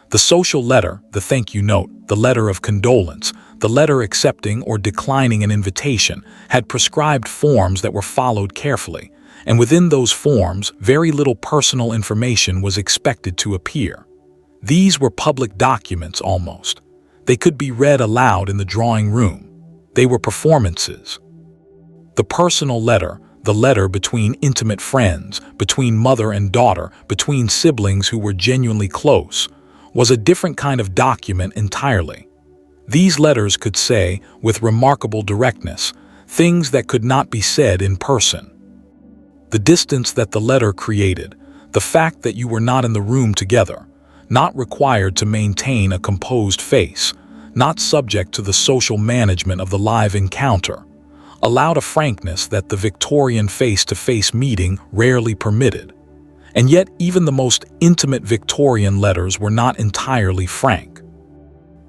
The social letter, the thank you note, the letter of condolence, the letter accepting or declining an invitation, had prescribed forms that were followed carefully, and within those forms, very little personal information was expected to appear. These were public documents almost. They could be read aloud in the drawing room. They were performances. The personal letter, the letter between intimate friends, between mother and daughter, between siblings who were genuinely close, was a different kind of document entirely. These letters could say, with remarkable directness, things that could not be said in person. The distance that the letter created, the fact that you were not in the room together, not required to maintain a composed face, not subject to the social management of the live encounter, allowed a frankness that the Victorian face-to-face meeting rarely permitted. And yet even the most intimate Victorian letters were not entirely frank.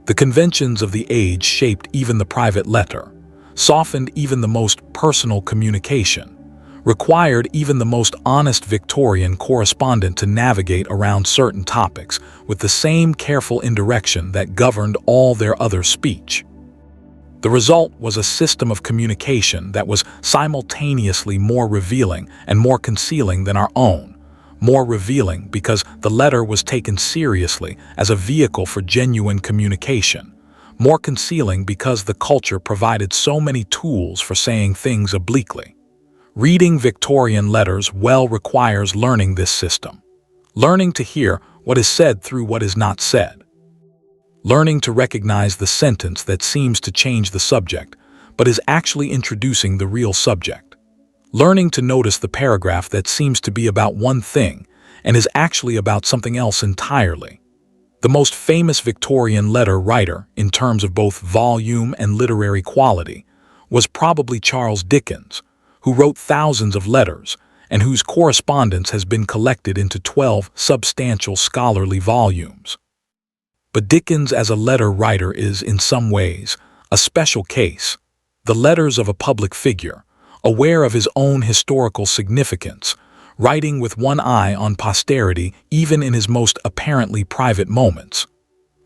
The conventions of the age shaped even the private letter, softened even the most personal communication, required even the most honest Victorian correspondent to navigate around certain topics with the same careful indirection that governed all their other speech. The result was a system of communication that was simultaneously more revealing and more concealing than our own. More revealing because the letter was taken seriously as a vehicle for genuine communication. More concealing because the culture provided so many tools for saying things obliquely. Reading Victorian letters well requires learning this system. Learning to hear what is said through what is not said. Learning to recognize the sentence that seems to change the subject, but is actually introducing the real subject. Learning to notice the paragraph that seems to be about one thing and is actually about something else entirely. The most famous Victorian letter writer, in terms of both volume and literary quality, was probably Charles Dickens, who wrote thousands of letters and whose correspondence has been collected into 12 substantial scholarly volumes. But Dickens as a letter writer is, in some ways, a special case. The letters of a public figure, aware of his own historical significance, writing with one eye on posterity even in his most apparently private moments.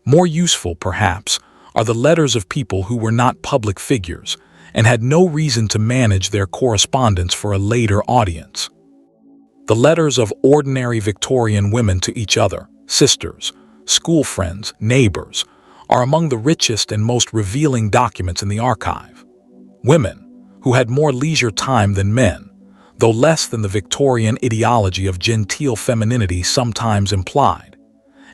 More useful, perhaps, are the letters of people who were not public figures and had no reason to manage their correspondence for a later audience. The letters of ordinary Victorian women to each other, sisters, school friends, neighbors, are among the richest and most revealing documents in the archive. Women, who had more leisure time than men, though less than the Victorian ideology of genteel femininity sometimes implied,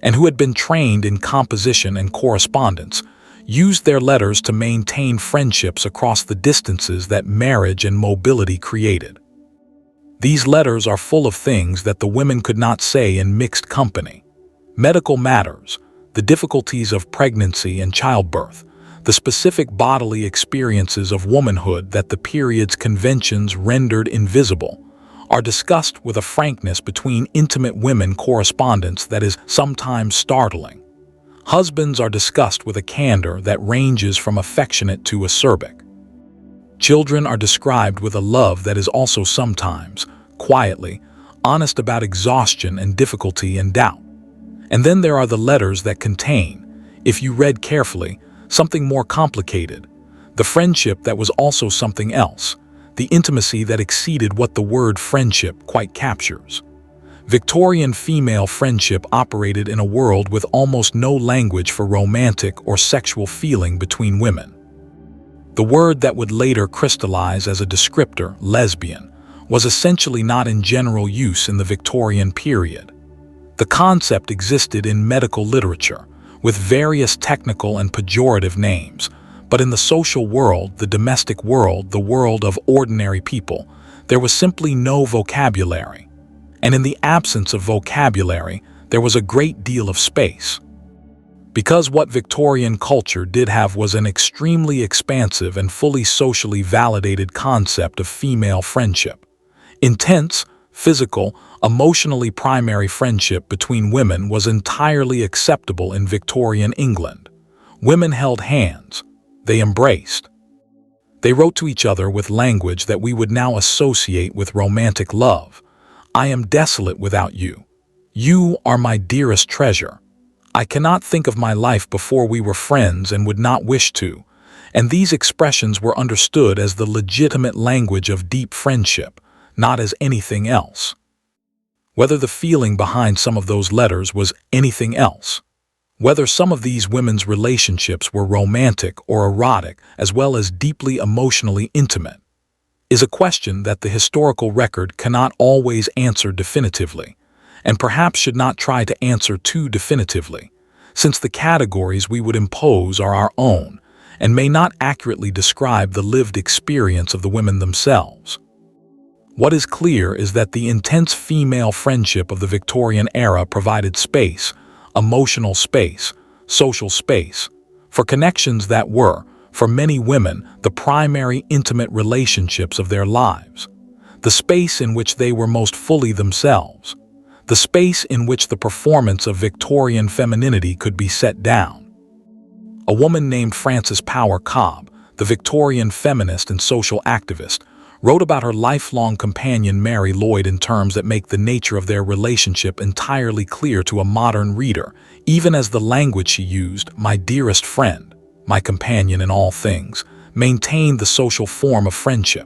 and who had been trained in composition and correspondence, used their letters to maintain friendships across the distances that marriage and mobility created. These letters are full of things that the women could not say in mixed company. Medical matters, the difficulties of pregnancy and childbirth, the specific bodily experiences of womanhood that the period's conventions rendered invisible, are discussed with a frankness between intimate women correspondence that is sometimes startling. Husbands are discussed with a candor that ranges from affectionate to acerbic. Children are described with a love that is also sometimes, quietly, honest about exhaustion and difficulty and doubt. And then there are the letters that contain, if you read carefully, something more complicated, the friendship that was also something else, the intimacy that exceeded what the word friendship quite captures. Victorian female friendship operated in a world with almost no language for romantic or sexual feeling between women. The word that would later crystallize as a descriptor, lesbian, was essentially not in general use in the Victorian period. The concept existed in medical literature, with various technical and pejorative names, but in the social world, the domestic world, the world of ordinary people, there was simply no vocabulary. And in the absence of vocabulary, there was a great deal of space. Because what Victorian culture did have was an extremely expansive and fully socially validated concept of female friendship. Intense, physical, emotionally primary friendship between women was entirely acceptable in Victorian England. Women held hands. They embraced. They wrote to each other with language that we would now associate with romantic love. I am desolate without you. You are my dearest treasure. I cannot think of my life before we were friends and would not wish to. And these expressions were understood as the legitimate language of deep friendship, not as anything else. Whether the feeling behind some of those letters was anything else, whether some of these women's relationships were romantic or erotic as well as deeply emotionally intimate, is a question that the historical record cannot always answer definitively, and perhaps should not try to answer too definitively, since the categories we would impose are our own and may not accurately describe the lived experience of the women themselves. What is clear is that the intense female friendship of the Victorian era provided space, emotional space, social space, for connections that were, for many women, the primary intimate relationships of their lives, the space in which they were most fully themselves, the space in which the performance of Victorian femininity could be set down. A woman named Frances Power Cobbe, the Victorian feminist and social activist, wrote about her lifelong companion Mary Lloyd in terms that make the nature of their relationship entirely clear to a modern reader, even as the language she used, my dearest friend, my companion in all things, maintained the social form of friendship.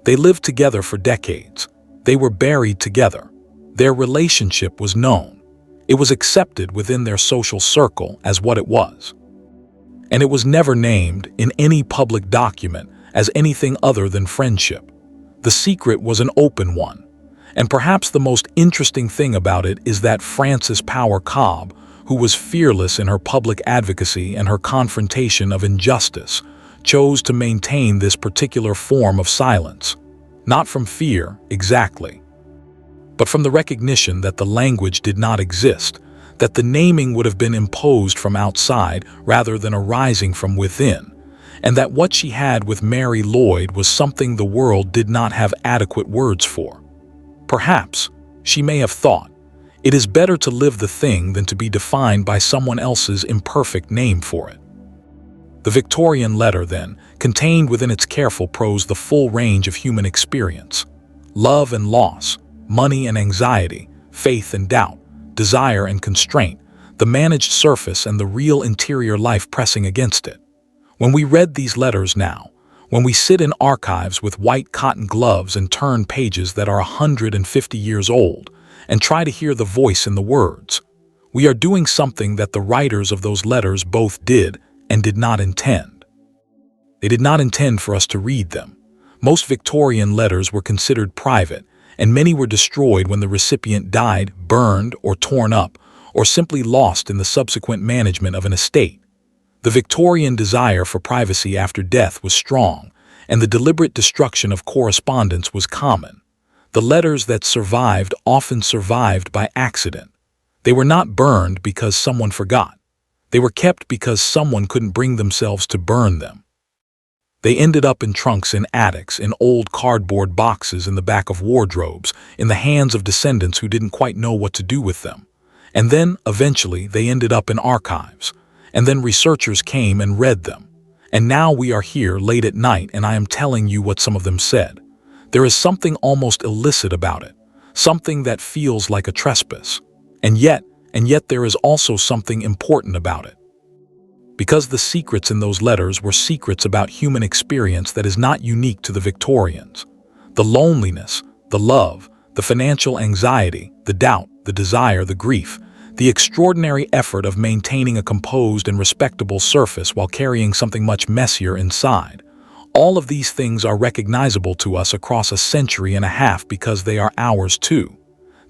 They lived together for decades. They were buried together. Their relationship was known. It was accepted within their social circle as what it was. And it was never named in any public document as anything other than friendship. The secret was an open one, and perhaps the most interesting thing about it is that Frances Power Cobbe, who was fearless in her public advocacy and her confrontation of injustice, chose to maintain this particular form of silence, not from fear, exactly, but from the recognition that the language did not exist, that the naming would have been imposed from outside rather than arising from within, and that what she had with Mary Lloyd was something the world did not have adequate words for. Perhaps, she may have thought, it is better to live the thing than to be defined by someone else's imperfect name for it. The Victorian letter, then, contained within its careful prose the full range of human experience: love and loss, money and anxiety, faith and doubt, desire and constraint, the managed surface and the real interior life pressing against it. When we read these letters now, when we sit in archives with white cotton gloves and turn pages that are 150 years old and try to hear the voice in the words, we are doing something that the writers of those letters both did and did not intend. They did not intend for us to read them. Most Victorian letters were considered private, and many were destroyed when the recipient died, burned, or torn up, or simply lost in the subsequent management of an estate. The Victorian desire for privacy after death was strong, and the deliberate destruction of correspondence was common. The letters that survived often survived by accident. They were not burned because someone forgot. They were kept because someone couldn't bring themselves to burn them. They ended up in trunks in attics, in old cardboard boxes in the back of wardrobes, in the hands of descendants who didn't quite know what to do with them. And then, eventually, they ended up in archives. And then researchers came and read them. And now we are here late at night and I am telling you what some of them said. There is something almost illicit about it, something that feels like a trespass. And yet there is also something important about it. Because the secrets in those letters were secrets about human experience that is not unique to the Victorians. The loneliness, the love, the financial anxiety, the doubt, the desire, the grief, the extraordinary effort of maintaining a composed and respectable surface while carrying something much messier inside. All of these things are recognizable to us across a century and a half because they are ours too.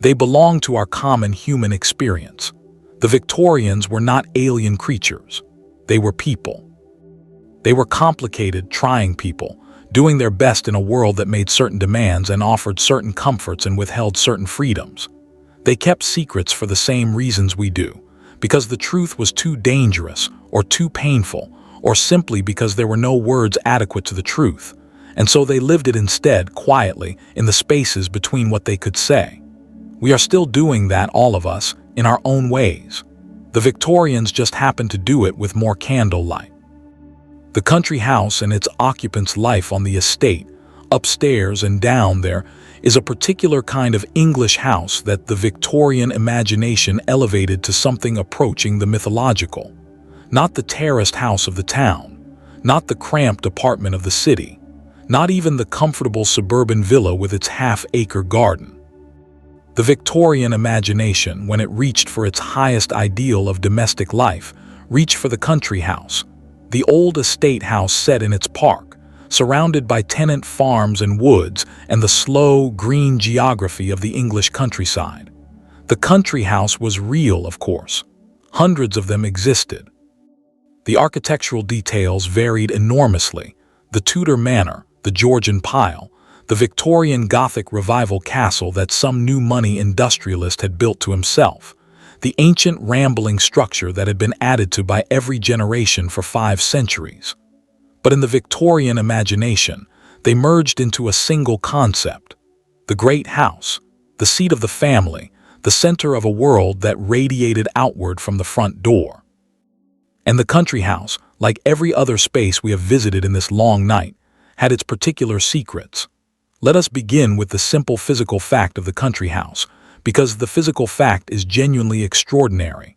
They belong to our common human experience. The Victorians were not alien creatures. They were people. They were complicated, trying people, doing their best in a world that made certain demands and offered certain comforts and withheld certain freedoms. They kept secrets for the same reasons we do, because the truth was too dangerous or too painful, or simply because there were no words adequate to the truth, and so they lived it instead quietly in the spaces between what they could say. We are still doing that, all of us, in our own ways. The Victorians just happened to do it with more candlelight. The country house and its occupant's life on the estate, upstairs and down there, is a particular kind of English house that the Victorian imagination elevated to something approaching the mythological. Not the terraced house of the town, not the cramped apartment of the city, not even the comfortable suburban villa with its half-acre garden. The Victorian imagination, when it reached for its highest ideal of domestic life, reached for the country house, the old estate house set in its park, surrounded by tenant farms and woods and the slow, green geography of the English countryside. The country house was real, of course. Hundreds of them existed. The architectural details varied enormously. The Tudor manor, the Georgian pile, the Victorian Gothic revival castle that some new money industrialist had built to himself, the ancient rambling structure that had been added to by every generation for 5 centuries. But in the Victorian imagination, they merged into a single concept: the great house, the seat of the family, the center of a world that radiated outward from the front door. And the country house, like every other space we have visited in this long night, had its particular secrets. Let us begin with the simple physical fact of the country house, because the physical fact is genuinely extraordinary.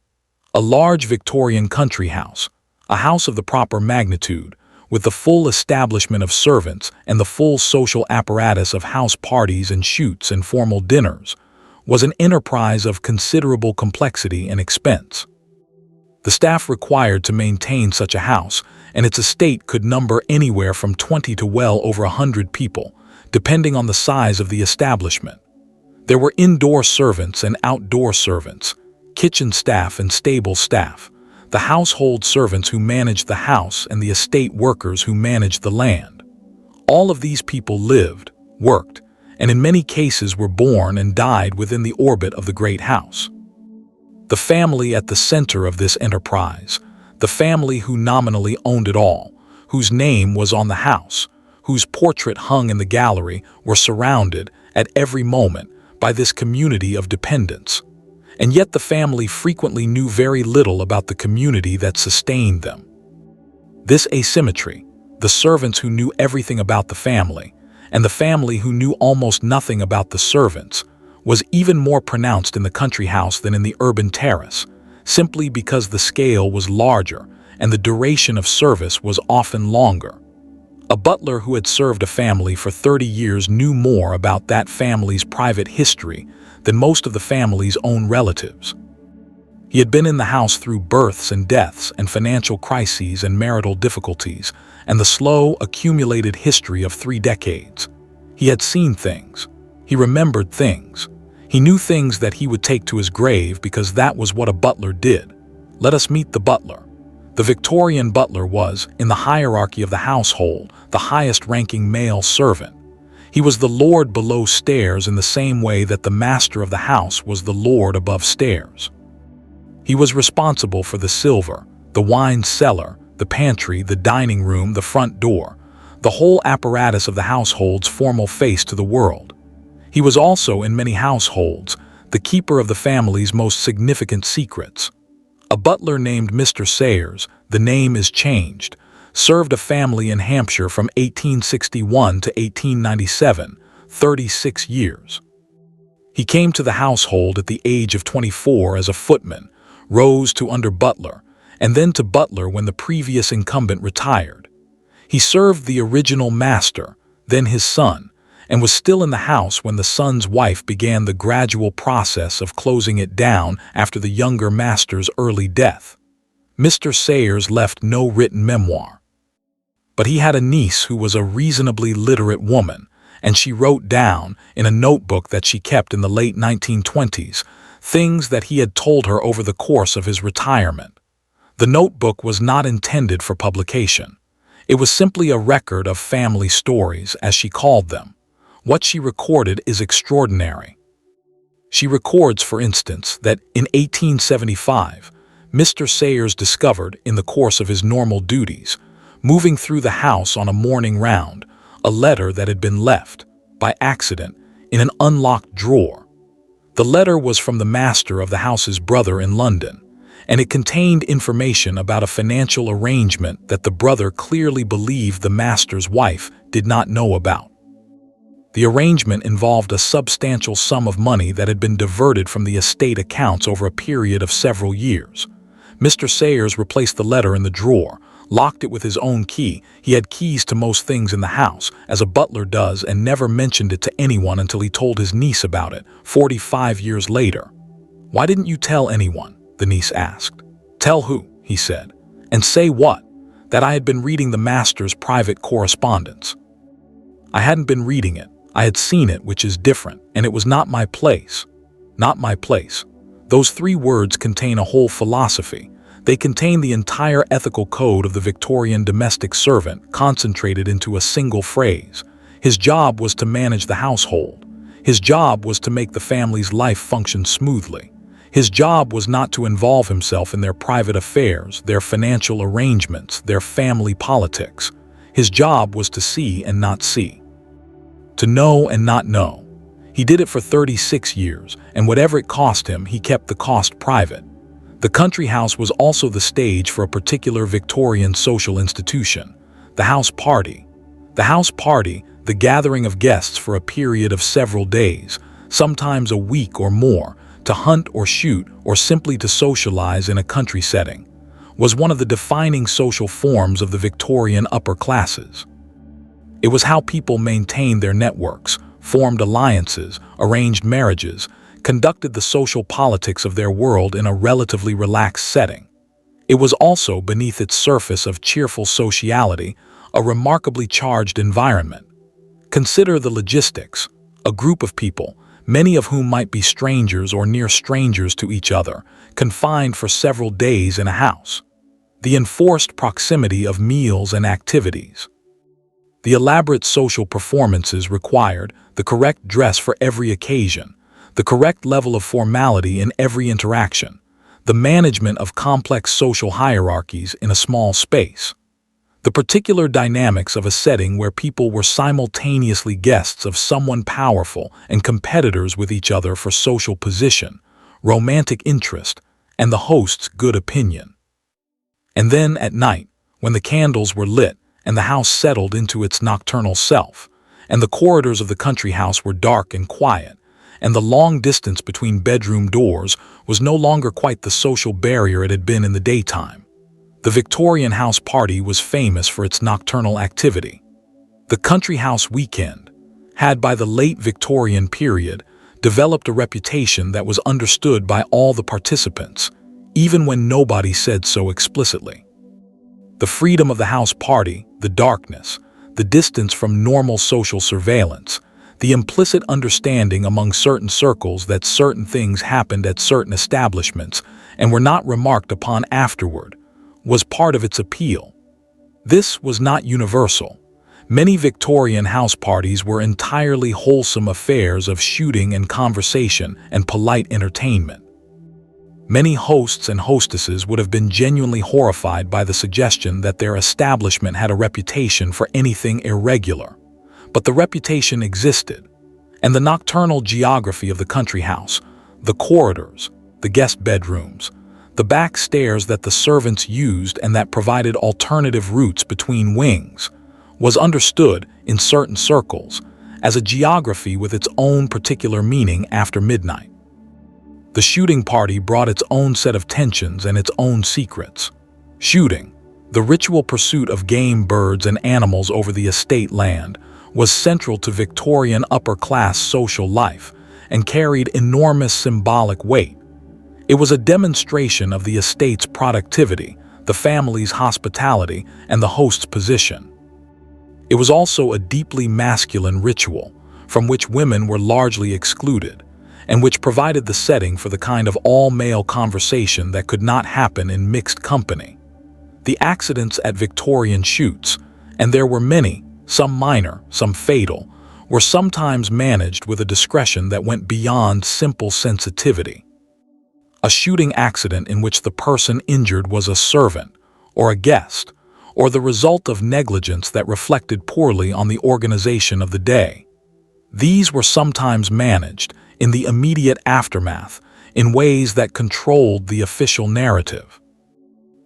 A large Victorian country house, a house of the proper magnitude, with the full establishment of servants and the full social apparatus of house parties and shoots and formal dinners, was an enterprise of considerable complexity and expense. The staff required to maintain such a house and its estate could number anywhere from 20 to well over 100 people, depending on the size of the establishment. There were indoor servants and outdoor servants, kitchen staff and stable staff, the household servants who managed the house and the estate workers who managed the land. All of these people lived, worked, and in many cases were born and died within the orbit of the great house. The family at the center of this enterprise, the family who nominally owned it all, whose name was on the house, whose portrait hung in the gallery, were surrounded, at every moment, by this community of dependents. And yet the family frequently knew very little about the community that sustained them. This asymmetry, the servants who knew everything about the family, and the family who knew almost nothing about the servants, was even more pronounced in the country house than in the urban terrace, simply because the scale was larger and the duration of service was often longer. A butler who had served a family for 30 years knew more about that family's private history than most of the family's own relatives. He had been in the house through births and deaths and financial crises and marital difficulties and the slow, accumulated history of 3 decades. He had seen things. He remembered things. He knew things that he would take to his grave because that was what a butler did. Let us meet the butler. The Victorian butler was, in the hierarchy of the household, the highest-ranking male servant. He was the lord below stairs in the same way that the master of the house was the lord above stairs. He was responsible for the silver, the wine cellar, the pantry, the dining room, the front door, the whole apparatus of the household's formal face to the world. He was also, in many households, the keeper of the family's most significant secrets. A butler named Mr. Sayers, the name is changed, served a family in Hampshire from 1861 to 1897, 36 years. He came to the household at the age of 24 as a footman, rose to under butler, and then to butler when the previous incumbent retired. He served the original master, then his son, and was still in the house when the son's wife began the gradual process of closing it down after the younger master's early death. Mr. Sayers left no written memoir. But he had a niece who was a reasonably literate woman, and she wrote down, in a notebook that she kept in the late 1920s, things that he had told her over the course of his retirement. The notebook was not intended for publication. It was simply a record of family stories, as she called them. What she recorded is extraordinary. She records, for instance, that in 1875, Mr. Sayers discovered, in the course of his normal duties, moving through the house on a morning round, a letter that had been left, by accident, in an unlocked drawer. The letter was from the master of the house's brother in London, and it contained information about a financial arrangement that the brother clearly believed the master's wife did not know about. The arrangement involved a substantial sum of money that had been diverted from the estate accounts over a period of several years. Mr. Sayers replaced the letter in the drawer, locked it with his own key. He had keys to most things in the house, as a butler does, and never mentioned it to anyone until he told his niece about it, 45 years later. "Why didn't you tell anyone?" the niece asked. "Tell who?" he said. "And say what?" "That I had been reading the master's private correspondence." "I hadn't been reading it. I had seen it, which is different, and it was not my place." Not my place. Those 3 words contain a whole philosophy. They contain the entire ethical code of the Victorian domestic servant concentrated into a single phrase. His job was to manage the household. His job was to make the family's life function smoothly. His job was not to involve himself in their private affairs, their financial arrangements, their family politics. His job was to see and not see. To know and not know. He did it for 36 years, and whatever it cost him, he kept the cost private. The country house was also the stage for a particular Victorian social institution, the house party. The house party, the gathering of guests for a period of several days, sometimes a week or more, to hunt or shoot or simply to socialize in a country setting, was one of the defining social forms of the Victorian upper classes. It was how people maintained their networks, formed alliances, arranged marriages, conducted the social politics of their world in a relatively relaxed setting. It was also, beneath its surface of cheerful sociality, a remarkably charged environment. Consider the logistics. A group of people, many of whom might be strangers or near strangers to each other, confined for several days in a house. The enforced proximity of meals and activities. The elaborate social performances required, the correct dress for every occasion, the correct level of formality in every interaction, the management of complex social hierarchies in a small space, the particular dynamics of a setting where people were simultaneously guests of someone powerful and competitors with each other for social position, romantic interest, and the host's good opinion. And then at night, when the candles were lit and the house settled into its nocturnal self, and the corridors of the country house were dark and quiet, and the long distance between bedroom doors was no longer quite the social barrier it had been in the daytime. The Victorian house party was famous for its nocturnal activity. The country house weekend had, by the late Victorian period, developed a reputation that was understood by all the participants, even when nobody said so explicitly. The freedom of the house party, the darkness, the distance from normal social surveillance, the implicit understanding among certain circles that certain things happened at certain establishments and were not remarked upon afterward, was part of its appeal. This was not universal. Many Victorian house parties were entirely wholesome affairs of shooting and conversation and polite entertainment. Many hosts and hostesses would have been genuinely horrified by the suggestion that their establishment had a reputation for anything irregular. But the reputation existed, and the nocturnal geography of the country house, the corridors, the guest bedrooms, the back stairs that the servants used and that provided alternative routes between wings, was understood, in certain circles, as a geography with its own particular meaning after midnight. The shooting party brought its own set of tensions and its own secrets. Shooting, the ritual pursuit of game birds and animals over the estate land, was central to Victorian upper-class social life and carried enormous symbolic weight. It was a demonstration of the estate's productivity, the family's hospitality, and the host's position. It was also a deeply masculine ritual, from which women were largely excluded, and which provided the setting for the kind of all-male conversation that could not happen in mixed company. The accidents at Victorian shoots, and there were many, some minor, some fatal, were sometimes managed with a discretion that went beyond simple sensitivity. A shooting accident in which the person injured was a servant, or a guest, or the result of negligence that reflected poorly on the organization of the day. These were sometimes managed, in the immediate aftermath, in ways that controlled the official narrative.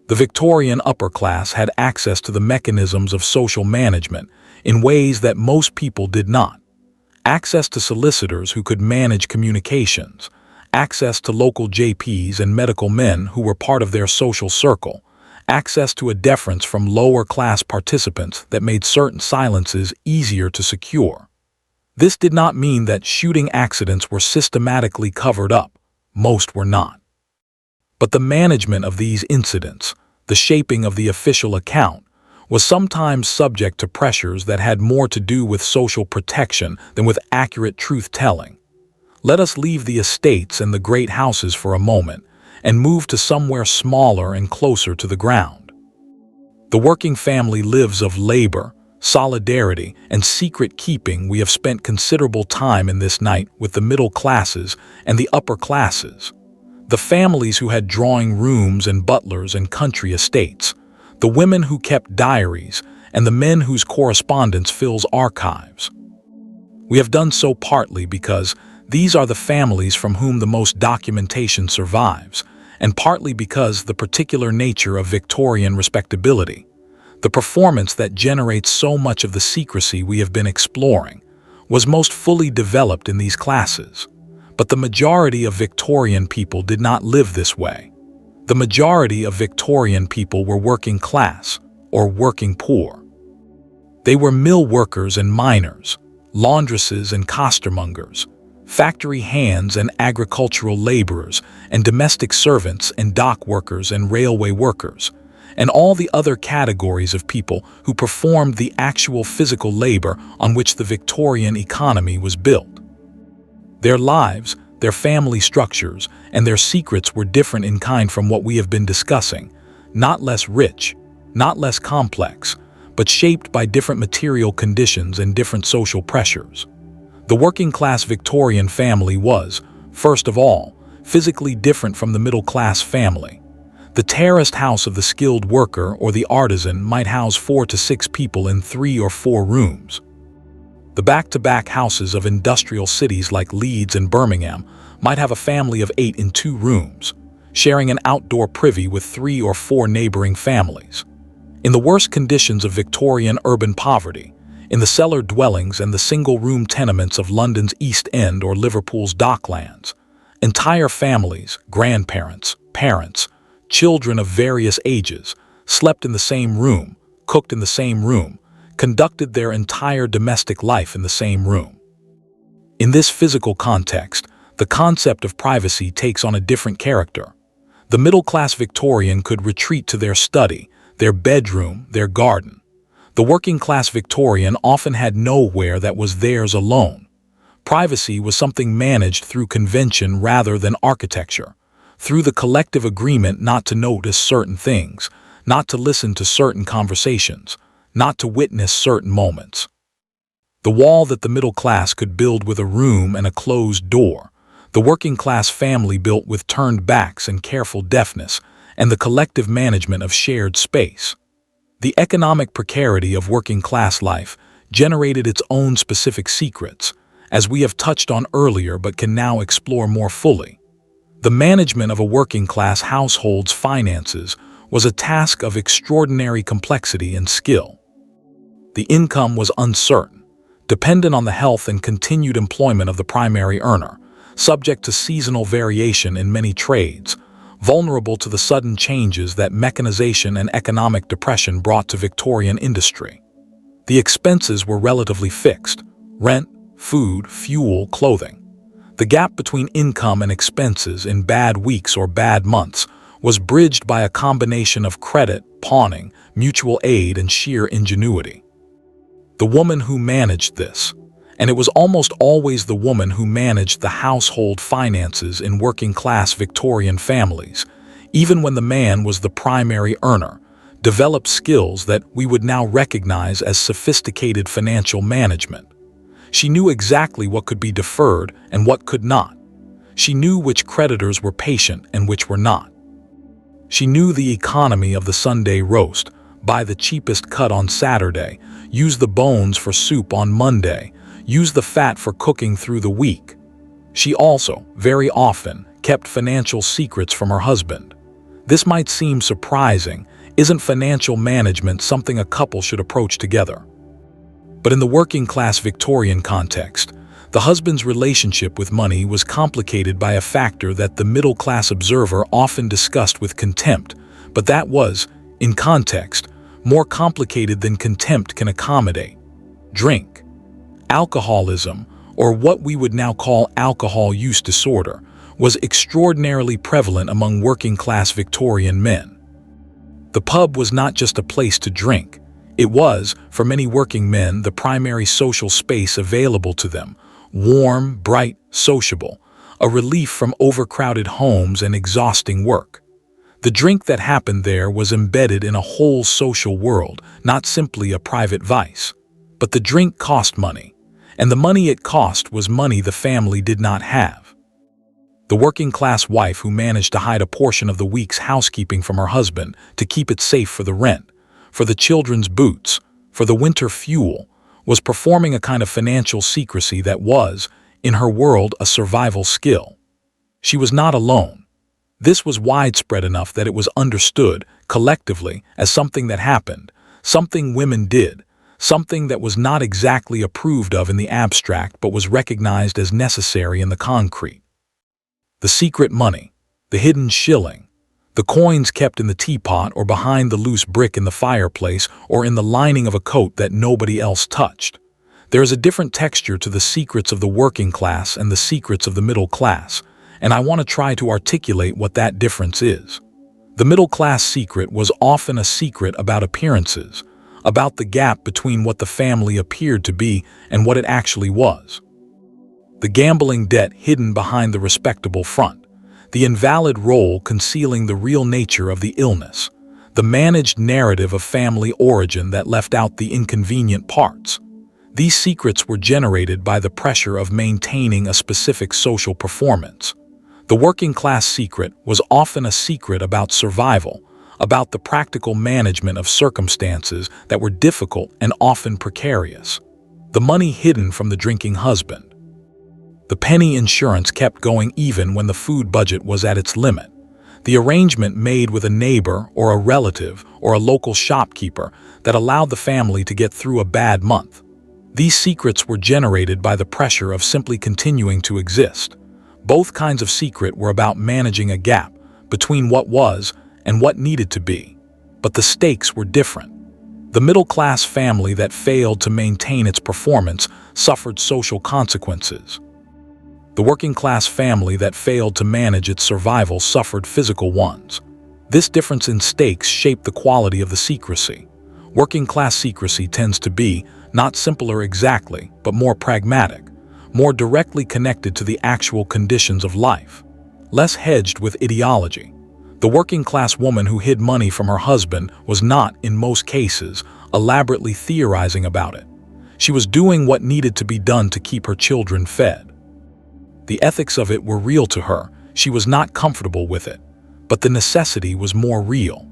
The Victorian upper class had access to the mechanisms of social management in ways that most people did not. Access to solicitors who could manage communications, access to local JPs and medical men who were part of their social circle, access to a deference from lower-class participants that made certain silences easier to secure. This did not mean that shooting accidents were systematically covered up. Most were not. But the management of these incidents, the shaping of the official account, was sometimes subject to pressures that had more to do with social protection than with accurate truth-telling. Let us leave the estates and the great houses for a moment and move to somewhere smaller and closer to the ground. The working family lives of labor, solidarity, and secret keeping. We have spent considerable time in this night with the middle classes and the upper classes, the families who had drawing rooms and butlers and country estates, the women who kept diaries, and the men whose correspondence fills archives. We have done so partly because these are the families from whom the most documentation survives, and partly because the particular nature of Victorian respectability, the performance that generates so much of the secrecy we have been exploring, was most fully developed in these classes. But the majority of Victorian people did not live this way. The majority of Victorian people were working class, or working poor. They were mill workers and miners, laundresses and costermongers, factory hands and agricultural laborers, and domestic servants and dock workers and railway workers, and all the other categories of people who performed the actual physical labor on which the Victorian economy was built. Their lives, their family structures, and their secrets were different in kind from what we have been discussing, not less rich, not less complex, but shaped by different material conditions and different social pressures. The working-class Victorian family was, first of all, physically different from the middle-class family. The terraced house of the skilled worker or the artisan might house 4 to 6 people in 3 or 4 rooms. The back-to-back houses of industrial cities like Leeds and Birmingham might have a family of 8 in 2 rooms, sharing an outdoor privy with 3 or 4 neighboring families. In the worst conditions of Victorian urban poverty, in the cellar dwellings and the single-room tenements of London's East End or Liverpool's Docklands. Entire families, grandparents, parents, children of various ages, slept in the same room, cooked in the same room, conducted their entire domestic life in the same room. In this physical context, the concept of privacy takes on a different character. The middle-class Victorian could retreat to their study, their bedroom, their garden. The working-class Victorian often had nowhere that was theirs alone. Privacy was something managed through convention rather than architecture, through the collective agreement not to notice certain things, not to listen to certain conversations, not to witness certain moments. The wall that the middle class could build with a room and a closed door, the working-class family built with turned backs and careful deafness, and the collective management of shared space. The economic precarity of working-class life generated its own specific secrets, as we have touched on earlier but can now explore more fully. The management of a working-class household's finances was a task of extraordinary complexity and skill. The income was uncertain, dependent on the health and continued employment of the primary earner, subject to seasonal variation in many trades, vulnerable to the sudden changes that mechanization and economic depression brought to Victorian industry. The expenses were relatively fixed: rent, food, fuel, clothing. The gap between income and expenses in bad weeks or bad months was bridged by a combination of credit, pawning, mutual aid, and sheer ingenuity. The woman who managed this, and it was almost always the woman who managed the household finances in working-class Victorian families, even when the man was the primary earner, developed skills that we would now recognize as sophisticated financial management. She knew exactly what could be deferred and what could not. She knew which creditors were patient and which were not. She knew the economy of the Sunday roast: buy the cheapest cut on Saturday, use the bones for soup on Monday, use the fat for cooking through the week. She also, very often, kept financial secrets from her husband. This might seem surprising. Isn't financial management something a couple should approach together? But in the working-class Victorian context, the husband's relationship with money was complicated by a factor that the middle-class observer often discussed with contempt, but that was, in context, more complicated than contempt can accommodate. Drink. Alcoholism, or what we would now call alcohol use disorder, was extraordinarily prevalent among working-class Victorian men. The pub was not just a place to drink. It was, for many working men, the primary social space available to them: warm, bright, sociable, a relief from overcrowded homes and exhausting work. The drink that happened there was embedded in a whole social world, not simply a private vice. But the drink cost money, and the money it cost was money the family did not have. The working-class wife who managed to hide a portion of the week's housekeeping from her husband to keep it safe for the rent, for the children's boots, for the winter fuel, was performing a kind of financial secrecy that was, in her world, a survival skill. She was not alone. This was widespread enough that it was understood, collectively, as something that happened, something women did, something that was not exactly approved of in the abstract but was recognized as necessary in the concrete. The secret money, the hidden shilling, the coins kept in the teapot or behind the loose brick in the fireplace or in the lining of a coat that nobody else touched. There is a different texture to the secrets of the working class and the secrets of the middle class, and I want to try to articulate what that difference is. The middle class secret was often a secret about appearances, about the gap between what the family appeared to be and what it actually was. The gambling debt hidden behind the respectable front, the invalid role concealing the real nature of the illness, the managed narrative of family origin that left out the inconvenient parts. These secrets were generated by the pressure of maintaining a specific social performance. The working class secret was often a secret about survival, about the practical management of circumstances that were difficult and often precarious. The money hidden from the drinking husband. The penny insurance kept going even when the food budget was at its limit. The arrangement made with a neighbor or a relative or a local shopkeeper that allowed the family to get through a bad month. These secrets were generated by the pressure of simply continuing to exist. Both kinds of secret were about managing a gap between what was and what needed to be. But the stakes were different. The middle-class family that failed to maintain its performance suffered social consequences. The working-class family that failed to manage its survival suffered physical ones. This difference in stakes shaped the quality of the secrecy. Working-class secrecy tends to be not simpler exactly, but more pragmatic, more directly connected to the actual conditions of life, less hedged with ideology. The working-class woman who hid money from her husband was not, in most cases, elaborately theorizing about it. She was doing what needed to be done to keep her children fed. The ethics of it were real to her. She was not comfortable with it, but the necessity was more real.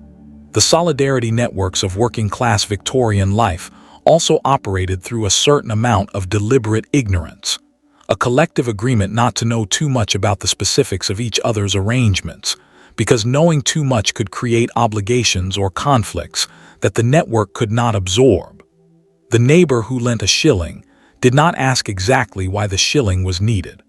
The solidarity networks of working-class Victorian life also operated through a certain amount of deliberate ignorance, a collective agreement not to know too much about the specifics of each other's arrangements, because knowing too much could create obligations or conflicts that the network could not absorb. The neighbor who lent a shilling did not ask exactly why the shilling was needed.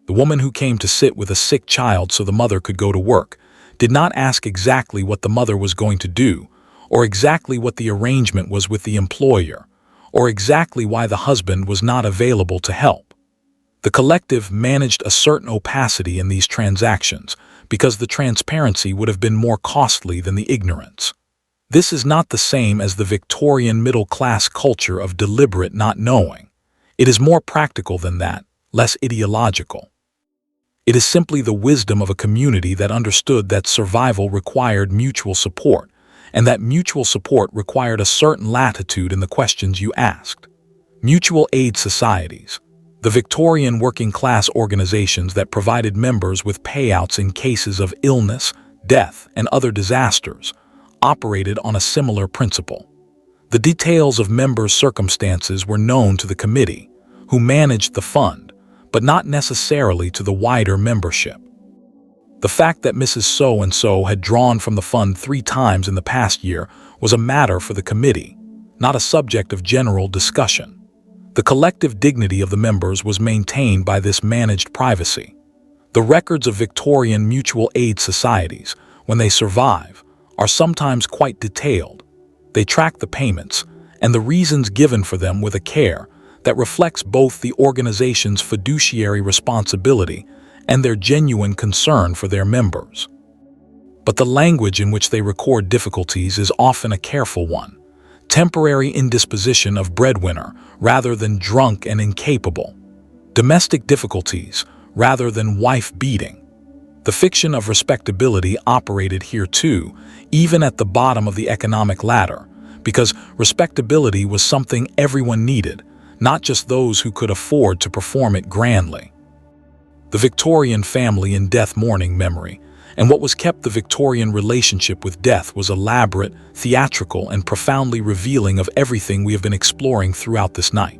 The woman who came to sit with a sick child so the mother could go to work did not ask exactly what the mother was going to do, or exactly what the arrangement was with the employer, or exactly why the husband was not available to help. The collective managed a certain opacity in these transactions because the transparency would have been more costly than the ignorance. This is not the same as the Victorian middle-class culture of deliberate not knowing. It is more practical than that, less ideological. It is simply the wisdom of a community that understood that survival required mutual support, and that mutual support required a certain latitude in the questions you asked. Mutual aid societies, the Victorian working-class organizations that provided members with payouts in cases of illness, death, and other disasters, operated on a similar principle. The details of members' circumstances were known to the committee, who managed the fund, but not necessarily to the wider membership. The fact that Mrs. So-and-so had drawn from the fund 3 times in the past year was a matter for the committee, not a subject of general discussion. The collective dignity of the members was maintained by this managed privacy. The records of Victorian mutual aid societies, when they survive, are sometimes quite detailed. They track the payments and the reasons given for them with a care that reflects both the organization's fiduciary responsibility and their genuine concern for their members. But the language in which they record difficulties is often a careful one. Temporary indisposition of breadwinner rather than drunk and incapable. Domestic difficulties rather than wife beating. The fiction of respectability operated here too, even at the bottom of the economic ladder, because respectability was something everyone needed, not just those who could afford to perform it grandly. The Victorian family in death mourning memory, and what was kept the Victorian relationship with death was elaborate, theatrical, and profoundly revealing of everything we have been exploring throughout this night.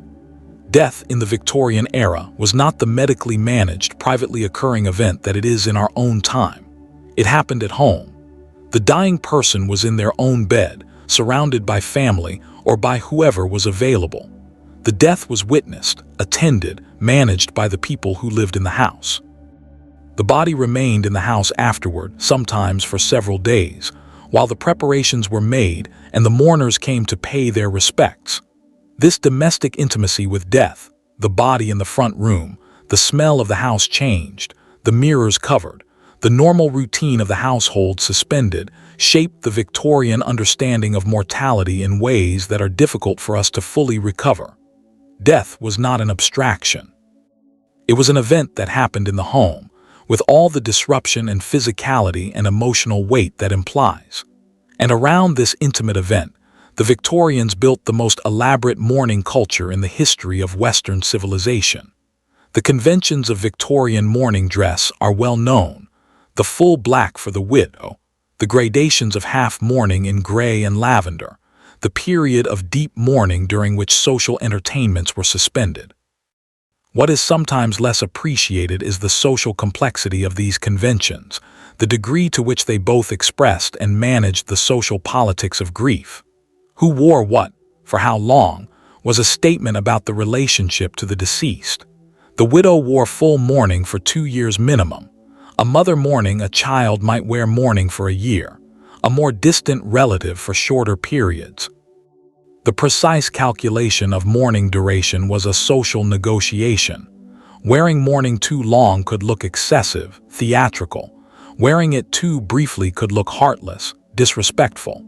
Death in the Victorian era was not the medically managed, privately occurring event that it is in our own time. It happened at home. The dying person was in their own bed, surrounded by family or by whoever was available. The death was witnessed, attended, managed by the people who lived in the house. The body remained in the house afterward, sometimes for several days, while the preparations were made and the mourners came to pay their respects. This domestic intimacy with death, the body in the front room, the smell of the house changed, the mirrors covered, the normal routine of the household suspended, shaped the Victorian understanding of mortality in ways that are difficult for us to fully recover. Death was not an abstraction. It was an event that happened in the home, with all the disruption and physicality and emotional weight that implies. And around this intimate event, the Victorians built the most elaborate mourning culture in the history of Western civilization. The conventions of Victorian mourning dress are well known: the full black for the widow, the gradations of half mourning in gray and lavender, the period of deep mourning during which social entertainments were suspended. What is sometimes less appreciated is the social complexity of these conventions, the degree to which they both expressed and managed the social politics of grief. Who wore what, for how long, was a statement about the relationship to the deceased. The widow wore full mourning for 2 years minimum. A mother mourning a child might wear mourning for a year, a more distant relative for shorter periods. The precise calculation of mourning duration was a social negotiation. Wearing mourning too long could look excessive, theatrical. Wearing it too briefly could look heartless, disrespectful.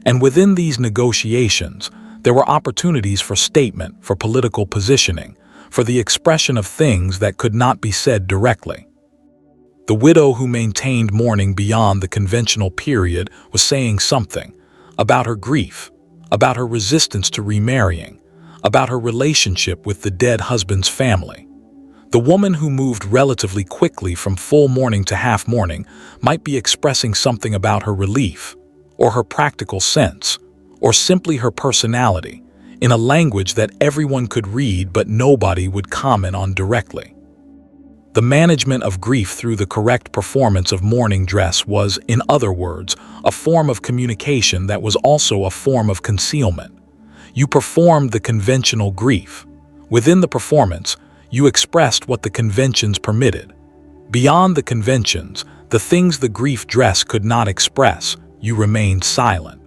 And within these negotiations, there were opportunities for statement, for political positioning, for the expression of things that could not be said directly. The widow who maintained mourning beyond the conventional period was saying something about her grief, about her resistance to remarrying, about her relationship with the dead husband's family. The woman who moved relatively quickly from full mourning to half mourning might be expressing something about her relief, or her practical sense, or simply her personality, in a language that everyone could read but nobody would comment on directly. The management of grief through the correct performance of mourning dress was, in other words, a form of communication that was also a form of concealment. You performed the conventional grief. Within the performance, you expressed what the conventions permitted. Beyond the conventions, the things the grief dress could not express, you remained silent.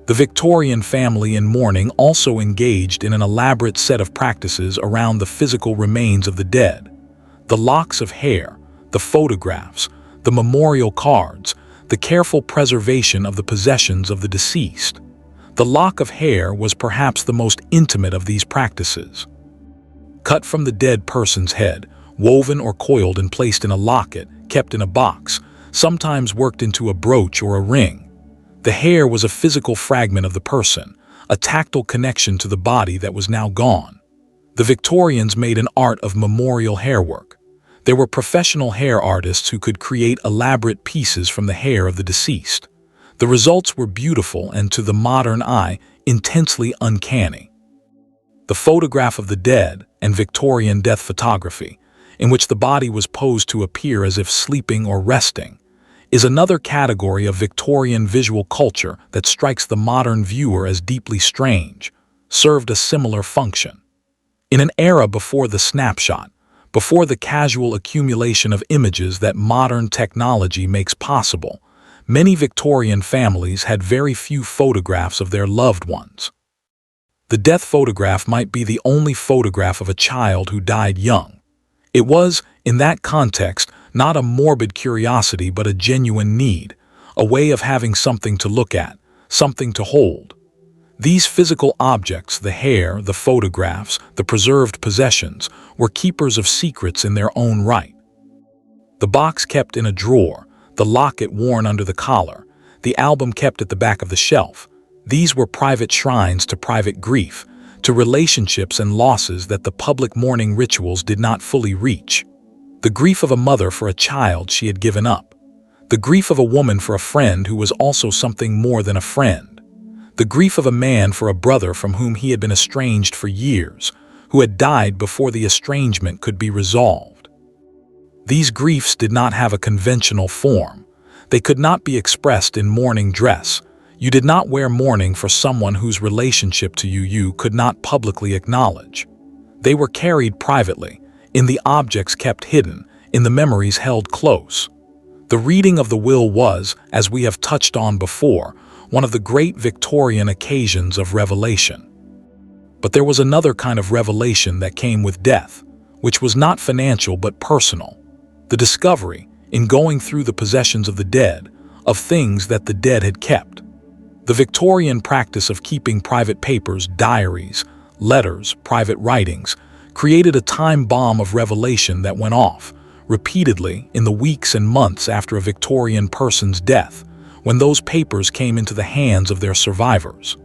The Victorian family in mourning also engaged in an elaborate set of practices around the physical remains of the dead. The locks of hair, the photographs, the memorial cards, the careful preservation of the possessions of the deceased. The lock of hair was perhaps the most intimate of these practices. Cut from the dead person's head, woven or coiled and placed in a locket, kept in a box, sometimes worked into a brooch or a ring. The hair was a physical fragment of the person, a tactile connection to the body that was now gone. The Victorians made an art of memorial hairwork. There were professional hair artists who could create elaborate pieces from the hair of the deceased. The results were beautiful and, to the modern eye, intensely uncanny. The photograph of the dead and Victorian death photography, in which the body was posed to appear as if sleeping or resting, is another category of Victorian visual culture that strikes the modern viewer as deeply strange, served a similar function. In an era before the snapshot, before the casual accumulation of images that modern technology makes possible, many Victorian families had very few photographs of their loved ones. The death photograph might be the only photograph of a child who died young. It was, in that context, not a morbid curiosity but a genuine need, a way of having something to look at, something to hold. These physical objects, the hair, the photographs, the preserved possessions, were keepers of secrets in their own right. The box kept in a drawer, the locket worn under the collar, the album kept at the back of the shelf. These were private shrines to private grief, to relationships and losses that the public mourning rituals did not fully reach. The grief of a mother for a child she had given up. The grief of a woman for a friend who was also something more than a friend. The grief of a man for a brother from whom he had been estranged for years, who had died before the estrangement could be resolved. These griefs did not have a conventional form. They could not be expressed in mourning dress. You did not wear mourning for someone whose relationship to you could not publicly acknowledge. They were carried privately, in the objects kept hidden, in the memories held close. The reading of the will was, as we have touched on before, one of the great Victorian occasions of revelation. But there was another kind of revelation that came with death, which was not financial but personal. The discovery, in going through the possessions of the dead, of things that the dead had kept. The Victorian practice of keeping private papers, diaries, letters, private writings, created a time bomb of revelation that went off, repeatedly, in the weeks and months after a Victorian person's death, when those papers came into the hands of their survivors.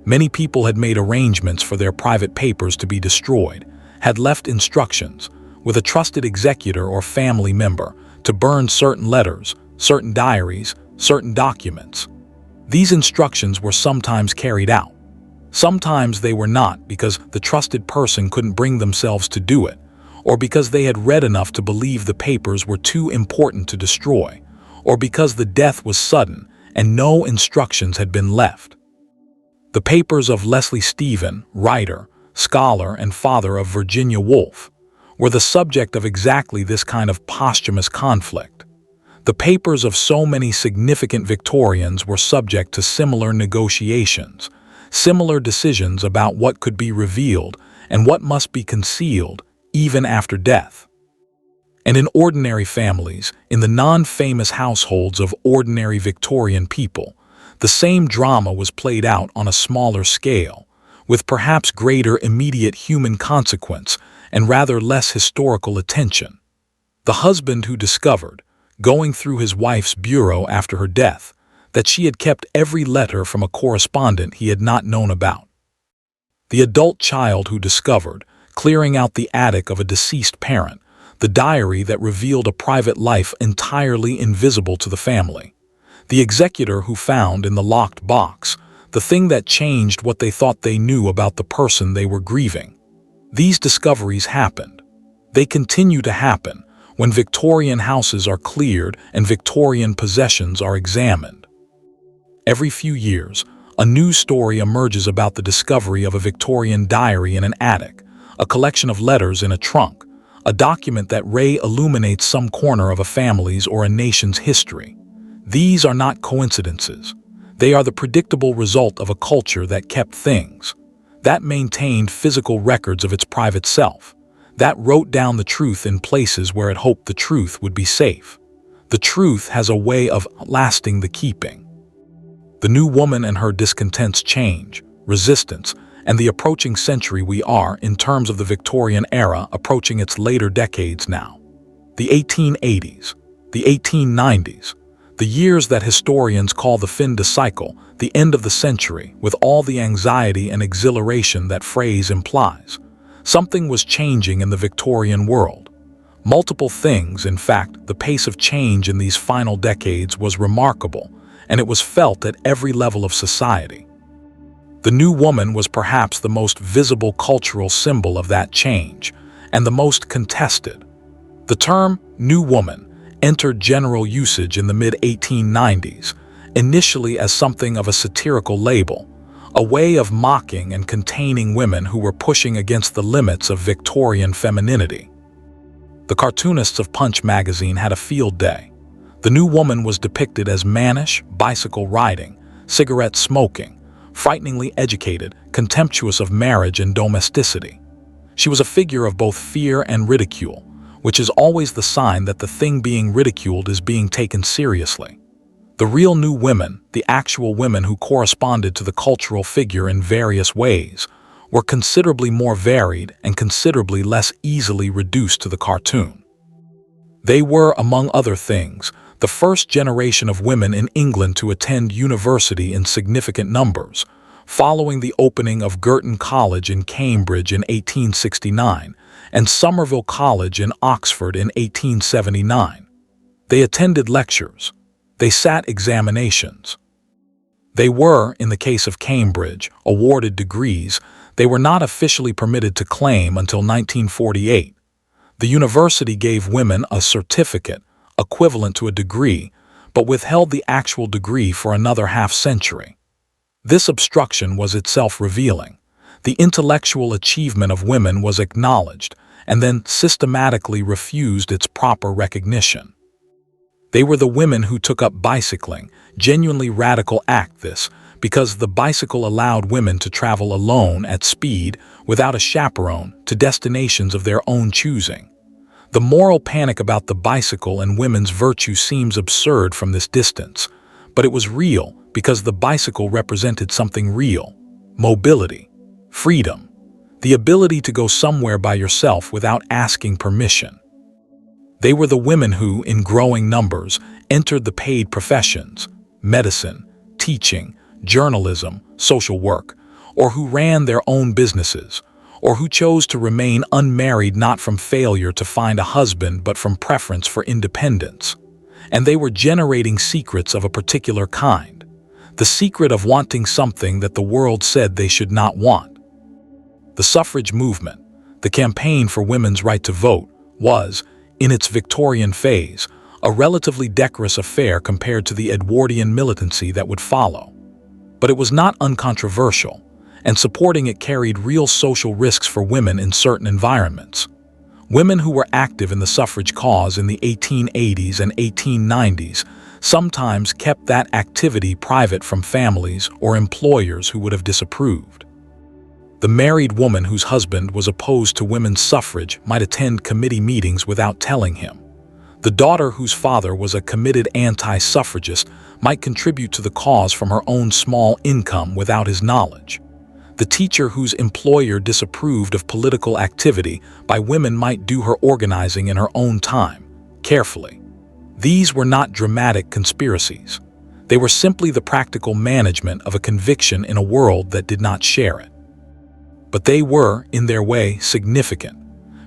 Many people had made arrangements for their private papers to be destroyed, had left instructions, with a trusted executor or family member, to burn certain letters, certain diaries, certain documents. These instructions were sometimes carried out. Sometimes they were not because the trusted person couldn't bring themselves to do it, or because they had read enough to believe the papers were too important to destroy, or because the death was sudden and no instructions had been left. The papers of Leslie Stephen, writer, scholar, and father of Virginia Woolf, were the subject of exactly this kind of posthumous conflict. The papers of so many significant Victorians were subject to similar negotiations, similar decisions about what could be revealed and what must be concealed, even after death. And in ordinary families, in the non-famous households of ordinary Victorian people, the same drama was played out on a smaller scale, with perhaps greater immediate human consequence and rather less historical attention. The husband who discovered, going through his wife's bureau after her death, that she had kept every letter from a correspondent he had not known about. The adult child who discovered, clearing out the attic of a deceased parent, the diary that revealed a private life entirely invisible to the family. The executor who found in the locked box the thing that changed what they thought they knew about the person they were grieving. These discoveries happened. They continue to happen when Victorian houses are cleared and Victorian possessions are examined. Every few years, a new story emerges about the discovery of a Victorian diary in an attic, a collection of letters in a trunk, a document that illuminates some corner of a family's or a nation's history. These are not coincidences. They are the predictable result of a culture that kept things, that maintained physical records of its private self, that wrote down the truth in places where it hoped the truth would be safe. The truth has a way of lasting the keeping. The new woman and her discontents change, resistance, and the approaching century we are, in terms of the Victorian era, approaching its later decades now. The 1880s, the 1890s, the years that historians call the fin de cycle, the end of the century, with all the anxiety and exhilaration that phrase implies. Something was changing in the Victorian world. Multiple things, in fact, the pace of change in these final decades was remarkable, and it was felt at every level of society. The new woman was perhaps the most visible cultural symbol of that change, and the most contested. The term "new woman" entered general usage in the mid-1890s, initially as something of a satirical label, a way of mocking and containing women who were pushing against the limits of Victorian femininity. The cartoonists of Punch magazine had a field day. The new woman was depicted as mannish, bicycle riding, cigarette smoking, frighteningly educated, contemptuous of marriage and domesticity. She was a figure of both fear and ridicule, which is always the sign that the thing being ridiculed is being taken seriously. The real new women, the actual women who corresponded to the cultural figure in various ways, were considerably more varied and considerably less easily reduced to the cartoon. They were, among other things, the first generation of women in England to attend university in significant numbers, following the opening of Girton College in Cambridge in 1869 and Somerville College in Oxford in 1879. They attended lectures. They sat examinations. They were, in the case of Cambridge, awarded degrees they were not officially permitted to claim until 1948. The university gave women a certificate, equivalent to a degree, but withheld the actual degree for another half-century. This obstruction was itself revealing. The intellectual achievement of women was acknowledged and then systematically refused its proper recognition. They were the women who took up bicycling, genuinely radical act this, because the bicycle allowed women to travel alone at speed, without a chaperone, to destinations of their own choosing. The moral panic about the bicycle and women's virtue seems absurd from this distance, but it was real because the bicycle represented something real: mobility, freedom, the ability to go somewhere by yourself without asking permission. They were the women who, in growing numbers, entered the paid professions, medicine, teaching, journalism, social work, or who ran their own businesses, or who chose to remain unmarried not from failure to find a husband but from preference for independence. And they were generating secrets of a particular kind, the secret of wanting something that the world said they should not want. The suffrage movement, the campaign for women's right to vote, was, in its Victorian phase, a relatively decorous affair compared to the Edwardian militancy that would follow. But it was not uncontroversial, and supporting it carried real social risks for women in certain environments. Women who were active in the suffrage cause in the 1880s and 1890s sometimes kept that activity private from families or employers who would have disapproved. The married woman whose husband was opposed to women's suffrage might attend committee meetings without telling him. The daughter whose father was a committed anti-suffragist might contribute to the cause from her own small income without his knowledge. The teacher whose employer disapproved of political activity by women might do her organizing in her own time, carefully. These were not dramatic conspiracies. They were simply the practical management of a conviction in a world that did not share it. But they were, in their way, significant,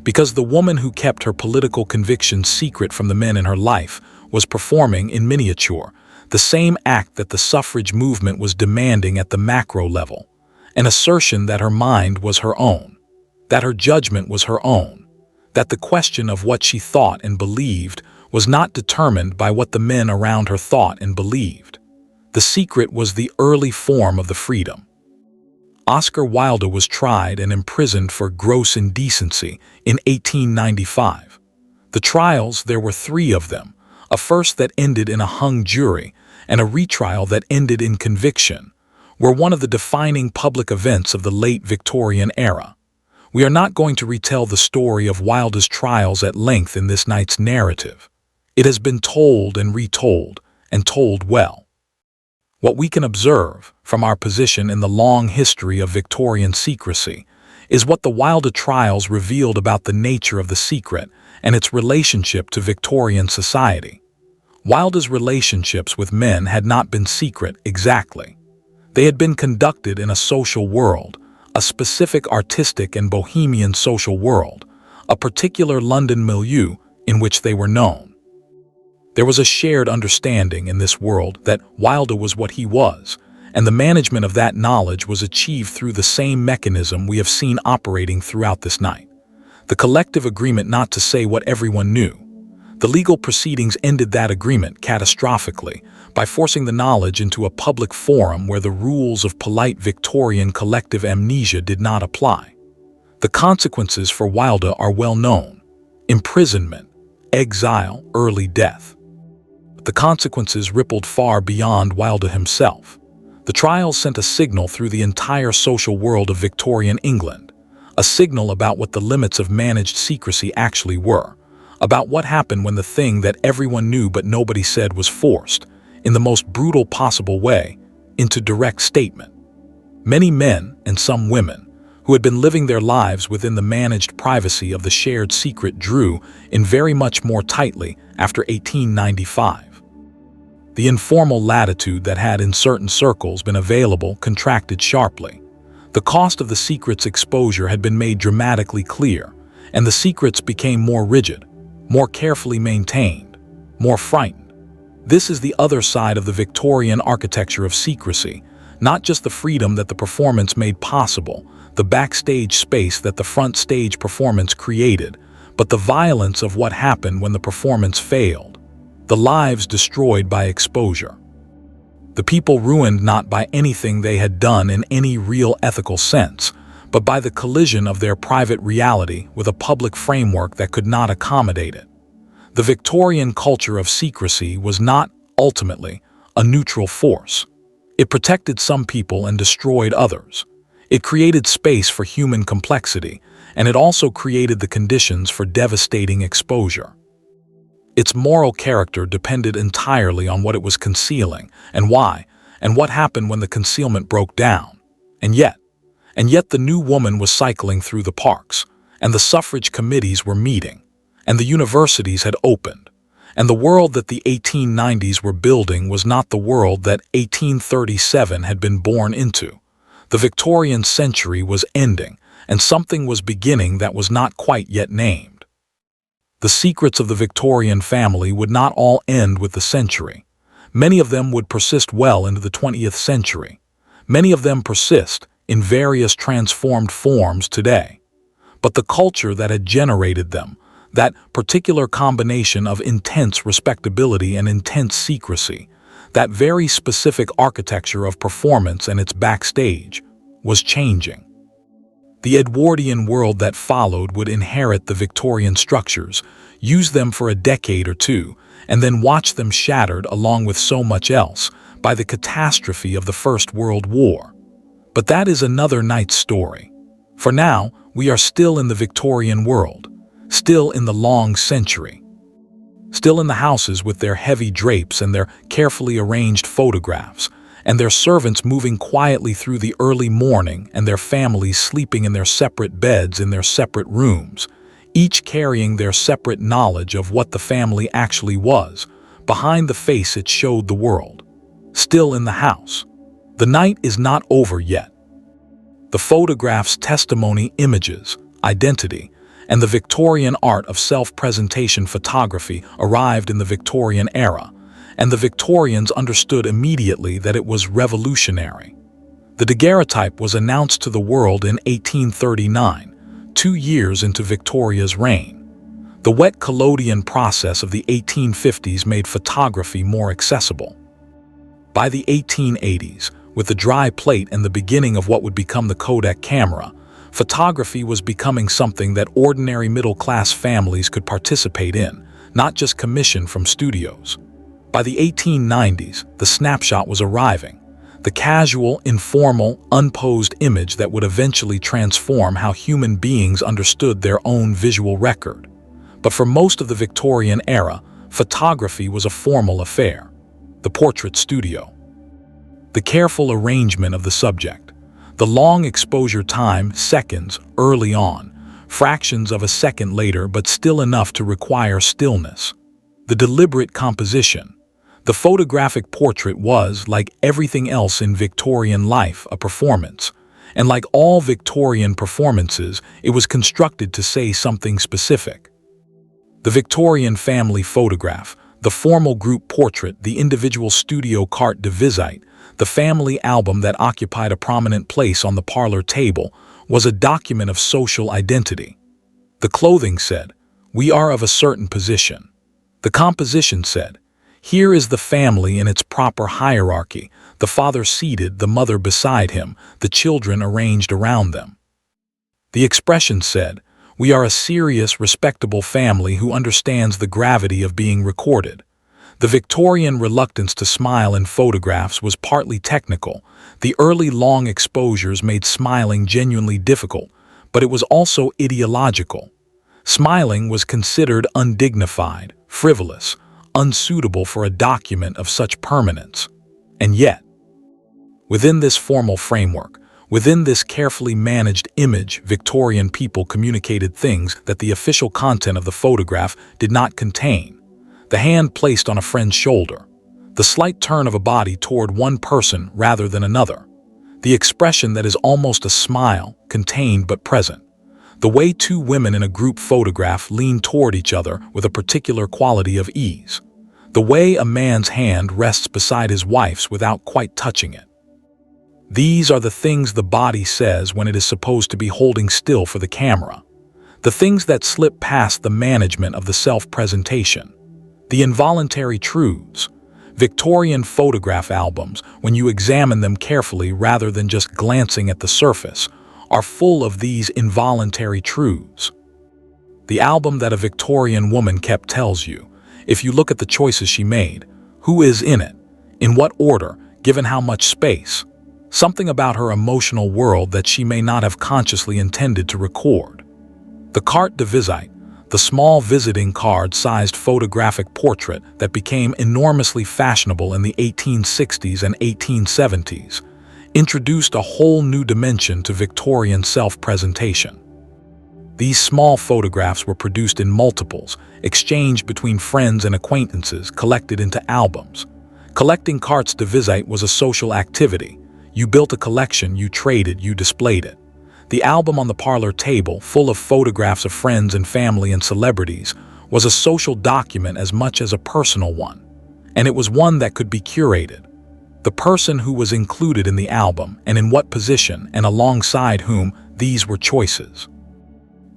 because the woman who kept her political convictions secret from the men in her life was performing in miniature the same act that the suffrage movement was demanding at the macro level, an assertion that her mind was her own, that her judgment was her own, that the question of what she thought and believed was not determined by what the men around her thought and believed. The secret was the early form of the freedom. Oscar Wilde was tried and imprisoned for gross indecency in 1895. The trials, there were 3 of them, a first that ended in a hung jury and a retrial that ended in conviction, were one of the defining public events of the late Victorian era. We are not going to retell the story of Wilde's trials at length in this night's narrative. It has been told and retold, and told well. What we can observe, from our position in the long history of Victorian secrecy, is what the Wilde trials revealed about the nature of the secret and its relationship to Victorian society. Wilde's relationships with men had not been secret exactly. They had been conducted in a social world, a specific artistic and bohemian social world, a particular London milieu in which they were known. There was a shared understanding in this world that Wilde was what he was, and the management of that knowledge was achieved through the same mechanism we have seen operating throughout this night. The collective agreement not to say what everyone knew. The legal proceedings ended that agreement catastrophically by forcing the knowledge into a public forum where the rules of polite Victorian collective amnesia did not apply. The consequences for Wilde are well known: imprisonment, exile, early death. The consequences rippled far beyond Wilde himself. The trials sent a signal through the entire social world of Victorian England, a signal about what the limits of managed secrecy actually were, about what happened when the thing that everyone knew but nobody said was forced, in the most brutal possible way, into direct statement. Many men, and some women, who had been living their lives within the managed privacy of the shared secret drew in very much more tightly after 1895. The informal latitude that had in certain circles been available contracted sharply. The cost of the secret's exposure had been made dramatically clear, and the secrets became more rigid, more carefully maintained, more frightened. This is the other side of the Victorian architecture of secrecy, not just the freedom that the performance made possible, the backstage space that the front stage performance created, but the violence of what happened when the performance failed, the lives destroyed by exposure. The people ruined not by anything they had done in any real ethical sense, but by the collision of their private reality with a public framework that could not accommodate it. The Victorian culture of secrecy was not, ultimately, a neutral force. It protected some people and destroyed others. It created space for human complexity, and it also created the conditions for devastating exposure. Its moral character depended entirely on what it was concealing, and why, and what happened when the concealment broke down. And yet the new woman was cycling through the parks, and the suffrage committees were meeting, and the universities had opened, and the world that the 1890s were building was not the world that 1837 had been born into. The Victorian century was ending, and something was beginning that was not quite yet named. The secrets of the Victorian family would not all end with the century. Many of them would persist well into the 20th century. Many of them persist in various transformed forms today. But the culture that had generated them, that particular combination of intense respectability and intense secrecy, That very specific architecture of performance and its backstage was changing. The Edwardian world that followed would inherit the Victorian structures, use them for a decade or two, and then watch them shattered along with so much else by the catastrophe of the First World War. But that is another night's story. For now, we are still in the Victorian world, still in the long century. Still in the houses with their heavy drapes and their carefully arranged photographs, and their servants moving quietly through the early morning and their families sleeping in their separate beds in their separate rooms, each carrying their separate knowledge of what the family actually was, behind the face it showed the world. Still in the house. The night is not over yet. The photographs, testimony, images, identity, and the Victorian art of self-presentation photography arrived in the Victorian era, and the Victorians understood immediately that it was revolutionary. The daguerreotype was announced to the world in 1839, 2 years into Victoria's reign. The wet collodion process of the 1850s made photography more accessible. By the 1880s, with the dry plate and the beginning of what would become the Kodak camera, photography was becoming something that ordinary middle-class families could participate in, not just commission from studios. By the 1890s, the snapshot was arriving, the casual, informal, unposed image that would eventually transform how human beings understood their own visual record. But for most of the Victorian era, photography was a formal affair. The portrait studio. The careful arrangement of the subject. The long exposure time, seconds, early on, fractions of a second later but still enough to require stillness. The deliberate composition. The photographic portrait was, like everything else in Victorian life, a performance. And like all Victorian performances, it was constructed to say something specific. The Victorian family photograph, the formal group portrait, the individual studio carte de visite, the family album that occupied a prominent place on the parlor table, was a document of social identity. The clothing said, "We are of a certain position." The composition said, "Here is the family in its proper hierarchy, the father seated, the mother beside him, the children arranged around them." The expression said, "We are a serious, respectable family who understands the gravity of being recorded." The Victorian reluctance to smile in photographs was partly technical. The early long exposures made smiling genuinely difficult, but it was also ideological. Smiling was considered undignified, frivolous, unsuitable for a document of such permanence. And yet, within this formal framework, within this carefully managed image, Victorian people communicated things that the official content of the photograph did not contain. The hand placed on a friend's shoulder, the slight turn of a body toward one person rather than another, the expression that is almost a smile, contained but present, the way two women in a group photograph lean toward each other with a particular quality of ease, the way a man's hand rests beside his wife's without quite touching it. These are the things the body says when it is supposed to be holding still for the camera, the things that slip past the management of the self-presentation. The involuntary truths. Victorian photograph albums, when you examine them carefully rather than just glancing at the surface, are full of these involuntary truths. The album that a Victorian woman kept tells you, if you look at the choices she made, who is in it, in what order, given how much space, something about her emotional world that she may not have consciously intended to record. The carte de visite, the small visiting card-sized photographic portrait that became enormously fashionable in the 1860s and 1870s, introduced a whole new dimension to Victorian self-presentation. These small photographs were produced in multiples, exchanged between friends and acquaintances, collected into albums. Collecting cartes de visite was a social activity. You built a collection, you traded, you displayed it. The album on the parlor table, full of photographs of friends and family and celebrities, was a social document as much as a personal one. And it was one that could be curated. The person who was included in the album and in what position and alongside whom, these were choices.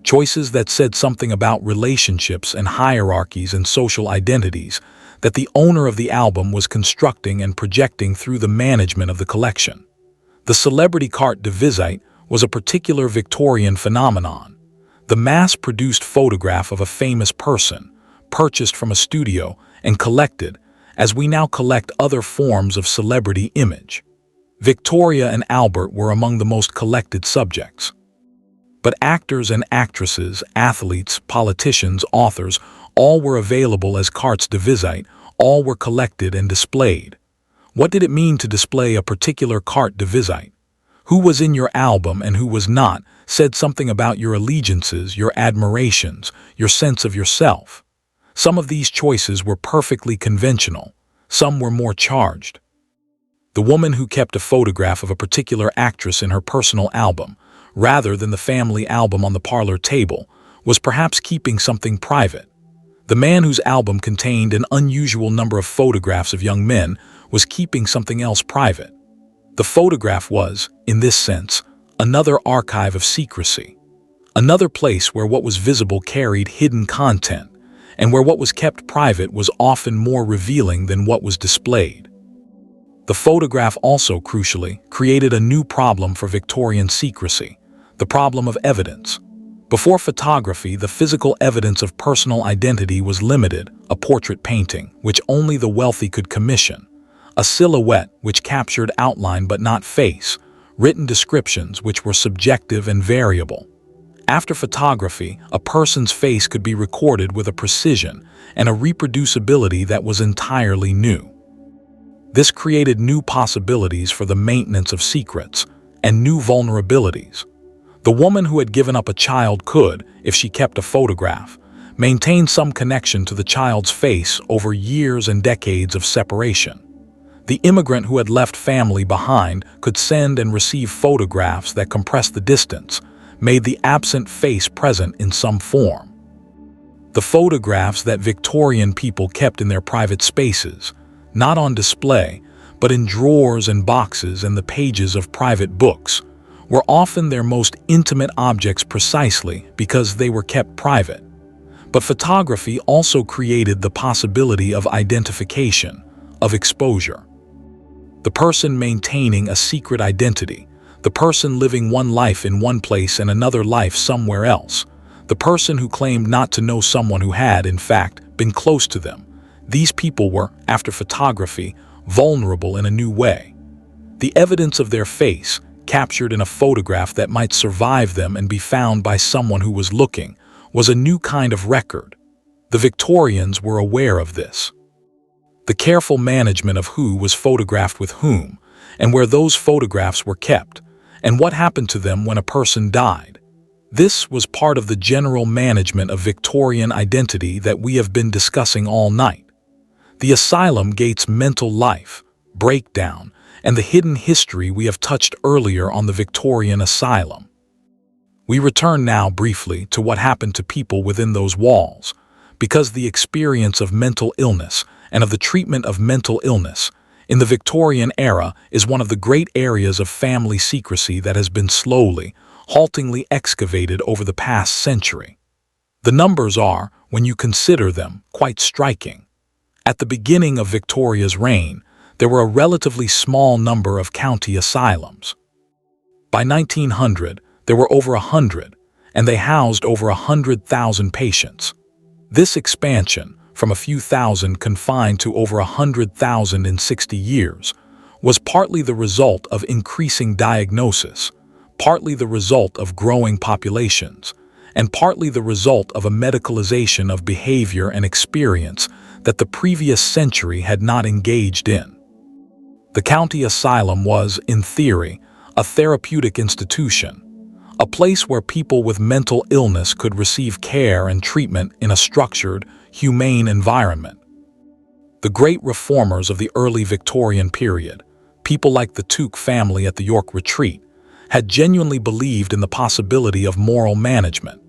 Choices that said something about relationships and hierarchies and social identities that the owner of the album was constructing and projecting through the management of the collection. The celebrity carte de visite was a particular Victorian phenomenon. The mass-produced photograph of a famous person, purchased from a studio and collected, as we now collect other forms of celebrity image. Victoria and Albert were among the most collected subjects. But actors and actresses, athletes, politicians, authors, all were available as cartes de visite, all were collected and displayed. What did it mean to display a particular carte de visite? Who was in your album and who was not said something about your allegiances, your admirations, your sense of yourself. Some of these choices were perfectly conventional, some were more charged. The woman who kept a photograph of a particular actress in her personal album, rather than the family album on the parlor table, was perhaps keeping something private. The man whose album contained an unusual number of photographs of young men was keeping something else private. The photograph was, in this sense, another archive of secrecy, another place where what was visible carried hidden content, and where what was kept private was often more revealing than what was displayed. The photograph also, crucially, created a new problem for Victorian secrecy, the problem of evidence. Before photography, the physical evidence of personal identity was limited: a portrait painting, which only the wealthy could commission, a silhouette which captured outline but not face, written descriptions which were subjective and variable. After photography, a person's face could be recorded with a precision and a reproducibility that was entirely new. This created new possibilities for the maintenance of secrets and new vulnerabilities. The woman who had given up a child could, if she kept a photograph, maintain some connection to the child's face over years and decades of separation. The immigrant who had left family behind could send and receive photographs that compressed the distance, made the absent face present in some form. The photographs that Victorian people kept in their private spaces, not on display, but in drawers and boxes and the pages of private books, were often their most intimate objects precisely because they were kept private. But photography also created the possibility of identification, of exposure. The person maintaining a secret identity, the person living one life in one place and another life somewhere else, the person who claimed not to know someone who had, in fact, been close to them. These people were, after photography, vulnerable in a new way. The evidence of their face, captured in a photograph that might survive them and be found by someone who was looking, was a new kind of record. The Victorians were aware of this. The careful management of who was photographed with whom, and where those photographs were kept, and what happened to them when a person died. This was part of the general management of Victorian identity that we have been discussing all night. The asylum gates mental life, breakdown, and the hidden history we have touched earlier on the Victorian asylum. We return now briefly to what happened to people within those walls, because the experience of mental illness and of the treatment of mental illness in the Victorian era is one of the great areas of family secrecy that has been slowly, haltingly excavated over the past century. The numbers are, when you consider them, quite striking. At the beginning of Victoria's reign, there were a relatively small number of county asylums. By 1900, there were over 100, and they housed over 100,000 patients. This expansion, from a few thousand confined to over 100,000 in 60 years, was partly the result of increasing diagnosis, partly the result of growing populations, and partly the result of a medicalization of behavior and experience that the previous century had not engaged in. The county asylum was, in theory, a therapeutic institution, a place where people with mental illness could receive care and treatment in a structured, humane environment. The great reformers of the early Victorian period, people like the Tuke family at the York Retreat, had genuinely believed in the possibility of moral management,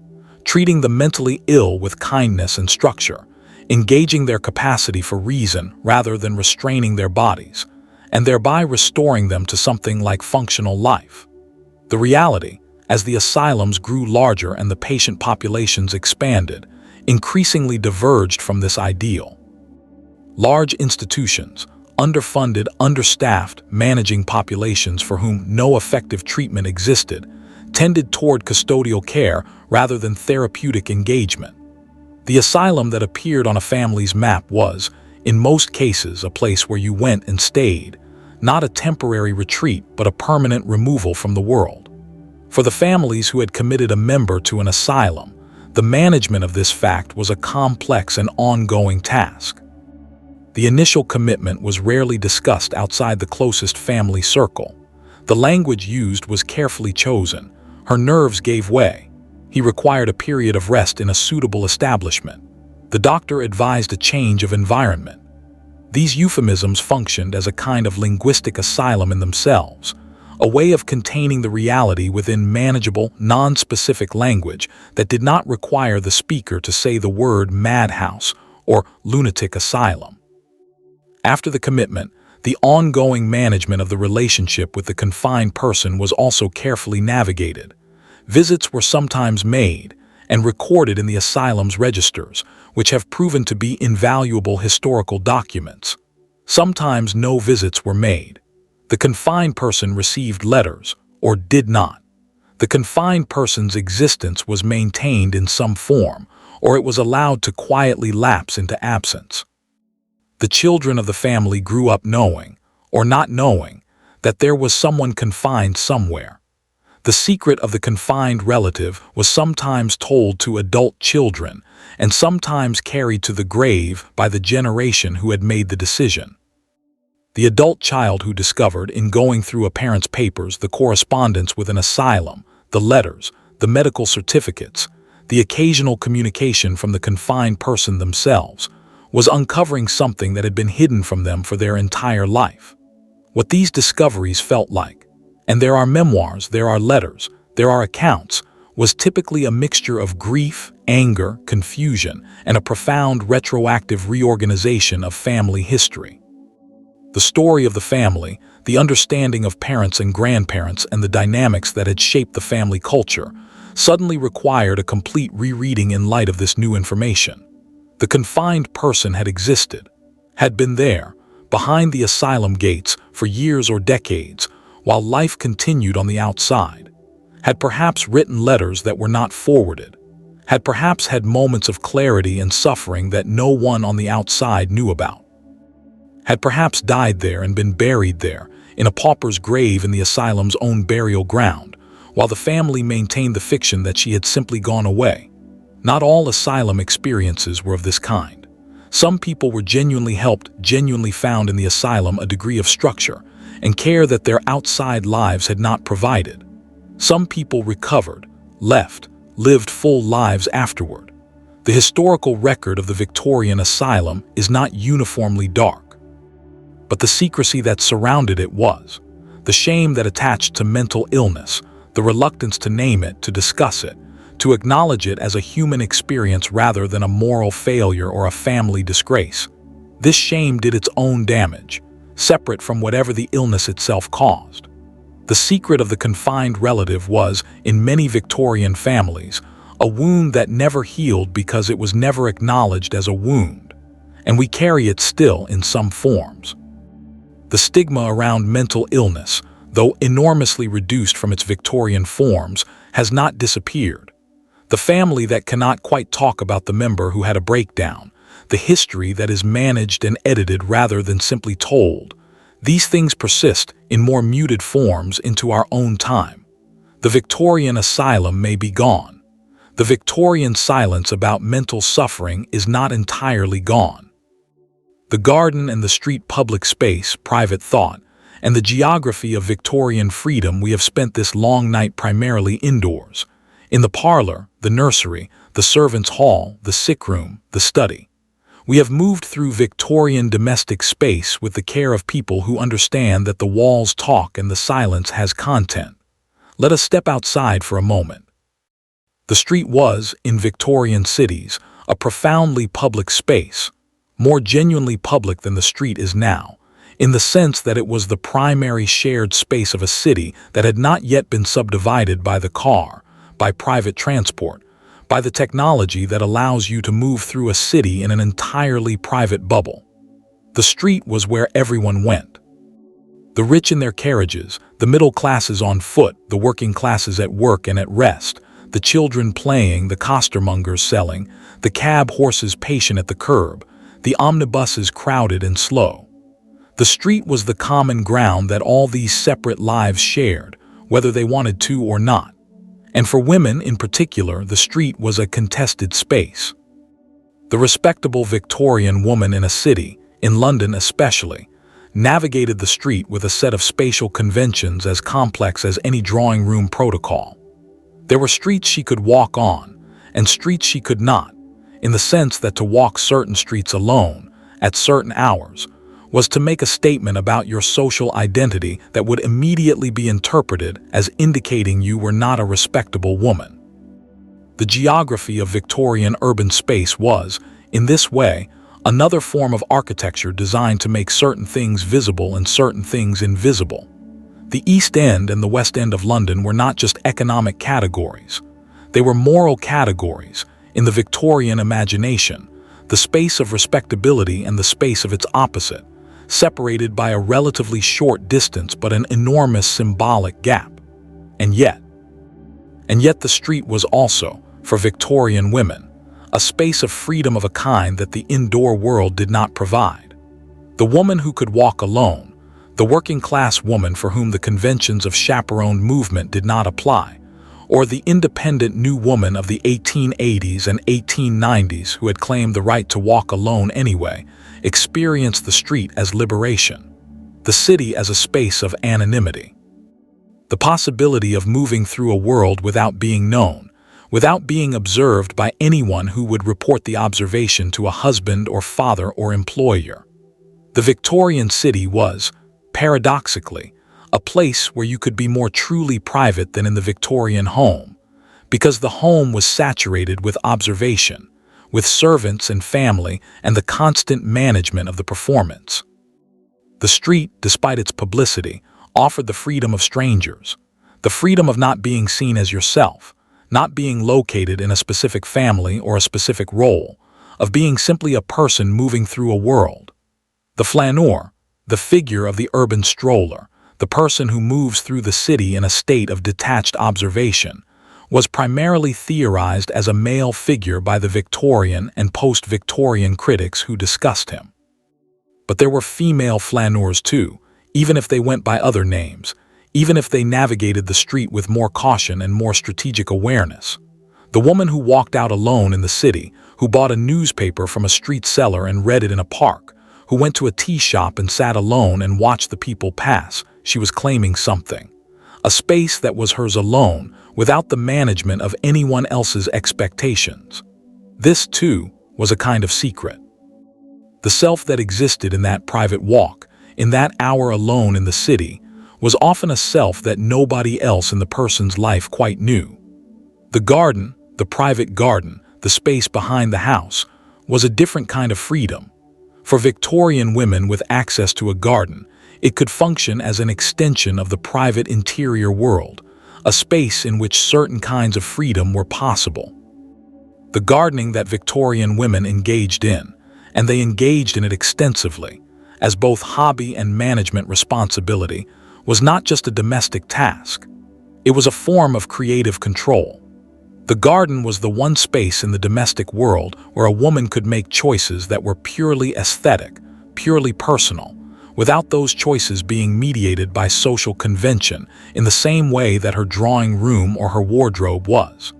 treating the mentally ill with kindness and structure, engaging their capacity for reason rather than restraining their bodies, and thereby restoring them to something like functional life. The reality, as the asylums grew larger and the patient populations expanded, increasingly diverged from this ideal. Large institutions, underfunded, understaffed, managing populations for whom no effective treatment existed, tended toward custodial care rather than therapeutic engagement. The asylum that appeared on a family's map was, in most cases, a place where you went and stayed, not a temporary retreat but a permanent removal from the world. For the families who had committed a member to an asylum, the management of this fact was a complex and ongoing task. The initial commitment was rarely discussed outside the closest family circle. The language used was carefully chosen. Her nerves gave way. He required a period of rest in a suitable establishment. The doctor advised a change of environment. These euphemisms functioned as a kind of linguistic asylum in themselves, a way of containing the reality within manageable, non-specific language that did not require the speaker to say the word madhouse or lunatic asylum. After the commitment, the ongoing management of the relationship with the confined person was also carefully navigated. Visits were sometimes made and recorded in the asylum's registers, which have proven to be invaluable historical documents. Sometimes no visits were made. The confined person received letters, or did not. The confined person's existence was maintained in some form, or it was allowed to quietly lapse into absence. The children of the family grew up knowing, or not knowing, that there was someone confined somewhere. The secret of the confined relative was sometimes told to adult children and sometimes carried to the grave by the generation who had made the decision. The adult child who discovered, in going through a parent's papers, the correspondence with an asylum, the letters, the medical certificates, the occasional communication from the confined person themselves, was uncovering something that had been hidden from them for their entire life. What these discoveries felt like, and there are memoirs, there are letters, there are accounts, was typically a mixture of grief, anger, confusion, and a profound retroactive reorganization of family history. The story of the family, the understanding of parents and grandparents, and the dynamics that had shaped the family culture suddenly required a complete rereading in light of this new information. The confined person had existed, had been there, behind the asylum gates for years or decades, while life continued on the outside, had perhaps written letters that were not forwarded, had perhaps had moments of clarity and suffering that no one on the outside knew about, had perhaps died there and been buried there, in a pauper's grave in the asylum's own burial ground, while the family maintained the fiction that she had simply gone away. Not all asylum experiences were of this kind. Some people were genuinely helped, genuinely found in the asylum a degree of structure and care that their outside lives had not provided. Some people recovered, left, lived full lives afterward. The historical record of the Victorian asylum is not uniformly dark, but the secrecy that surrounded it was. The shame that attached to mental illness, the reluctance to name it, to discuss it, to acknowledge it as a human experience rather than a moral failure or a family disgrace. This shame did its own damage, separate from whatever the illness itself caused. The secret of the confined relative was, in many Victorian families, a wound that never healed because it was never acknowledged as a wound, and we carry it still in some forms. The stigma around mental illness, though enormously reduced from its Victorian forms, has not disappeared. The family that cannot quite talk about the member who had a breakdown, the history that is managed and edited rather than simply told, these things persist in more muted forms into our own time. The Victorian asylum may be gone. The Victorian silence about mental suffering is not entirely gone. The garden and the street, public space, private thought, and the geography of Victorian freedom, we have spent this long night primarily indoors, in the parlor, the nursery, the servants' hall, the sick room, the study. We have moved through Victorian domestic space with the care of people who understand that the walls talk and the silence has content. Let us step outside for a moment. The street was, in Victorian cities, a profoundly public space, more genuinely public than the street is now, in the sense that it was the primary shared space of a city that had not yet been subdivided by the car, by private transport, by the technology that allows you to move through a city in an entirely private bubble. The street was where everyone went. The rich in their carriages, the middle classes on foot, the working classes at work and at rest, the children playing, the costermongers selling, the cab horses patient at the curb, the omnibuses crowded and slow. The street was the common ground that all these separate lives shared, whether they wanted to or not. And for women in particular, the street was a contested space. The respectable Victorian woman in a city, in London especially, navigated the street with a set of spatial conventions as complex as any drawing room protocol. There were streets she could walk on, and streets she could not, in the sense that to walk certain streets alone, at certain hours, was to make a statement about your social identity that would immediately be interpreted as indicating you were not a respectable woman. The geography of Victorian urban space was, in this way, another form of architecture designed to make certain things visible and certain things invisible. The East End and the West End of London were not just economic categories. They were moral categories. In the Victorian imagination, the space of respectability and the space of its opposite, separated by a relatively short distance but an enormous symbolic gap. And yet the street was also, for Victorian women, a space of freedom of a kind that the indoor world did not provide. The woman who could walk alone, the working-class woman for whom the conventions of chaperoned movement did not apply, or the independent new woman of the 1880s and 1890s who had claimed the right to walk alone anyway, experienced the street as liberation, the city as a space of anonymity. The possibility of moving through a world without being known, without being observed by anyone who would report the observation to a husband or father or employer. The Victorian city was, paradoxically, a place where you could be more truly private than in the Victorian home, because the home was saturated with observation, with servants and family and the constant management of the performance. The street, despite its publicity, offered the freedom of strangers, the freedom of not being seen as yourself, not being located in a specific family or a specific role, of being simply a person moving through a world. The flaneur, the figure of the urban stroller, the person who moves through the city in a state of detached observation, was primarily theorized as a male figure by the Victorian and post-Victorian critics who discussed him. But there were female flaneurs too, even if they went by other names, even if they navigated the street with more caution and more strategic awareness. The woman who walked out alone in the city, who bought a newspaper from a street seller and read it in a park, who went to a tea shop and sat alone and watched the people pass, she was claiming something. A space that was hers alone, without the management of anyone else's expectations. This, too, was a kind of secret. The self that existed in that private walk, in that hour alone in the city, was often a self that nobody else in the person's life quite knew. The garden, the private garden, the space behind the house, was a different kind of freedom. For Victorian women with access to a garden, it could function as an extension of the private interior world, a space in which certain kinds of freedom were possible. The gardening that Victorian women engaged in, and they engaged in it extensively, as both hobby and management responsibility, was not just a domestic task. It was a form of creative control. The garden was the one space in the domestic world where a woman could make choices that were purely aesthetic, purely personal, without those choices being mediated by social convention in the same way that her drawing room or her wardrobe was.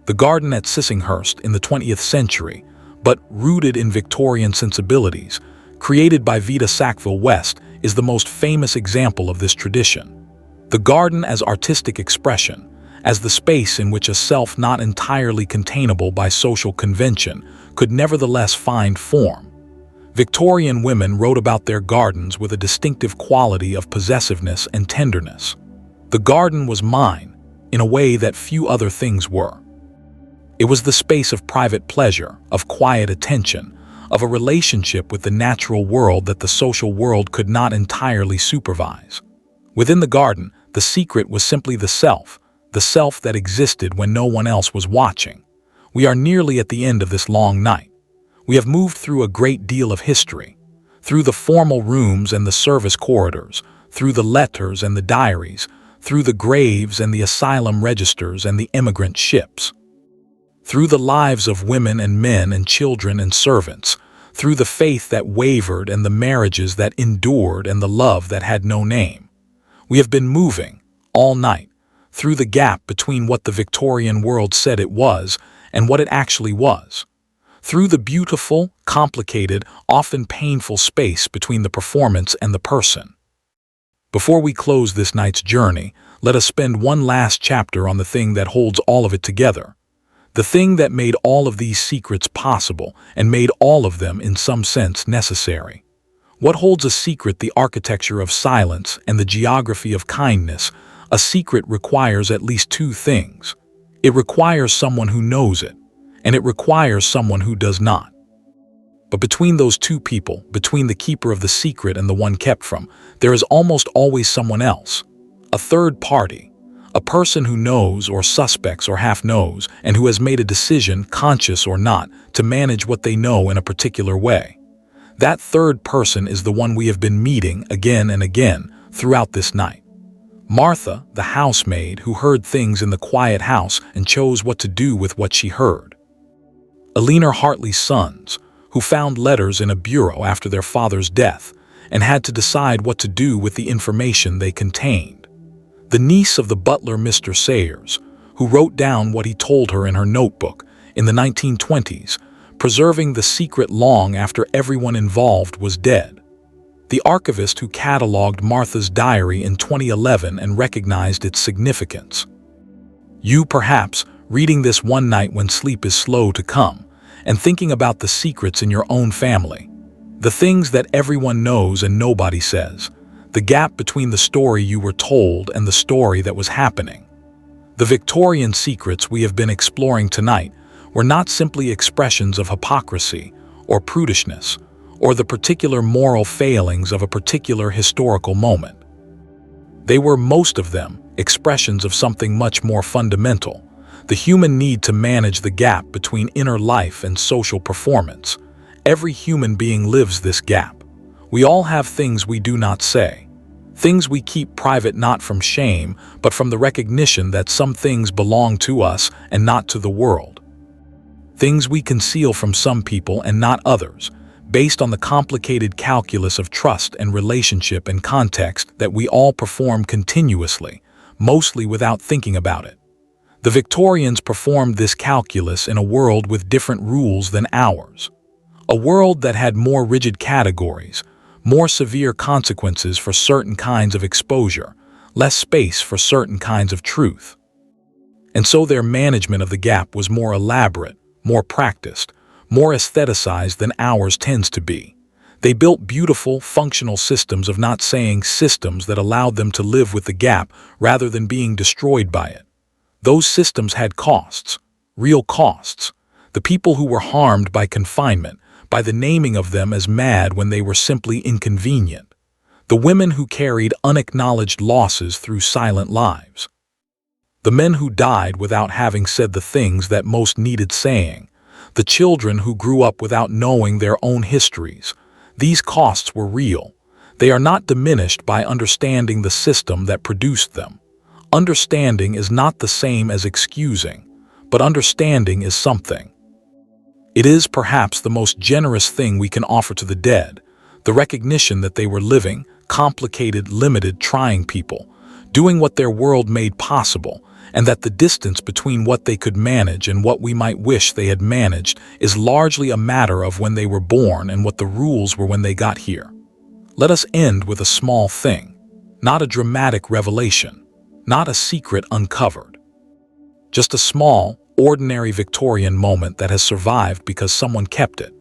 The garden at Sissinghurst in the 20th century, but rooted in Victorian sensibilities, created by Vita Sackville-West, is the most famous example of this tradition. The garden as artistic expression, as the space in which a self not entirely containable by social convention could nevertheless find form. Victorian women wrote about their gardens with a distinctive quality of possessiveness and tenderness. The garden was mine, in a way that few other things were. It was the space of private pleasure, of quiet attention, of a relationship with the natural world that the social world could not entirely supervise. Within the garden, the secret was simply the self that existed when no one else was watching. We are nearly at the end of this long night. We have moved through a great deal of history, through the formal rooms and the service corridors, through the letters and the diaries, through the graves and the asylum registers and the immigrant ships, through the lives of women and men and children and servants, through the faith that wavered and the marriages that endured and the love that had no name. We have been moving, all night, through the gap between what the Victorian world said it was and what it actually was, through the beautiful, complicated, often painful space between the performance and the person. Before we close this night's journey, let us spend one last chapter on the thing that holds all of it together, the thing that made all of these secrets possible and made all of them, in some sense, necessary. What holds a secret the architecture of silence and the geography of kindness? A secret requires at least two things. It requires someone who knows it, and it requires someone who does not. But between those two people, between the keeper of the secret and the one kept from, there is almost always someone else, a third party, a person who knows or suspects or half knows and who has made a decision, conscious or not, to manage what they know in a particular way. That third person is the one we have been meeting again and again throughout this night. Martha, the housemaid who heard things in the quiet house and chose what to do with what she heard. Eleanor Hartley's sons, who found letters in a bureau after their father's death and had to decide what to do with the information they contained. The niece of the butler, Mr. Sayers, who wrote down what he told her in her notebook in the 1920s, preserving the secret long after everyone involved was dead. The archivist who cataloged Martha's diary in 2011 and recognized its significance. You, perhaps, reading this one night when sleep is slow to come, and thinking about the secrets in your own family, the things that everyone knows and nobody says, the gap between the story you were told and the story that was happening. The Victorian secrets we have been exploring tonight were not simply expressions of hypocrisy or prudishness or the particular moral failings of a particular historical moment. They were, most of them, expressions of something much more fundamental, the human need to manage the gap between inner life and social performance. Every human being lives this gap. We all have things we do not say, things we keep private not from shame, but from the recognition that some things belong to us and not to the world. Things we conceal from some people and not others, based on the complicated calculus of trust and relationship and context that we all perform continuously, mostly without thinking about it. The Victorians performed this calculus in a world with different rules than ours, a world that had more rigid categories, more severe consequences for certain kinds of exposure, less space for certain kinds of truth. And so their management of the gap was more elaborate, more practiced, more aestheticized than ours tends to be. They built beautiful, functional systems of not saying, systems that allowed them to live with the gap rather than being destroyed by it. Those systems had costs, real costs. The people who were harmed by confinement, by the naming of them as mad when they were simply inconvenient. The women who carried unacknowledged losses through silent lives. The men who died without having said the things that most needed saying. The children who grew up without knowing their own histories. These costs were real. They are not diminished by understanding the system that produced them. Understanding is not the same as excusing, but understanding is something. It is perhaps the most generous thing we can offer to the dead, the recognition that they were living, complicated, limited, trying people, doing what their world made possible, and that the distance between what they could manage and what we might wish they had managed is largely a matter of when they were born and what the rules were when they got here. Let us end with a small thing, not a dramatic revelation, not a secret uncovered. Just a small, ordinary Victorian moment that has survived because someone kept it.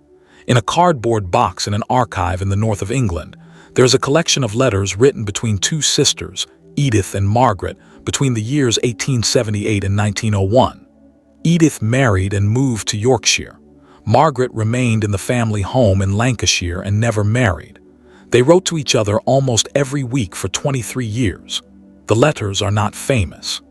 In a cardboard box in an archive in the north of England, there is a collection of letters written between two sisters, Edith and Margaret, between the years 1878 and 1901. Edith married and moved to Yorkshire. Margaret remained in the family home in Lancashire and never married. They wrote to each other almost every week for 23 years. The letters are not famous.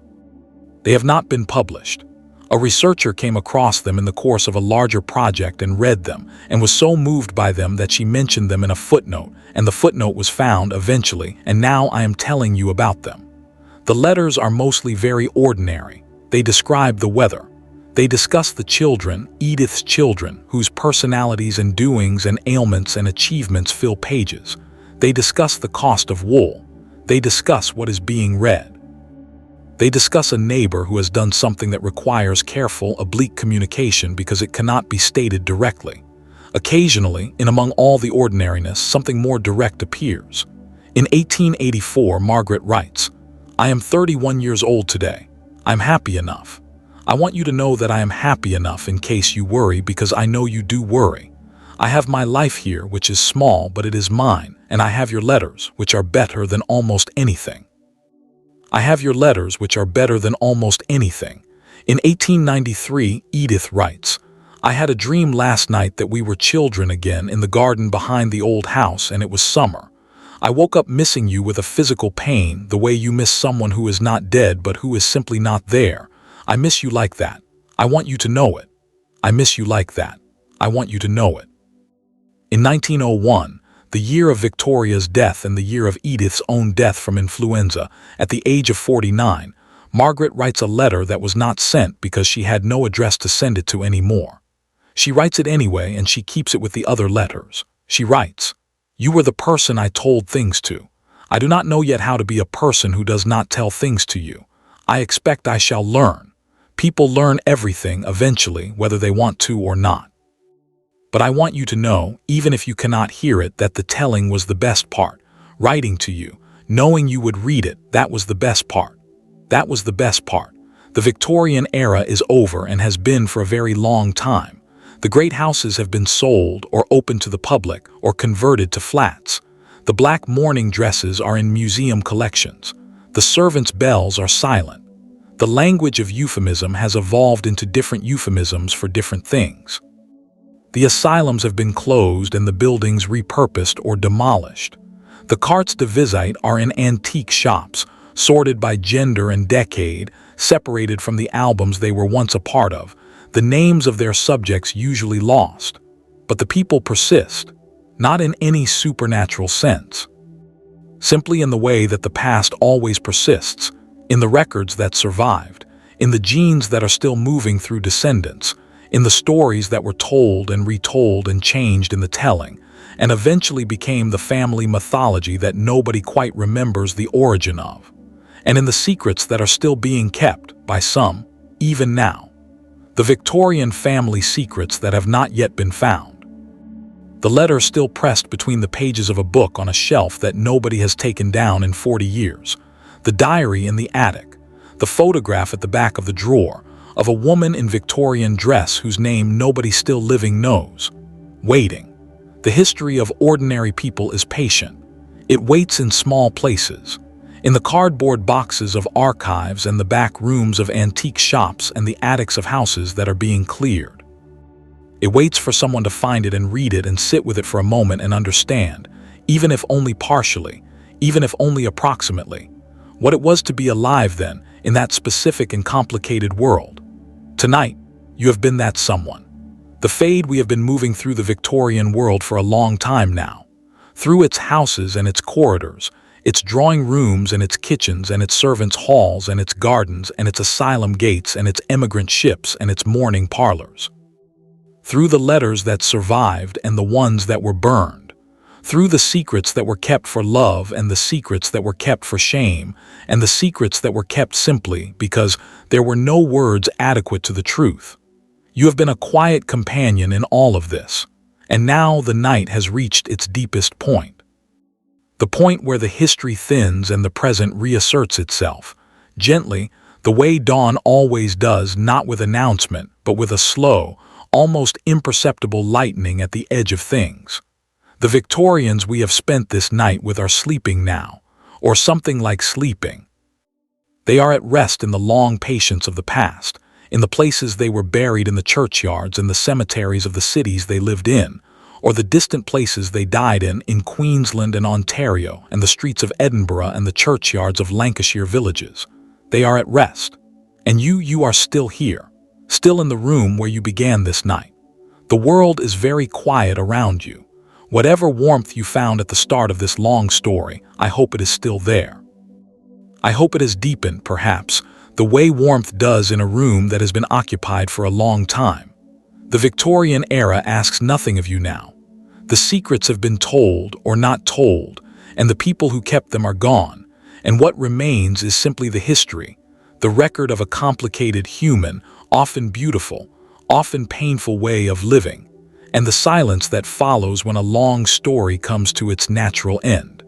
They have not been published. A researcher came across them in the course of a larger project and read them, and was so moved by them that she mentioned them in a footnote, and the footnote was found eventually, and now I am telling you about them. The letters are mostly very ordinary. They describe the weather. They discuss the children, Edith's children, whose personalities and doings and ailments and achievements fill pages. They discuss the cost of wool. They discuss what is being read. They discuss a neighbor who has done something that requires careful, oblique communication because it cannot be stated directly. Occasionally, in among all the ordinariness, something more direct appears. In 1884, Margaret writes, "I am 31 years old today. I'm happy enough. I want you to know that I am happy enough in case you worry, because I know you do worry. I have my life here, which is small, but it is mine, and I have your letters, which are better than almost anything. I have your letters, which are better than almost anything." In 1893, Edith writes, "I had a dream last night that we were children again in the garden behind the old house, and it was summer. I woke up missing you with a physical pain, the way you miss someone who is not dead but who is simply not there. I miss you like that. I want you to know it. I miss you like that. I want you to know it." In 1901, the year of Victoria's death and the year of Edith's own death from influenza, at the age of 49, Margaret writes a letter that was not sent because she had no address to send it to anymore. She writes it anyway, and she keeps it with the other letters. She writes, "You were the person I told things to. I do not know yet how to be a person who does not tell things to you. I expect I shall learn. People learn everything eventually, whether they want to or not. But I want you to know, even if you cannot hear it, that the telling was the best part. Writing to you, knowing you would read it, that was the best part. That was the best part. The Victorian era is over and has been for a very long time. The great houses have been sold or opened to the public or converted to flats. The black mourning dresses are in museum collections. The servants' bells are silent. The language of euphemism has evolved into different euphemisms for different things. The asylums have been closed and the buildings repurposed or demolished. The cartes de visite are in antique shops, sorted by gender and decade, separated from the albums they were once a part of, the names of their subjects usually lost. But the people persist, not in any supernatural sense. Simply in the way that the past always persists, in the records that survived, in the genes that are still moving through descendants, in the stories that were told and retold and changed in the telling, and eventually became the family mythology that nobody quite remembers the origin of, and in the secrets that are still being kept by some, even now. The Victorian family secrets that have not yet been found. The letter still pressed between the pages of a book on a shelf that nobody has taken down in 40 years, the diary in the attic, the photograph at the back of the drawer, of a woman in Victorian dress whose name nobody still living knows. Waiting. The history of ordinary people is patient. It waits in small places, in the cardboard boxes of archives and the back rooms of antique shops and the attics of houses that are being cleared. It waits for someone to find it and read it and sit with it for a moment and understand, even if only partially, even if only approximately, what it was to be alive then in that specific and complicated world. Tonight, you have been that someone. The fade we have been moving through the Victorian world for a long time now, through its houses and its corridors, its drawing rooms and its kitchens and its servants' halls and its gardens and its asylum gates and its emigrant ships and its mourning parlors. Through the letters that survived and the ones that were burned, through the secrets that were kept for love and the secrets that were kept for shame and the secrets that were kept simply because there were no words adequate to the truth. You have been a quiet companion in all of this, and now the night has reached its deepest point. The point where the history thins and the present reasserts itself, gently, the way dawn always does, not with announcement, but with a slow, almost imperceptible lightening at the edge of things. The Victorians we have spent this night with are sleeping now, or something like sleeping. They are at rest in the long patience of the past, in the places they were buried, in the churchyards and the cemeteries of the cities they lived in, or the distant places they died in Queensland and Ontario and the streets of Edinburgh and the churchyards of Lancashire villages. They are at rest. And you are still here, still in the room where you began this night. The world is very quiet around you. Whatever warmth you found at the start of this long story, I hope it is still there. I hope it has deepened, perhaps, the way warmth does in a room that has been occupied for a long time. The Victorian era asks nothing of you now. The secrets have been told or not told, and the people who kept them are gone, and what remains is simply the history, the record of a complicated human, often beautiful, often painful way of living, and the silence that follows when a long story comes to its natural end.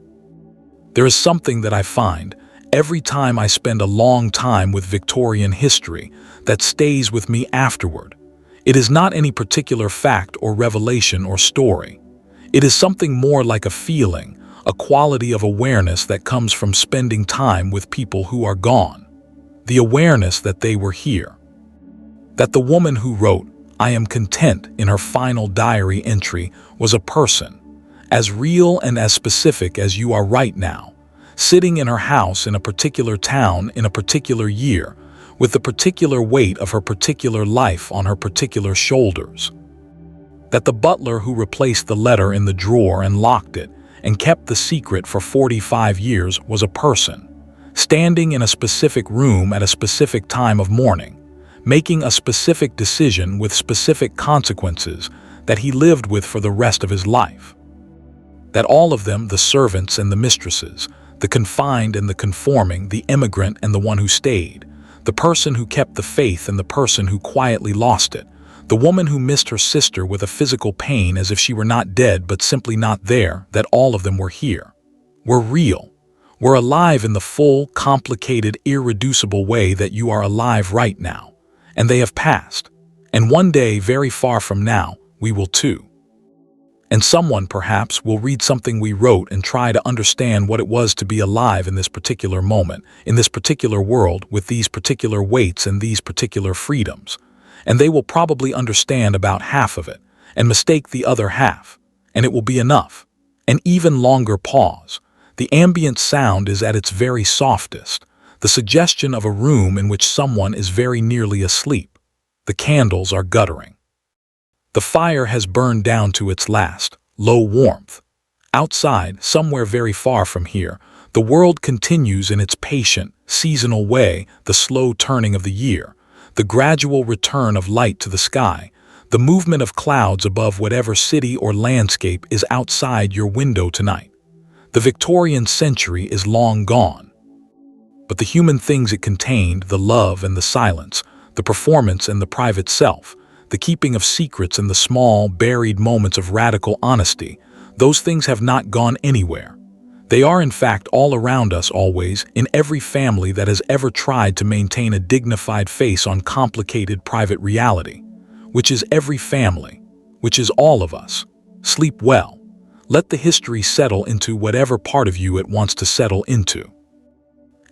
There is something that I find, every time I spend a long time with Victorian history, that stays with me afterward. It is not any particular fact or revelation or story. It is something more like a feeling, a quality of awareness that comes from spending time with people who are gone. The awareness that they were here. That the woman who wrote, "I am content" in her final diary entry was a person, as real and as specific as you are right now, sitting in her house in a particular town in a particular year, with the particular weight of her particular life on her particular shoulders. That the butler who replaced the letter in the drawer and locked it and kept the secret for 45 years was a person, standing in a specific room at a specific time of morning, making a specific decision with specific consequences that he lived with for the rest of his life. That all of them, the servants and the mistresses, the confined and the conforming, the emigrant and the one who stayed, the person who kept the faith and the person who quietly lost it, the woman who missed her sister with a physical pain as if she were not dead but simply not there, that all of them were here. Were real. Were alive in the full, complicated, irreducible way that you are alive right now. And they have passed. And one day, very far from now, we will too. And someone, perhaps, will read something we wrote and try to understand what it was to be alive in this particular moment, in this particular world, with these particular weights and these particular freedoms. And they will probably understand about half of it, and mistake the other half. And it will be enough. An even longer pause. The ambient sound is at its very softest. The suggestion of a room in which someone is very nearly asleep. The candles are guttering. The fire has burned down to its last, low warmth. Outside, somewhere very far from here, the world continues in its patient, seasonal way, the slow turning of the year, the gradual return of light to the sky, the movement of clouds above whatever city or landscape is outside your window tonight. The Victorian century is long gone. But the human things it contained, the love and the silence, the performance and the private self, the keeping of secrets and the small, buried moments of radical honesty, those things have not gone anywhere. They are in fact all around us always, in every family that has ever tried to maintain a dignified face on complicated private reality, which is every family, which is all of us. Sleep well. Let the history settle into whatever part of you it wants to settle into.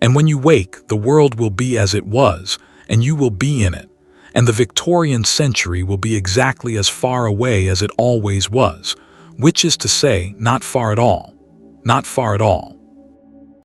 And when you wake, the world will be as it was, and you will be in it, and the Victorian century will be exactly as far away as it always was, which is to say, not far at all. Not far at all.